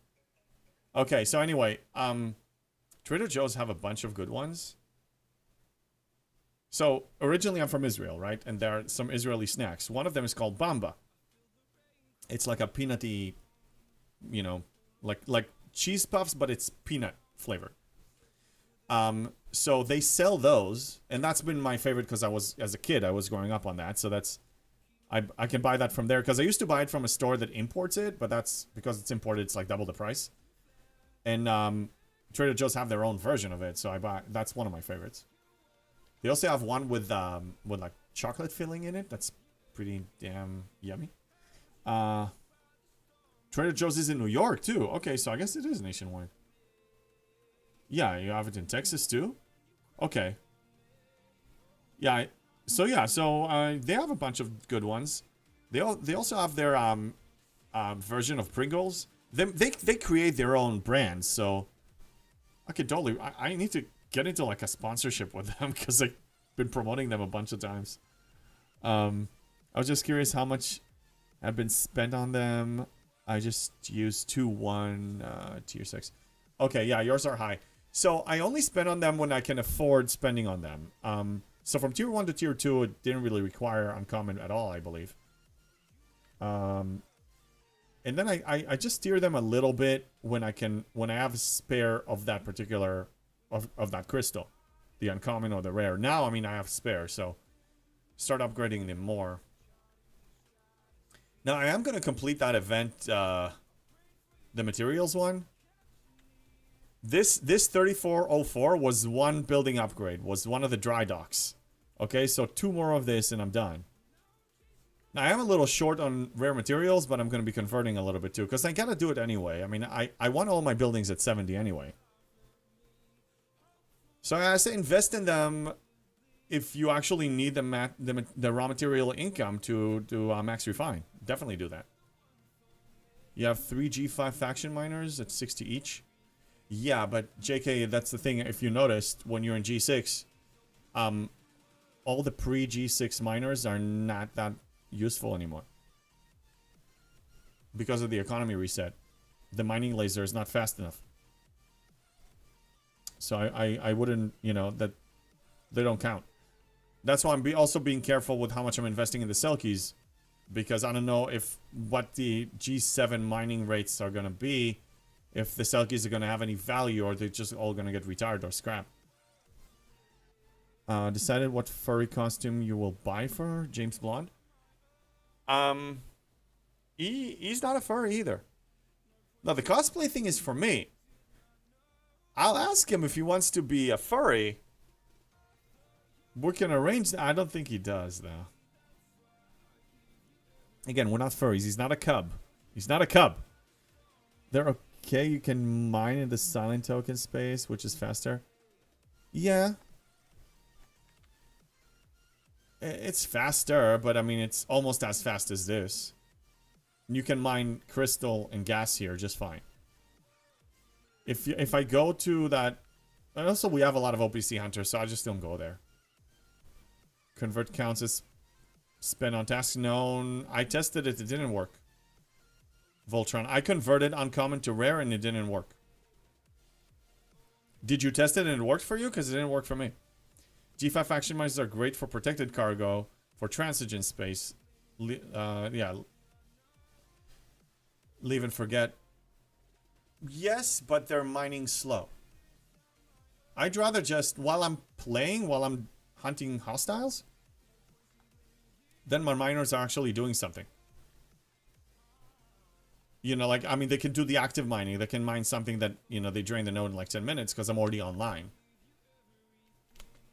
Speaker 3: Okay, so anyway, Trader Joe's have a bunch of good ones. So, originally I'm from Israel, right? And there are some Israeli snacks. One of them is called Bamba. It's like a peanutty, you know, like cheese puffs, but it's peanut flavor. So they sell those, and that's been my favorite because as a kid, I was growing up on that. So I can buy that from there because I used to buy it from a store that imports it, but that's because it's imported, it's like double the price. And Trader Joe's have their own version of it, so that's one of my favorites. They also have one with like chocolate filling in it. That's pretty damn yummy. Trader Joe's is in New York too. Okay, so I guess it is nationwide. Yeah, you have it in Texas too? Okay. Yeah, so they have a bunch of good ones. They also have their version of Pringles. They create their own brands, so I could totally I need to get into like a sponsorship with them because I've been promoting them a bunch of times. I was just curious how much have been spent on them. I just used 2-1 tier 6. Okay, yeah, yours are high. So I only spend on them when I can afford spending on them. So from tier 1 to tier 2, it didn't really require uncommon at all, I believe. And then I just tier them a little bit when I have a spare of that particular of that crystal, the uncommon or the rare. Now, I mean, I have spare, so start upgrading them more. Now, I am going to complete that event, the materials one. This 3404 was one building upgrade, was one of the dry docks. Okay, so 2 more of this and I'm done. Now, I am a little short on rare materials, but I'm going to be converting a little bit too, because I got to do it anyway. I mean, I want all my buildings at 70 anyway. So I say invest in them if you actually need the raw material income to max refine. Definitely do that. You have 3 G5 faction miners at 60 each. Yeah, but JK, that's the thing. If you noticed, when you're in G6, all the pre-G6 miners are not that useful anymore. Because of the economy reset. The mining laser is not fast enough. So I wouldn't, you know, that they don't count. That's why I'm also being careful with how much I'm investing in the Selkies. Because I don't know if what the G7 mining rates are going to be. If the Selkies are going to have any value, or they're just all going to get retired or scrapped. Decided what furry costume you will buy for her? James Blonde? He's not a furry either. No, the cosplay thing is for me. I'll ask him if he wants to be a furry. We can arrange that. I don't think he does, though. Again, we're not furries. He's not a cub. He's not a cub. They're okay. You can mine in the silent token space, which is faster. Yeah. It's faster, but I mean, it's almost as fast as this. You can mine crystal and gas here just fine. If I go to that... And also, we have a lot of OPC hunters, so I just don't go there. Convert counts as spend on tasks. No, I tested it. It didn't work. Voltron. I converted uncommon to rare, and it didn't work. Did you test it and it worked for you? Because it didn't work for me. G5 faction miners are great for protected cargo, for transigen space. Yeah. Leave and forget. Yes, but they're mining slow. I'd rather just, while I'm playing, while I'm hunting hostiles, then my miners are actually doing something. You know, like, I mean, they can do the active mining. They can mine something that, you know, they drain the node in like 10 minutes because I'm already online.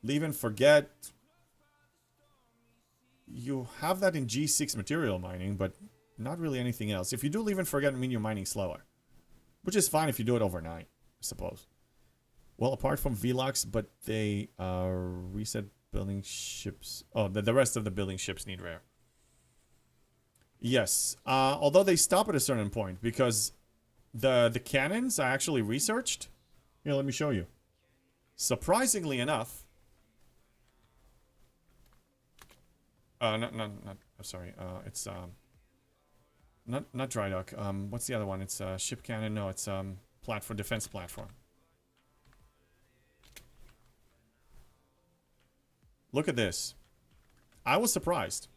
Speaker 3: Leave and forget. You have that in G6 material mining, but not really anything else. If you do leave and forget, I mean you're mining slower. Which is fine if you do it overnight, I suppose. Well, apart from Velux, but they reset building ships. Oh, the rest of the building ships need rare. Yes. Although they stop at a certain point, because the cannons I actually researched. Here, let me show you. Surprisingly enough. I'm sorry. It's not dry dock. What's the other one? It's ship cannon. No, it's platform, defense platform. Look at this. I was surprised.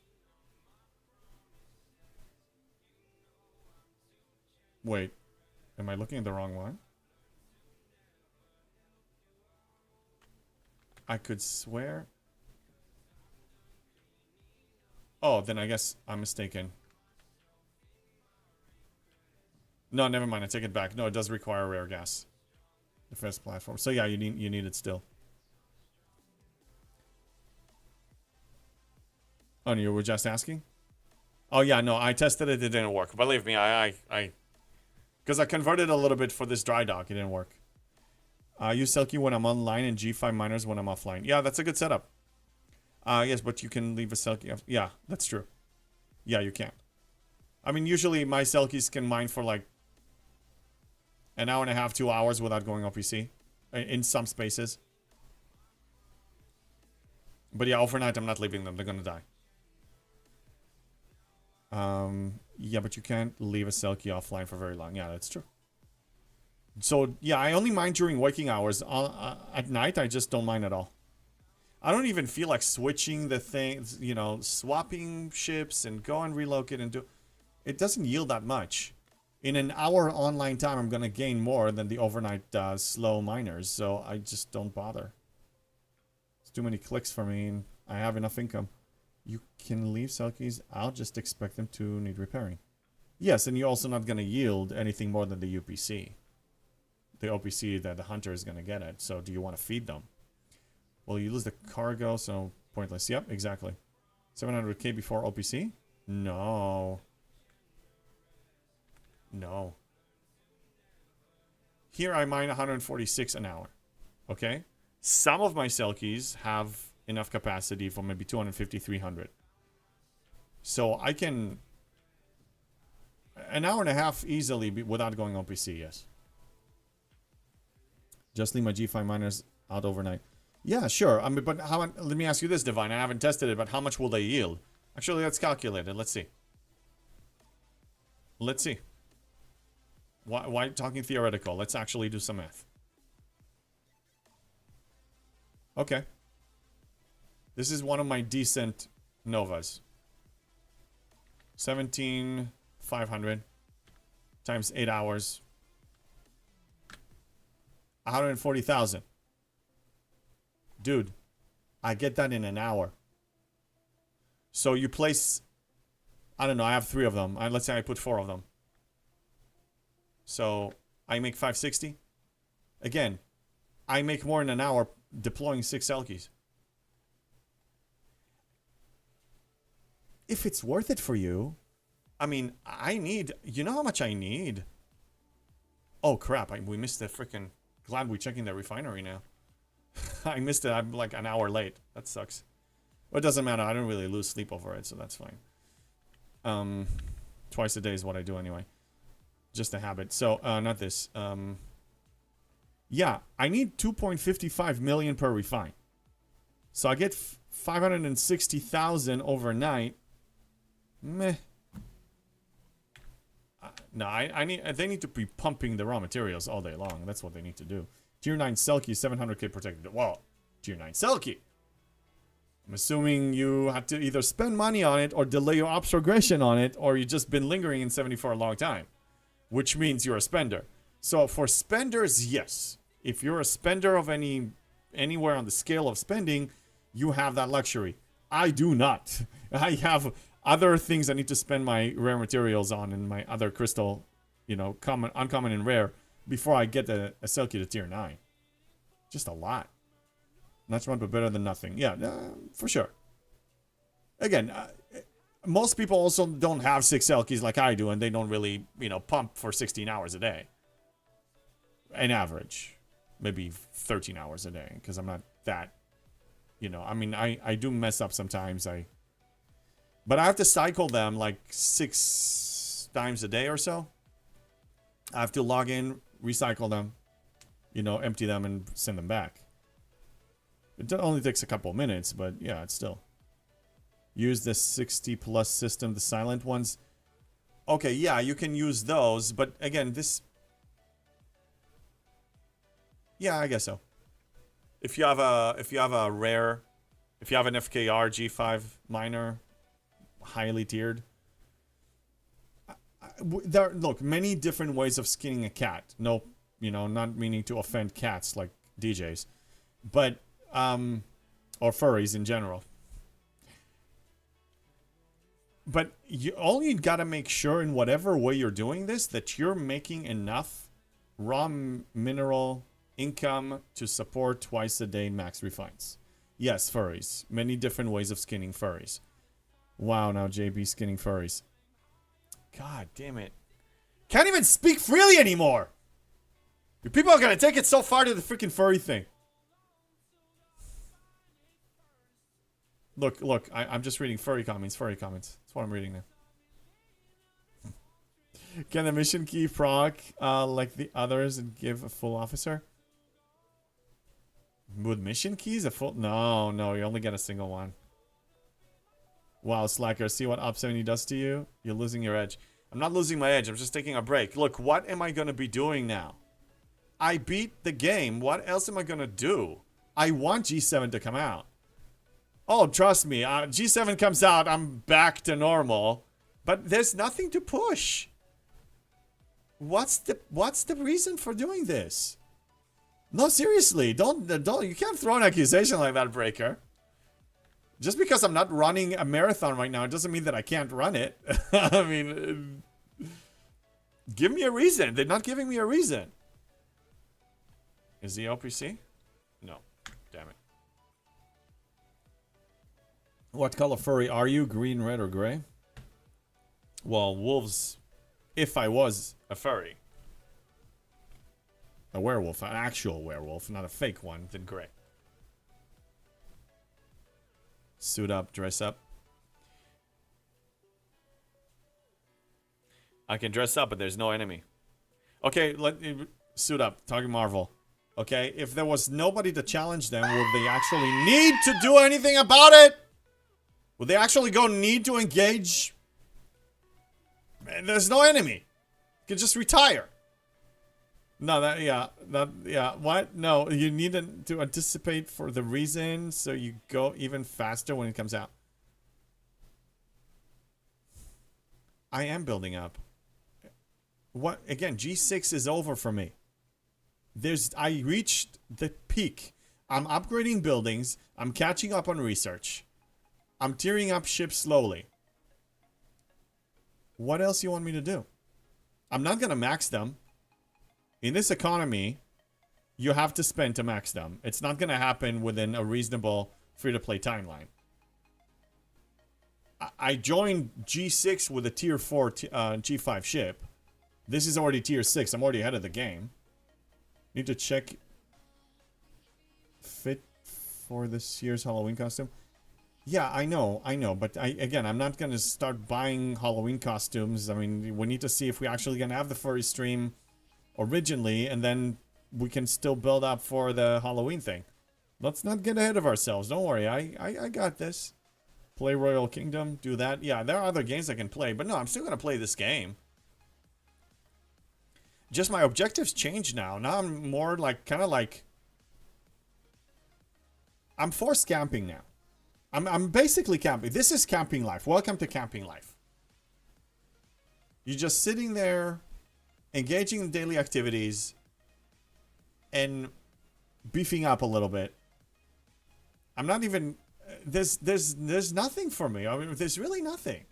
Speaker 3: Wait, am I looking at the wrong one? I could swear. Oh, then I guess I'm mistaken. No, never mind. I take it back. No, it does require rare gas. Defense platform. So yeah, you need it still. Oh, you were just asking? Oh yeah, no, I tested it. It didn't work. Believe me, because I converted a little bit for this dry dock. It didn't work. I use Selkie when I'm online and G5 miners when I'm offline. Yeah, that's a good setup. Yes, but you can leave a Selkie. Yeah, that's true. Yeah, you can. I mean, usually my Selkies can mine for like an hour and a half, 2 hours without going OPC in some spaces. But yeah, overnight I'm not leaving them. They're gonna die. Yeah, but you can't leave a Selkie offline for very long. Yeah, that's true. So yeah, I only mine during waking hours. At night, I just don't mine at all. I don't even feel like switching the things, you know, swapping ships and go and relocate and do. It doesn't yield that much. In an hour online time, I'm going to gain more than the overnight slow miners. So I just don't bother. It's too many clicks for me, and I have enough income. You can leave Selkies. I'll just expect them to need repairing. Yes, and you're also not going to yield anything more than the UPC. The OPC that the hunter is going to get it. So do you want to feed them? Well, you lose the cargo, so pointless. Yep, exactly. 700k before OPC? No. No. Here I mine 146 an hour. Okay? Some of my Selkies have enough capacity for maybe 250, 300. So I can... An hour and a half easily without going OPC, yes. Just leave my G5 miners out overnight. Yeah, sure. I mean, but how? Let me ask you this, Divine. I haven't tested it, but how much will they yield? Actually, let's calculate it. Let's see. Let's see. Why talking theoretical? Let's actually do some math. Okay. This is one of my decent Novas. 17,500 times 8 hours. 140,000. Dude, I get that in an hour. So you place, I don't know, I have 3 of them. Let's say I put 4 of them. So I make 560. Again, I make more in an hour deploying 6 Selkies. If it's worth it for you, I mean, I need, you know how much I need? Oh crap, we missed the freaking, glad we're checking the refinery now. I missed it. I'm like an hour late. That sucks. But it doesn't matter. I don't really lose sleep over it, so that's fine. Twice a day is what I do anyway. Just a habit. So, not this. Yeah, I need 2.55 million per refine. So I get 560,000 overnight. Meh. No, I need. They need to be pumping the raw materials all day long. That's what they need to do. Tier 9 Selkie, 700k protected. Well, Tier 9 Selkie. I'm assuming you had to either spend money on it or delay your ops progression on it, or you've just been lingering in 70 for a long time. Which means you're a spender. So for spenders, yes. If you're a spender of anywhere on the scale of spending, you have that luxury. I do not. I have other things I need to spend my rare materials on and my other crystal, you know, uncommon and rare before I get a Selkie to tier 9. Just a lot. Not much, but better than nothing. Yeah, for sure. Again, most people also don't have 6 Selkies like I do, and they don't really, you know, pump for 16 hours a day. An average. Maybe 13 hours a day, because I'm not that, you know, I mean, I do mess up sometimes. But I have to cycle them like 6 times a day or so. I have to log in, recycle them, you know, empty them and send them back. It only takes a couple minutes, but yeah, it's still. Use the 60 plus system, the silent ones. Okay, yeah, you can use those, but again, this... Yeah, I guess so. If you have a rare, if you have an FKR G5 miner, highly tiered. There, look, many different ways of skinning a cat. No, you know, not meaning to offend cats like DJs, but or furries in general. But all you gotta make sure in whatever way you're doing this, that you're making enough raw mineral income to support twice a day max refines. Yes, furries. Many different ways of skinning furries. Wow, now JB skinning furries. God damn it. Can't even speak freely anymore! You people are gonna take it so far to the freaking furry thing. Look, I'm just reading furry comments. That's what I'm reading now. Can the mission key proc like the others and give a full officer? With mission keys? A full... No, you only get a single one. Wow, Slacker, see what Op 70 does to you? You're losing your edge. I'm not losing my edge, I'm just taking a break. Look, what am I gonna be doing now? I beat the game. What else am I gonna do? I want G7 to come out. Oh, trust me, G7 comes out, I'm back to normal. But there's nothing to push. What's the reason for doing this? No, seriously, don't you can't throw an accusation like that, Breaker. Just because I'm not running a marathon right now, it doesn't mean that I can't run it. I mean, give me a reason. They're not giving me a reason. Is he OPC? No. Damn it. What color furry are you? Green, red, or gray? Well, wolves, if I was a furry. A werewolf, an actual werewolf, not a fake one, then gray. Suit up, dress up. I can dress up, but there's no enemy. Okay, suit up. Talking Marvel. Okay, if there was nobody to challenge them, would they actually need to do anything about it? Would they actually need to engage? Man, there's no enemy. You can just retire. No, what? No, you need to anticipate for the reason, so you go even faster when it comes out. I am building up. What? Again, G6 is over for me. I reached the peak. I'm upgrading buildings. I'm catching up on research. I'm tearing up ships slowly. What else you want me to do? I'm not going to max them. In this economy, you have to spend to max them. It's not going to happen within a reasonable free-to-play timeline. I joined G6 with a tier 4 G5 ship. This is already tier 6. I'm already ahead of the game. Need to check fit for this year's Halloween costume. Yeah, I know, but I'm not going to start buying Halloween costumes. I mean, we need to see if we actually going to have the furry stream originally, and then we can still build up for the Halloween thing. Let's not get ahead of ourselves. Don't worry, I got this. Play Royal Kingdom, do that. Yeah, there are other games I can play, but no, I'm still going to play this game. Just my objectives change now. Now I'm more like, kind of like, I'm forced camping now. I'm basically camping. This is camping life. Welcome to camping life. You're just sitting there, engaging in daily activities, and beefing up a little bit. I'm not even... There's nothing for me. I mean, there's really nothing.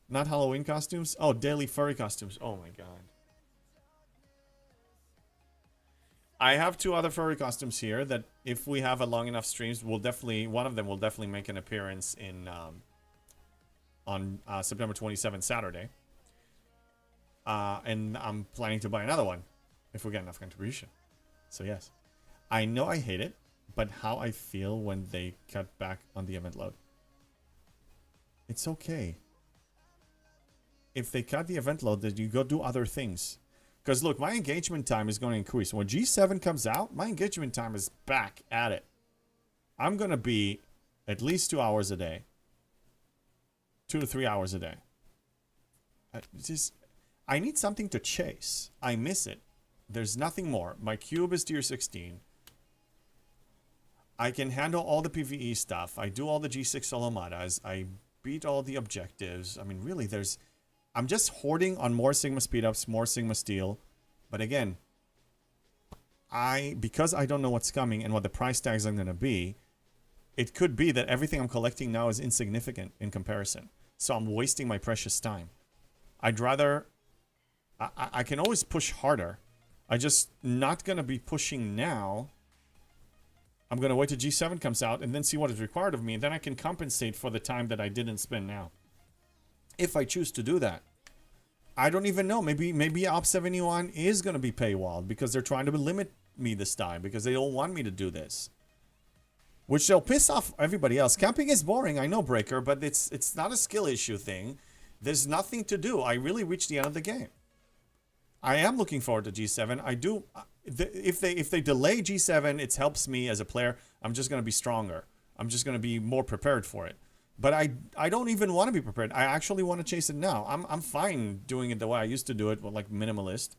Speaker 3: Not Halloween costumes? Oh, daily furry costumes. Oh my god. I have 2 other furry costumes here that if we have a long enough streams, we'll definitely... One of them will definitely make an appearance in... on September 27th, Saturday. And I'm planning to buy another one if we get enough contribution. So yes. I know I hate it, but how I feel when they cut back on the event load. It's okay. If they cut the event load, then you go do other things. Because look, my engagement time is going to increase. When G7 comes out, my engagement time is back at it. I'm going to be at least 2 hours a day. 2 to 3 hours a day. I need something to chase. I miss it. There's nothing more. My cube is tier 16. I can handle all the PvE stuff. I do all the G6 solomatas. I beat all the objectives. I mean, really, I'm just hoarding on more Sigma speed-ups, more Sigma steel. But again, because I don't know what's coming and what the price tags are going to be, it could be that everything I'm collecting now is insignificant in comparison. So I'm wasting my precious time. I'd rather... I can always push harder. I'm just not going to be pushing now. I'm going to wait till G7 comes out and then see what is required of me. And then I can compensate for the time that I didn't spend now. If I choose to do that. I don't even know. Maybe Op 71 is going to be paywalled because they're trying to limit me this time because they don't want me to do this. Which they'll piss off everybody else. Camping is boring, I know, Breaker, but it's not a skill issue thing. There's nothing to do. I really reached the end of the game. I am looking forward to G7. I do. If they delay G7, it helps me as a player. I'm just going to be stronger. I'm just going to be more prepared for it. But I don't even want to be prepared. I actually want to chase it now. I'm fine doing it the way I used to do it, like minimalist.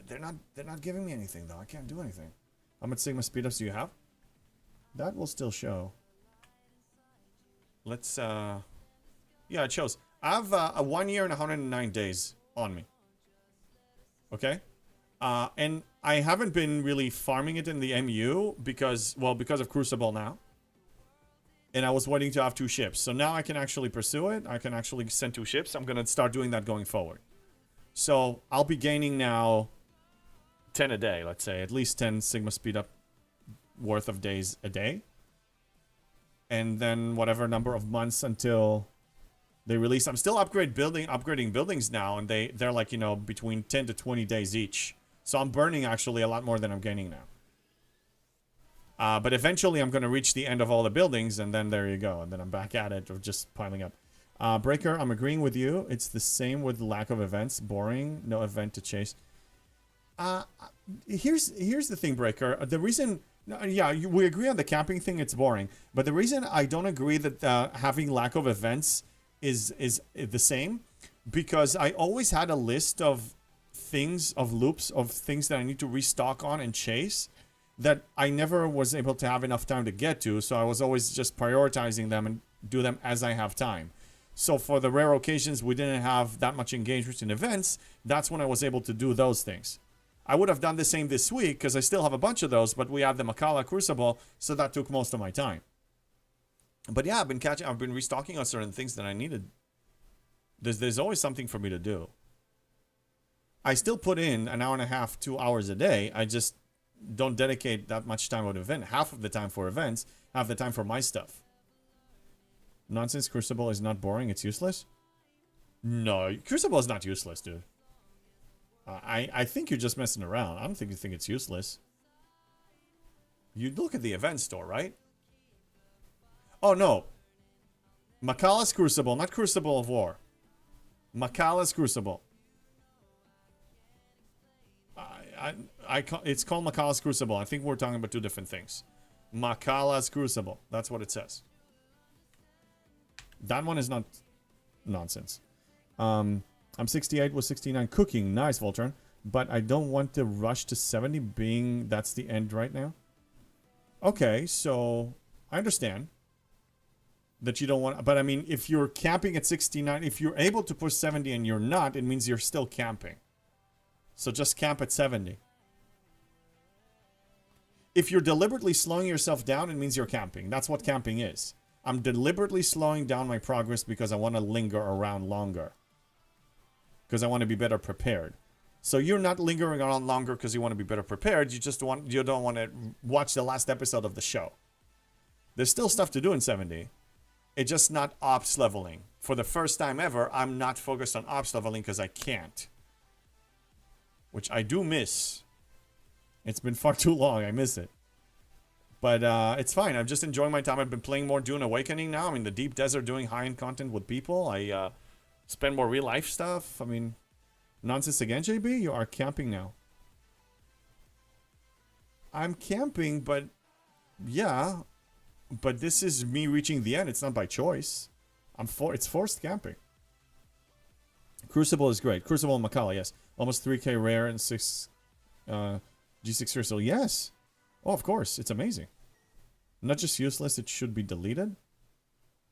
Speaker 3: They're not giving me anything though. I can't do anything. How much Sigma speedups do you have? That will still show. Let's yeah, it shows. I have a 1 year and 109 days on me. Okay? And I haven't been really farming it in the MU because of Crucible now. And I was waiting to have 2 ships. So now I can actually pursue it. I can actually send 2 ships. I'm going to start doing that going forward. So I'll be gaining now 10 a day, let's say. At least 10 Sigma speed up worth of days a day. And then whatever number of months until they release. I'm still upgrading buildings now. And they're like, you know, between 10 to 20 days each. So I'm burning actually a lot more than I'm gaining now. But eventually I'm going to reach the end of all the buildings, and then there you go. And then I'm back at it of just piling up. Breaker, I'm agreeing with you. It's the same with lack of events. Boring. No event to chase. Here's the thing, Breaker. The reason... Yeah, we agree on the camping thing. It's boring. But the reason I don't agree that having lack of events is the same, because I always had a list of things, of loops, of things that I need to restock on and chase that I never was able to have enough time to get to. So I was always just prioritizing them and do them as I have time. So for the rare occasions we didn't have that much engagement in events, that's when I was able to do those things. I would have done the same this week because I still have a bunch of those, but we had the Makala Crucible, so that took most of my time. But yeah, I've been restocking on certain things that I needed. There's always something for me to do. I still put in an hour and a half, 2 hours a day. I just don't dedicate that much time on event. Half of the time for events, half the time for my stuff. Nonsense. Crucible is not boring. It's useless. No, Crucible is not useless, dude. I think you're just messing around. I don't think you think it's useless. You look at the event store, right? Oh, no. Makala's Crucible, not Crucible of War. Makala's Crucible. It's called Makala's Crucible. I think we're talking about 2 different things. Makala's Crucible. That's what it says. That one is not nonsense. I'm 68 with 69 cooking. Nice, Voltron. But I don't want to rush to 70 being that's the end right now. Okay, so I understand that you don't want... But I mean, if you're camping at 69, if you're able to push 70 and you're not, it means you're still camping. So just camp at 70. If you're deliberately slowing yourself down, it means you're camping. That's what camping is. I'm deliberately slowing down my progress because I want to linger around longer. Because I want to be better prepared. So you're not lingering around longer because you want to be better prepared. You don't want to watch the last episode of the show. There's still stuff to do in 70. It's just not ops leveling. For the first time ever, I'm not focused on ops leveling because I can't. Which I do miss. It's been far too long. I miss it. But it's fine. I'm just enjoying my time. I've been playing more Dune Awakening now. I'm in the deep desert doing high-end content with people. I spend more real-life stuff. I mean, nonsense again, JB? You are camping now. I'm camping, but... Yeah. But this is me reaching the end. It's not by choice. It's forced camping. Crucible is great. Crucible and Makala, yes. Almost 3k rare and 6 G6 crystal. Yes. Oh, of course. It's amazing. Not just useless, it should be deleted.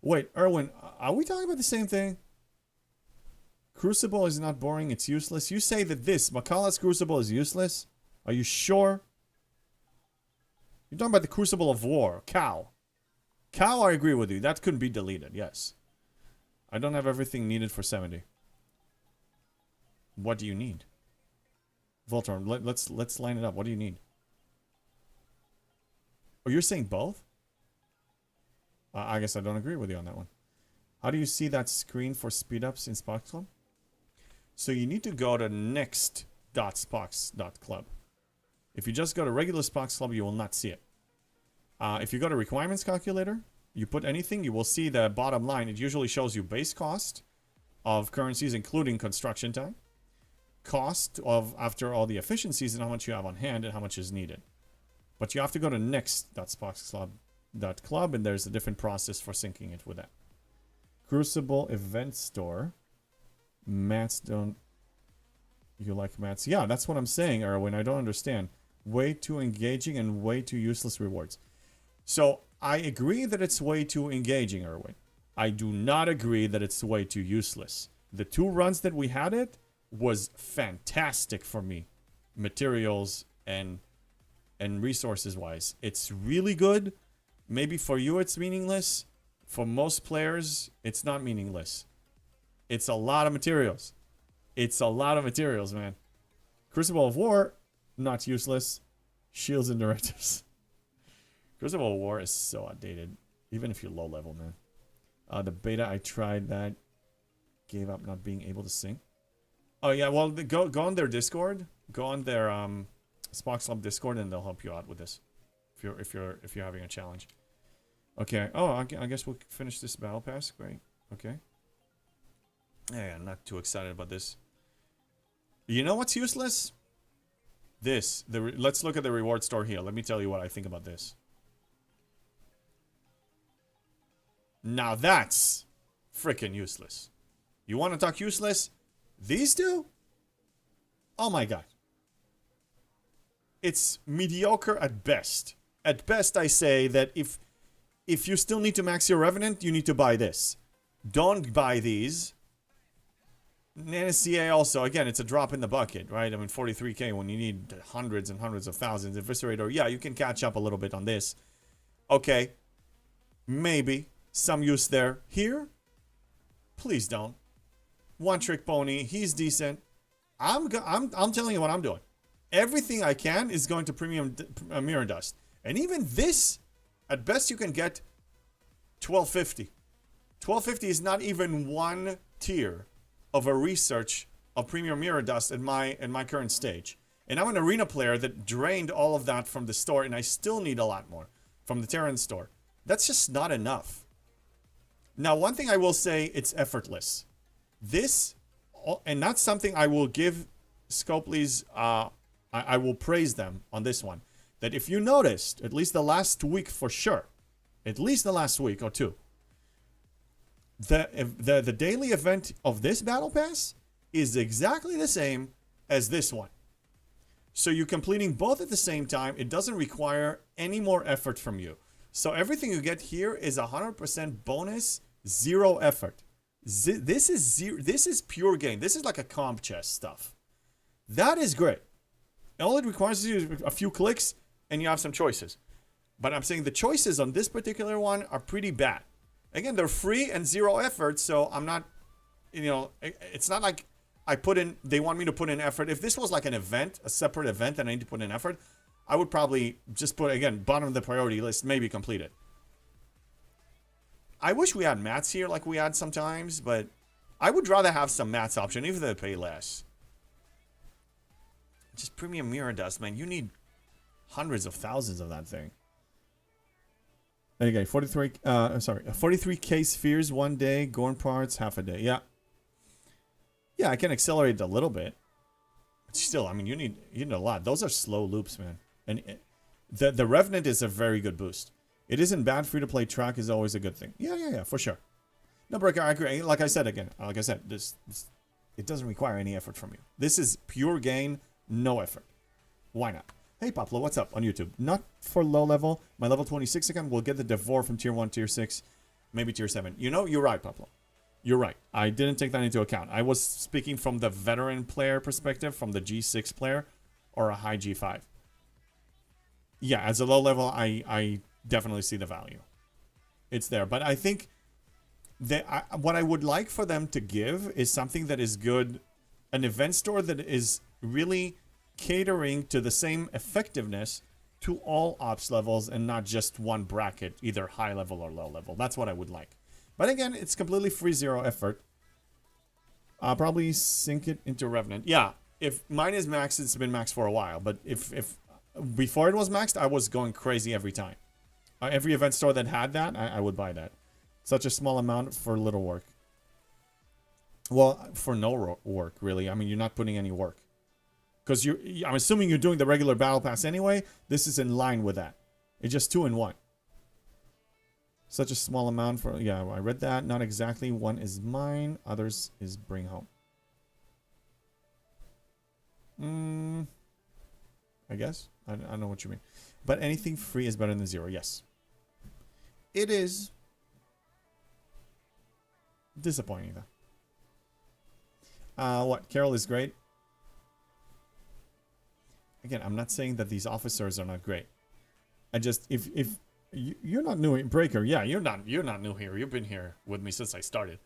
Speaker 3: Wait, Erwin, are we talking about the same thing? Crucible is not boring, it's useless. You say that this, Makala's Crucible, is useless? Are you sure? You're talking about the Crucible of War. Cow. Cow, I agree with you. That couldn't be deleted, yes. I don't have everything needed for 70. What do you need? Voltron, let's line it up. What do you need? Oh, you're saying both? I guess I don't agree with you on that one. How do you see that screen for speed-ups in Spox Club? So you need to go to next.spox.club. If you just go to regular Spox Club, you will not see it. If you go to requirements calculator, you put anything, you will see the bottom line. It usually shows you base cost of currencies, including construction time. Cost of after all the efficiencies and how much you have on hand and how much is needed. But you have to go to next.spoxclub.club and there's a different process for syncing it with that. Crucible event store. Mats don't... You like mats? Yeah, that's what I'm saying, Erwin. I don't understand. Way too engaging and way too useless rewards. So, I agree that it's way too engaging, Erwin. I do not agree that it's way too useless. The 2 runs that we had it was fantastic for me. Materials and resources wise. It's really good. Maybe for you it's meaningless. For most players, it's not meaningless. It's a lot of materials. It's a lot of materials, man. Crucible of War, not useless. Shields and directives. Crucible of War is so outdated. Even if you're low level, man. The beta, I tried that. Gave up not being able to sing. Oh yeah, well, go on their Discord. Go on their Spox Club Discord, and they'll help you out with this. If you're having a challenge. Okay. Oh, I guess we'll finish this battle pass. Great. Okay. Yeah, I'm not too excited about this. You know what's useless? This. Let's look at the reward store here. Let me tell you what I think about this. Now that's freaking useless. You want to talk useless? These two? Oh my god. It's mediocre at best. At best, I say that if you still need to max your Revenant, you need to buy this. Don't buy these. NSCA also, again, it's a drop in the bucket, right? I mean, 43k when you need hundreds and hundreds of thousands. Eviscerator, yeah, you can catch up a little bit on this. Okay. Maybe. Some use there. Here? Please don't. One Trick Pony, he's decent. I'm telling you what I'm doing. Everything I can is going to premium Mirror Dust. And even this, at best you can get 1250. 1250 is not even one tier of a research of premium Mirror Dust in my current stage. And I'm an arena player that drained all of that from the store, and I still need a lot more from the Terran store. That's just not enough. Now, one thing I will say, it's effortless. This, and that's something I will give Scopely's, I will praise them on this one. That if you noticed, at least the last week for sure, at least the last week or two, the daily event of this battle pass is exactly the same as this one. So you're completing both at the same time. It doesn't require any more effort from you. So everything you get here is 100% bonus, 0 effort. This is pure gain. This is like a comp chess stuff. That is great. All it requires is a few clicks and you have some choices. But I'm saying the choices on this particular one are pretty bad. Again, they're free and 0 effort, so I'm not, it's not like they want me to put in effort. If this was like an event, a separate event that I need to put in effort, I would probably just put, again, bottom of the priority list, maybe complete it. I wish we had mats here like we had sometimes, but I would rather have some mats option, even if they pay less. Just premium Mirror Dust, man. You need hundreds of thousands of that thing. Okay, 43k spheres 1 day, Gorn parts half a day. Yeah. Yeah, I can accelerate it a little bit. But still, I mean, you need a lot. Those are slow loops, man. And the Revenant is a very good boost. It isn't bad. Free-to-play track is always a good thing. Yeah, for sure. No, Breaker, I agree. Like I said, this it doesn't require any effort from you. This is pure gain, no effort. Why not? Hey, Pablo, what's up on YouTube? Not for low level. My level 26 account will get the Devore from tier 1, tier 6, maybe tier 7. You know, you're right, Pablo. You're right. I didn't take that into account. I was speaking from the veteran player perspective, from the G6 player or a high G5. Yeah, as a low level, I definitely see the value. It's there. But I think that what I would like for them to give is something that is good. An event store that is really catering to the same effectiveness to all ops levels and not just one bracket, either high level or low level. That's what I would like. But again, it's completely free, 0 effort. I'll probably sync it into Revenant. Yeah, if mine is maxed, it's been maxed for a while. But if before it was maxed, I was going crazy every time. Every event store that had that, I would buy that. Such a small amount for little work. Well, for no work, really. I mean, you're not putting any work. Because I'm assuming you're doing the regular battle pass anyway. This is in line with that. It's just 2 in 1. Such a small amount for... Yeah, I read that. Not exactly. One is mine. Others is bring home. I guess. I don't know what you mean. But anything free is better than 0. Yes. It is. Disappointing, though. What? Carol is great? Again, I'm not saying that these officers are not great. I just, if you're not new, Breaker, yeah, you're not new here. You've been here with me since I started.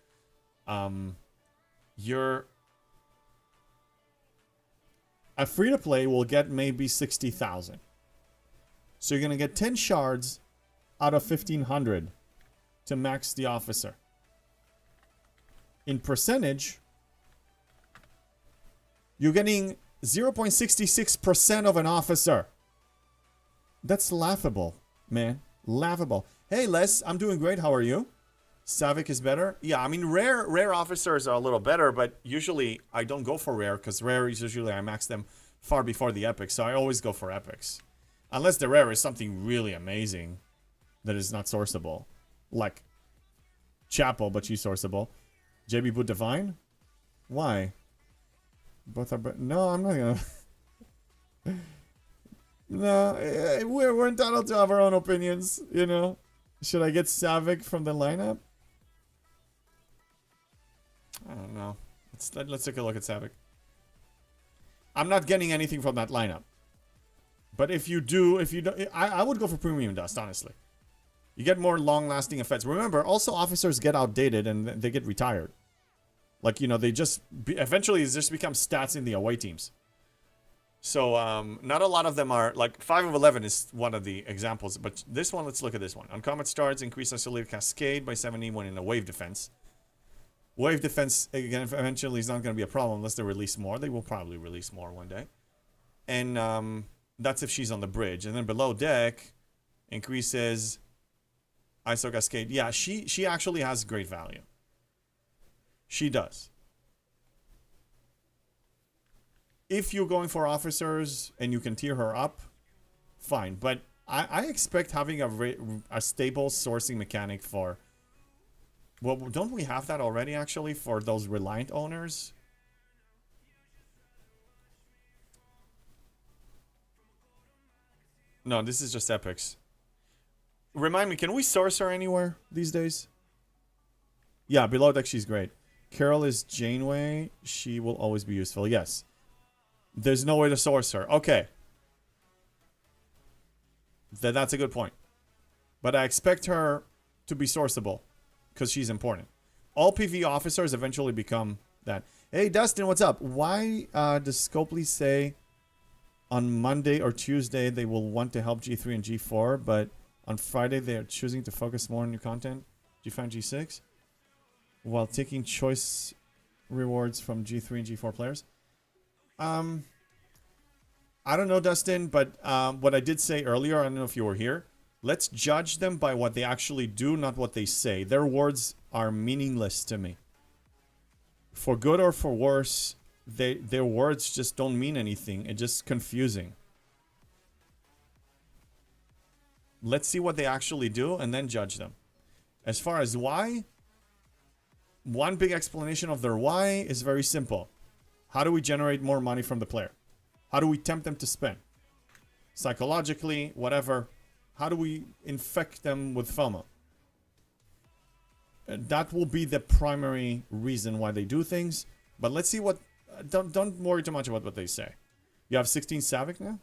Speaker 3: You're... A free-to-play will get maybe 60,000. So you're going to get 10 shards out of 1,500 to max the officer. In percentage, you're getting 0.66% of an officer. That's laughable, man. Laughable. Hey, Les, I'm doing great. How are you? Savik is better? Yeah, I mean, rare officers are a little better, but usually I don't go for rare, because rare is usually I max them far before the epics, so I always go for epics. Unless the rare is something really amazing that is not sourceable. Like Chapel, but she's sourceable. JB Boot Divine? Why? Both are... No, I'm not gonna... No, we're entitled to have our own opinions, you know? Should I get Savik from the lineup? I don't know. Let's take a look at Savik. I'm not getting anything from that lineup. But if you do, if you don't... I would go for Premium Dust, honestly. You get more long-lasting effects. Remember, also officers get outdated and they get retired. Like, you know, they just... Eventually, it just becomes stats in the away teams. So, not a lot of them are... Like, 5 of 11 is one of the examples. But this one, let's look at this one. Uncommon Stars increase isolated cascade by 70 when in a wave defense. Wave defense, again, eventually is not going to be a problem unless they release more. They will probably release more one day. And that's if she's on the bridge. And then below deck, increases ISO cascade. Yeah, she actually has great value. She does. If you're going for officers and you can tier her up, fine. But I expect having a stable sourcing mechanic for... Well, don't we have that already, actually, for those Reliant owners? No, this is just epics. Remind me, can we source her anywhere these days? Yeah, below deck, she's great. Carol is Janeway. She will always be useful. Yes. There's no way to source her. Okay. That's a good point. But I expect her to be sourceable. Because she's important. All PV officers eventually become that. Hey, Dustin, what's up? Why does Scopely say on Monday or Tuesday they will want to help G3 and G4, but on Friday they are choosing to focus more on new content, G5 and G6, while taking choice rewards from G3 and G4 players? I don't know, Dustin, but what I did say earlier, I don't know if you were here, let's judge them by what they actually do, not what they say. Their words are meaningless to me. For good or for worse, their words just don't mean anything. It's just confusing. Let's see what they actually do and then judge them. As far as why, one big explanation of their why is very simple. How do we generate more money from the player? How do we tempt them to spend? Psychologically, whatever. How do we infect them with FOMO? That will be the primary reason why they do things. But let's see what... Don't worry too much about what they say. You have 16 Savik now?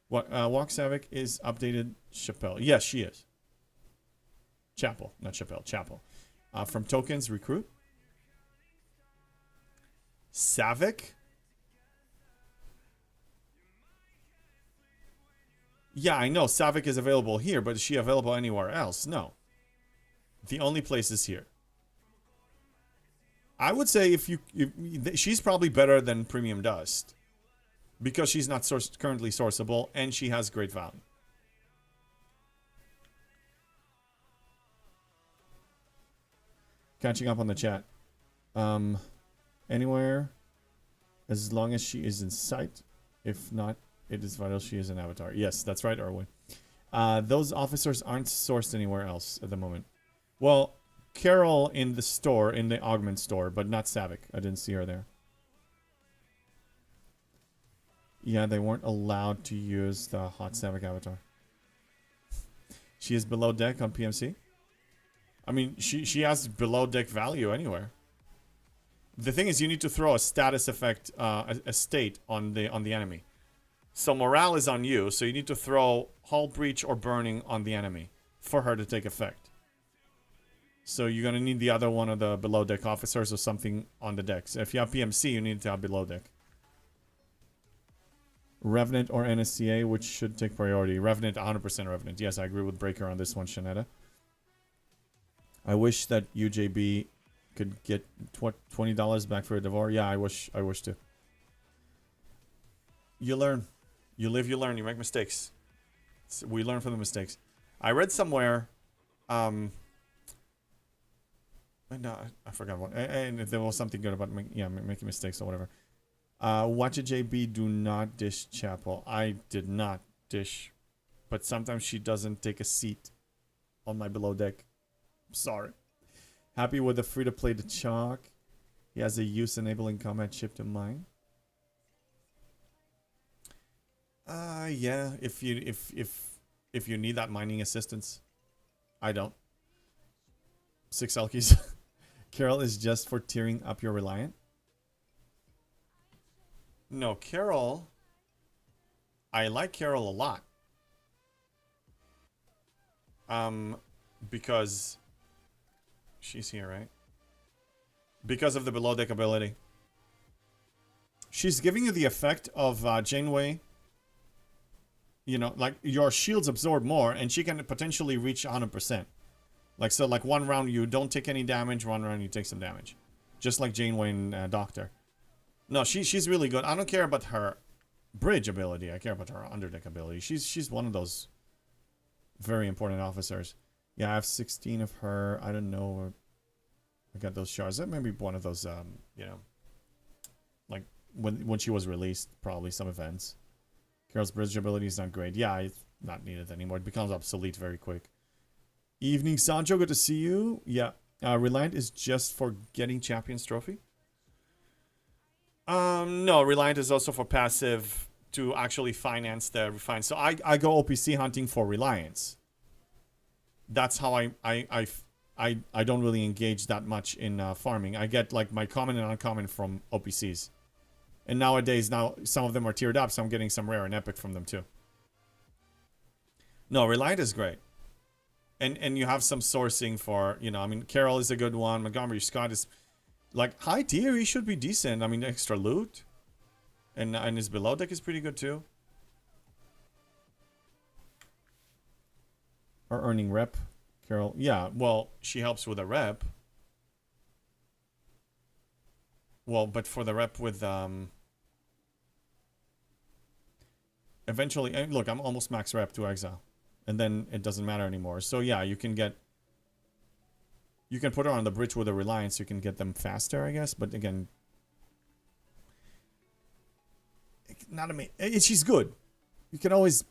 Speaker 3: What? Walk Savik is updated Chappelle. Yes, she is. Chapel, not Chappelle. Chapel. From Tokens Recruit. Savik? Yeah, I know Savik is available here, but is she available anywhere else? No. The only place is here. I would say if she's probably better than Premium Dust. Because she's not currently sourceable and she has great value. Catching up on the chat. Anywhere, as long as she is in sight. If not, it is vital she is an avatar. Yes, that's right, Erwin. Those officers aren't sourced anywhere else at the moment. Well, Carol in the store, in the Augment store, but not Savik. I didn't see her there. Yeah, they weren't allowed to use the Hot Savik avatar. She is below deck on PMC. I mean, she has below deck value anywhere. The thing is, you need to throw a status effect, a state on the enemy. So morale is on you, so you need to throw hull breach or burning on the enemy for her to take effect. So you're gonna need the other one of the below deck officers or something on the deck. So if you have PMC, you need to have below deck. Revenant or NSCA, which should take priority. Revenant, 100% Revenant. Yes, I agree with Breaker on this one, Shanetta. I wish that UJB could get $20 back for a Devour. Yeah, I wish to. You learn. You live, you learn. You make mistakes. We learn from the mistakes. I read somewhere, no, I forgot what. And if there was something good about making mistakes or whatever. Watch a JB, do not dish Chapel. I did not dish, but sometimes she doesn't take a seat on my below deck. Sorry. Happy with the free to play to Chalk. He has a use enabling combat chip to mine. Yeah, if you need that mining assistance. I don't. 6 Elkies. Carol is just for tearing up your Reliant. No, Carol. I like Carol a lot. Because she's here, right? Because of the below deck ability. She's giving you the effect of Janeway. You know, like your shields absorb more, and she can potentially reach 100%. Like, so, like, one round you don't take any damage, one round you take some damage. Just like Janeway and Doctor. No, she's really good. I don't care about her bridge ability. I care about her underdeck ability. She's one of those very important officers. Yeah, I have 16 of her. I don't know. I got those shards. That may be one of those, you know, like when she was released, probably some events. Carol's bridge ability is not great. Yeah, it's not needed anymore. It becomes obsolete very quick. Evening, Sancho. Good to see you. Yeah. Reliant is just for getting Champions Trophy. No, Reliant is also for passive to actually finance the refine. So I go OPC hunting for Reliance. That's how I don't really engage that much in farming. I get like my common and uncommon from OPCs. And nowadays, some of them are tiered up, so I'm getting some rare and epic from them too. No, Reliant is great. And you have some sourcing for, you know, I mean, Carol is a good one. Montgomery Scott is, like, high tier. He should be decent. I mean, extra loot. And his below deck is pretty good too. Or earning rep. Carol, yeah, well, she helps with a rep. Well, but for the rep with, eventually, look, I'm almost max rep to exile. And then it doesn't matter anymore. So yeah, you can put her on the bridge with a Reliance, you can get them faster, I guess. But again, not amazing. She's good. You can always,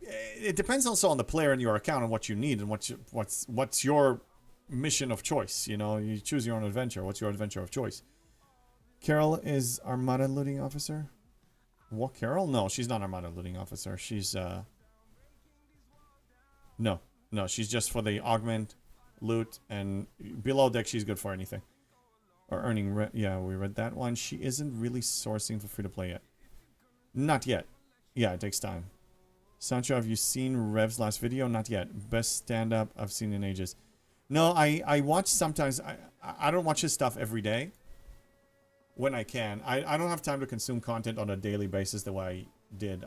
Speaker 3: it depends also on the player and your account and what you need and what's your mission of choice. You know, you choose your own adventure. What's your adventure of choice? Carol is Armada looting officer. What, Carol? No, she's not Armada looting officer. She's no, she's just for the augment, loot, and below deck she's good for anything. Or earning, yeah, we read that one. She isn't really sourcing for free to play yet. Not yet. Yeah, it takes time. Sancho, have you seen Rev's last video? Not yet. Best stand-up I've seen in ages. No, I watch sometimes. I don't watch his stuff every day. When I can. I don't have time to consume content on a daily basis the way I did.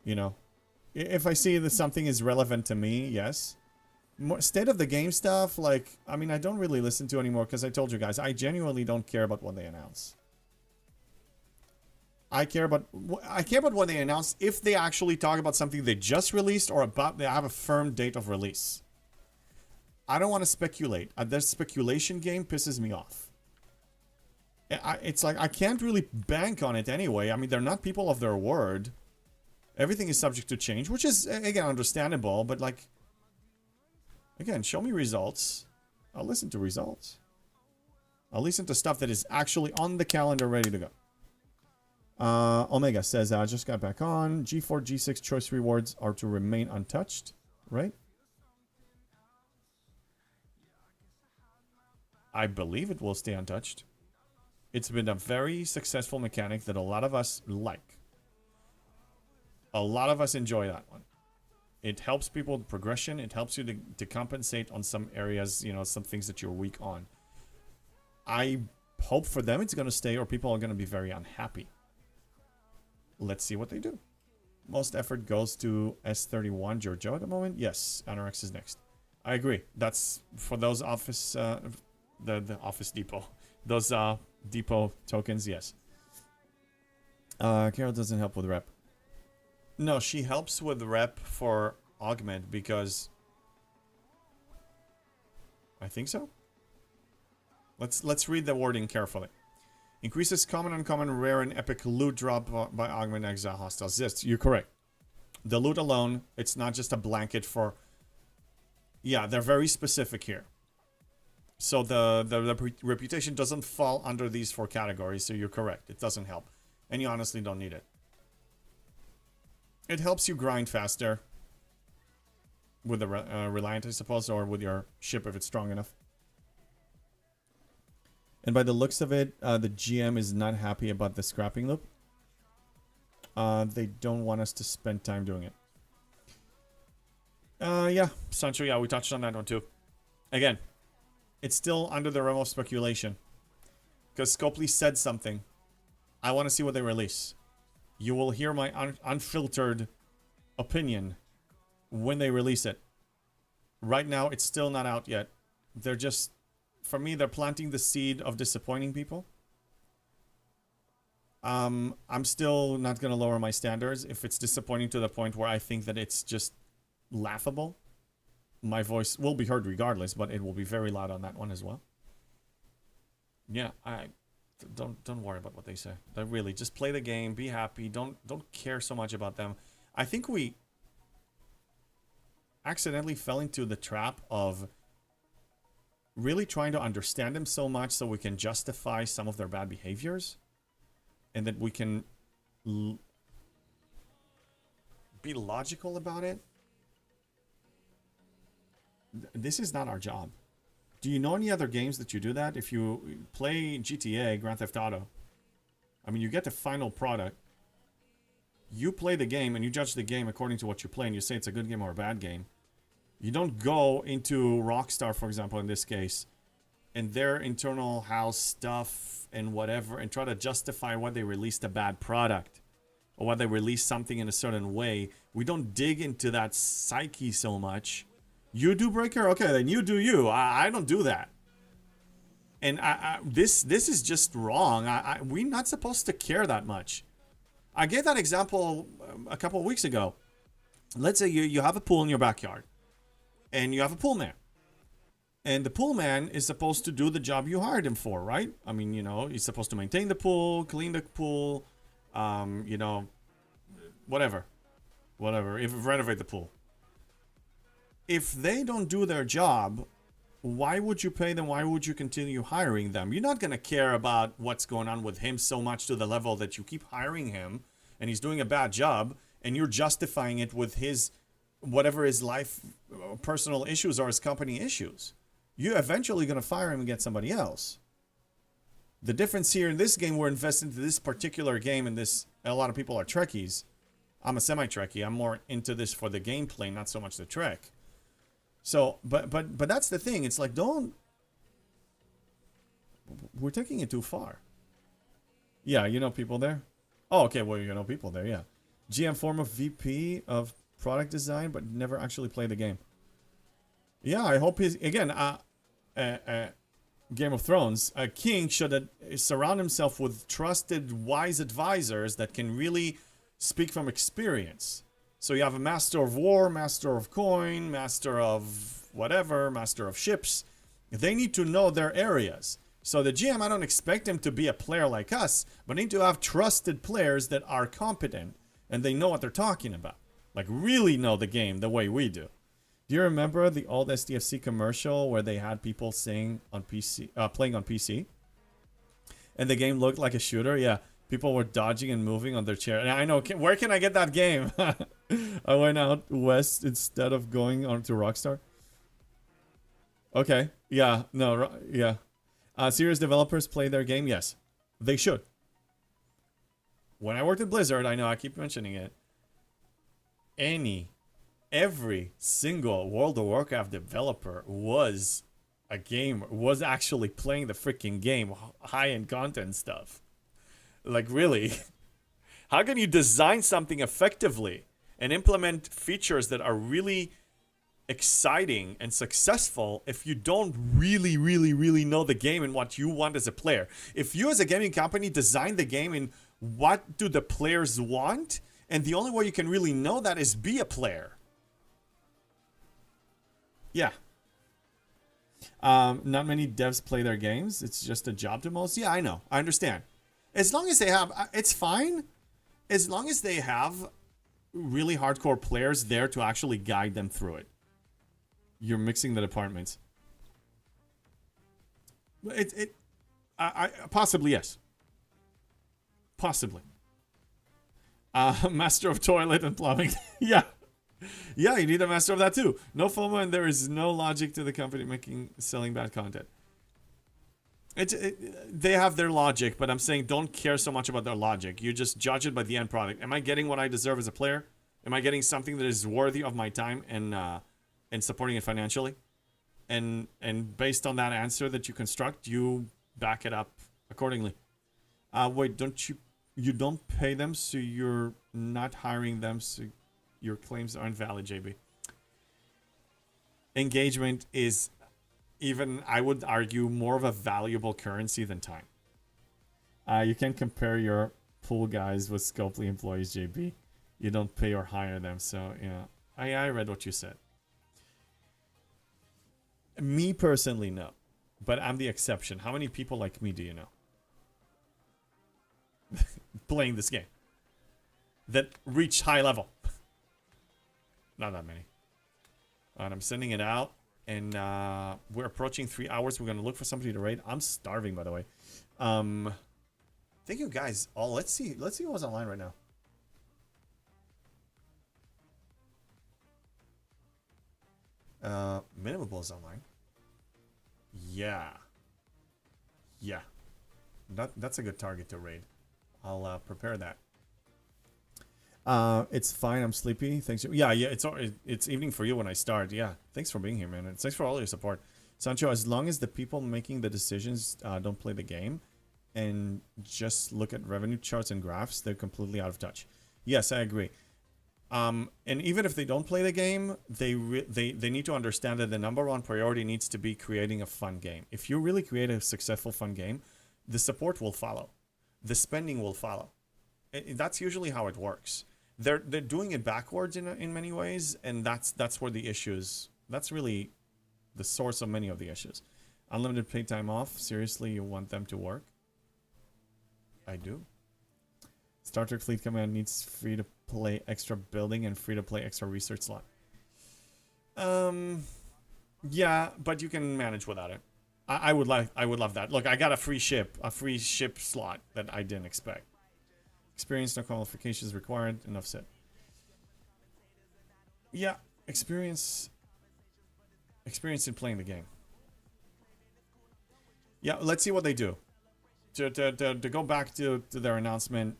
Speaker 3: You know, if I see that something is relevant to me, yes. More state of the game stuff, like, I mean, I don't really listen to anymore because I told you guys, I genuinely don't care about what they announce. I care about what they announce if they actually talk about something they just released or about they have a firm date of release. I don't want to speculate. This speculation game pisses me off. It's like I can't really bank on it anyway. I mean, they're not people of their word. Everything is subject to change, which is, again, understandable. But, like, again, show me results. I'll listen to results. I'll listen to stuff that is actually on the calendar ready to go. Omega says, I just got back on. G4, G6 choice rewards are to remain untouched, right? I believe it will stay untouched. It's been a very successful mechanic that a lot of us like. A lot of us enjoy that one. It helps people with progression. It helps you to compensate on some areas, you know, some things that you're weak on. I hope for them it's going to stay, or people are going to be very unhappy. Let's see what they do. Most effort goes to S31 Giorgio at the moment. Yes, Anorex is next. I agree. That's for those office, the office depot. Those depot tokens, yes. Carol doesn't help with rep. No, she helps with rep for augment because I think so. Let's read the wording carefully. Increases common, uncommon, rare, and epic loot drop by augment exile hostiles. Yes, you're correct. The loot alone, it's not just a blanket for... Yeah, they're very specific here. So the reputation doesn't fall under these 4 categories, so you're correct. It doesn't help. And you honestly don't need it. It helps you grind faster. With the Reliant, I suppose, or with your ship if it's strong enough. And by the looks of it, the GM is not happy about the scrapping loop. They don't want us to spend time doing it. Yeah, Sancho, yeah, we touched on that one too. Again, it's still under the realm of speculation. Because Scopely said something. I want to see what they release. You will hear my unfiltered opinion when they release it. Right now, it's still not out yet. They're just... For me, they're planting the seed of disappointing people. I'm still not going to lower my standards. If it's disappointing to the point where I think that it's just laughable, my voice will be heard regardless, but it will be very loud on that one as well. Yeah, don't worry about what they say. They really just play the game, be happy, don't care so much about them. I think we accidentally fell into the trap of really trying to understand them so much so we can justify some of their bad behaviors, and that we can be logical about it. This is not our job. Do you know any other games that you do that? If you play GTA, Grand Theft Auto, I mean, you get the final product. You play the game and you judge the game according to what you play, and you say it's a good game or a bad game. You don't go into Rockstar, for example, in this case, and their internal house stuff and whatever, and try to justify why they released a bad product or why they released something in a certain way. We don't dig into that psyche so much. You do, Breaker? Okay, then you do you. I don't do that. And this is just wrong. We're not supposed to care that much. I gave that example a couple of weeks ago. Let's say you have a pool in your backyard. And you have a pool man. And the pool man is supposed to do the job you hired him for, right? I mean, you know, he's supposed to maintain the pool, clean the pool, you know, whatever. Renovate the pool. If they don't do their job, why would you pay them? Why would you continue hiring them? You're not going to care about what's going on with him so much to the level that you keep hiring him and he's doing a bad job and you're justifying it with his... whatever his life, personal issues or his company issues. You're eventually going to fire him and get somebody else. The difference here in this game, we're invested into this particular game, and this, a lot of people are Trekkies. I'm a semi-Trekkie. I'm more into this for the gameplay, not so much the Trek. So, but that's the thing. It's like, we're taking it too far. Yeah, you know people there? Oh, okay, well, you know people there, yeah. GM form of VP of product design, but never actually play the game. Yeah, I hope he's... Again, Game of Thrones, a king should surround himself with trusted, wise advisors that can really speak from experience. So you have a master of war, master of coin, master of whatever, master of ships. They need to know their areas. So the GM, I don't expect him to be a player like us, but need to have trusted players that are competent and they know what they're talking about. Like, really know the game the way we do. Do you remember the old STFC commercial where they had people sing on PC, playing on PC? And the game looked like a shooter? Yeah, people were dodging and moving on their chair. And I know, where can I get that game? I went out west instead of going on to Rockstar. Okay, yeah, no, yeah. Serious developers play their game? Yes. They should. When I worked at Blizzard, I know I keep mentioning it. Every single World of Warcraft developer was actually playing the freaking game, high-end content stuff. Like, really? How can you design something effectively and implement features that are really exciting and successful if you don't really know the game and what you want as a player? If you as a gaming company design the game in what do the players want, and the only way you can really know that is be a player. Yeah. Not many devs play their games. It's just a job to most. Yeah, I know. I understand. As long as they have, it's fine. As long as they have really hardcore players there to actually guide them through it. You're mixing the departments. I possibly, yes. Possibly. Master of toilet and plumbing. Yeah. Yeah, you need a master of that too. No FOMO, and there is no logic to the company selling bad content. They have their logic, but I'm saying don't care so much about their logic. You just judge it by the end product. Am I getting what I deserve as a player? Am I getting something that is worthy of my time and supporting it financially? And based on that answer that you construct, you back it up accordingly. Wait, you don't pay them, so you're not hiring them, so your claims aren't valid, JB. Engagement is even, I would argue, more of a valuable currency than time. You can't compare your pool guys with Scopely employees, JB. You don't pay or hire them, so, yeah. I read what you said. Me personally, no. But I'm the exception. How many people like me do you know? Playing this game. That reach high level. Not that many. And I'm sending it out. And we're approaching 3 hours. We're going to look for somebody to raid. I'm starving, by the way. Thank you guys all. Let's see what's online right now. Minimable is online. Yeah. Yeah. That's a good target to raid. I'll prepare that. It's fine. I'm sleepy. Thanks. Yeah. It's evening for you when I start. Yeah. Thanks for being here, man. And thanks for all your support, Sancho. As long as the people making the decisions don't play the game and just look at revenue charts and graphs, they're completely out of touch. Yes, I agree. And even if they don't play the game, they need to understand that the number one priority needs to be creating a fun game. If you really create a successful fun game, the support will follow, the spending will follow. That's usually how it works. They're doing it backwards in many ways, and that's where the issues. That's really the source of many of the issues. Unlimited paid time off. Seriously, you want them to work? I do. Star Trek Fleet Command needs free-to-play extra building and free-to-play extra research slot. Yeah, but you can manage without it. I would love that. Look, I got a free ship slot that I didn't expect. Experience, no qualifications required. Enough said. Yeah, experience in playing the game. Yeah, let's see what they do. To go back to their announcement,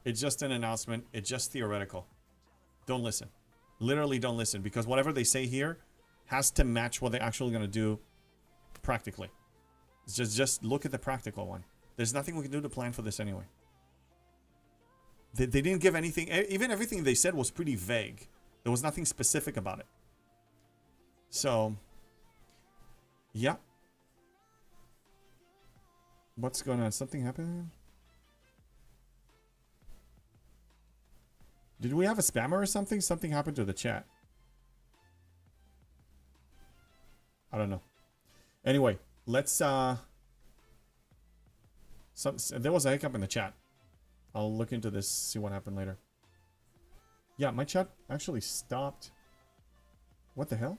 Speaker 3: it's just an announcement. It's just theoretical. Don't listen. Literally don't listen, because whatever they say here has to match what they're actually going to do practically. It's just look at the practical one. There's nothing we can do to plan for this anyway. They didn't give anything. Even everything they said was pretty vague. There was nothing specific about it. So, yeah. What's going on? Something happened? Did we have a spammer or something? Something happened to the chat. I don't know. Anyway, let's there was a hiccup in the chat. I'll look into this, see what happened later. Yeah, my chat actually stopped. What the hell?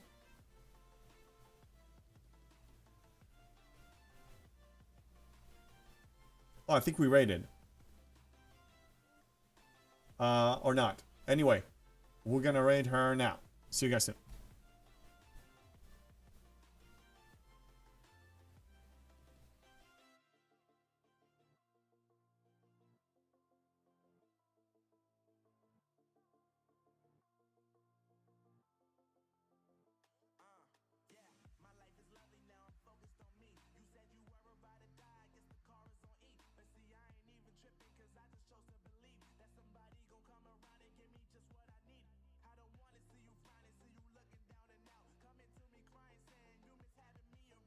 Speaker 3: Oh, I think we raided. Or not. Anyway, we're gonna raid her now. See you guys soon.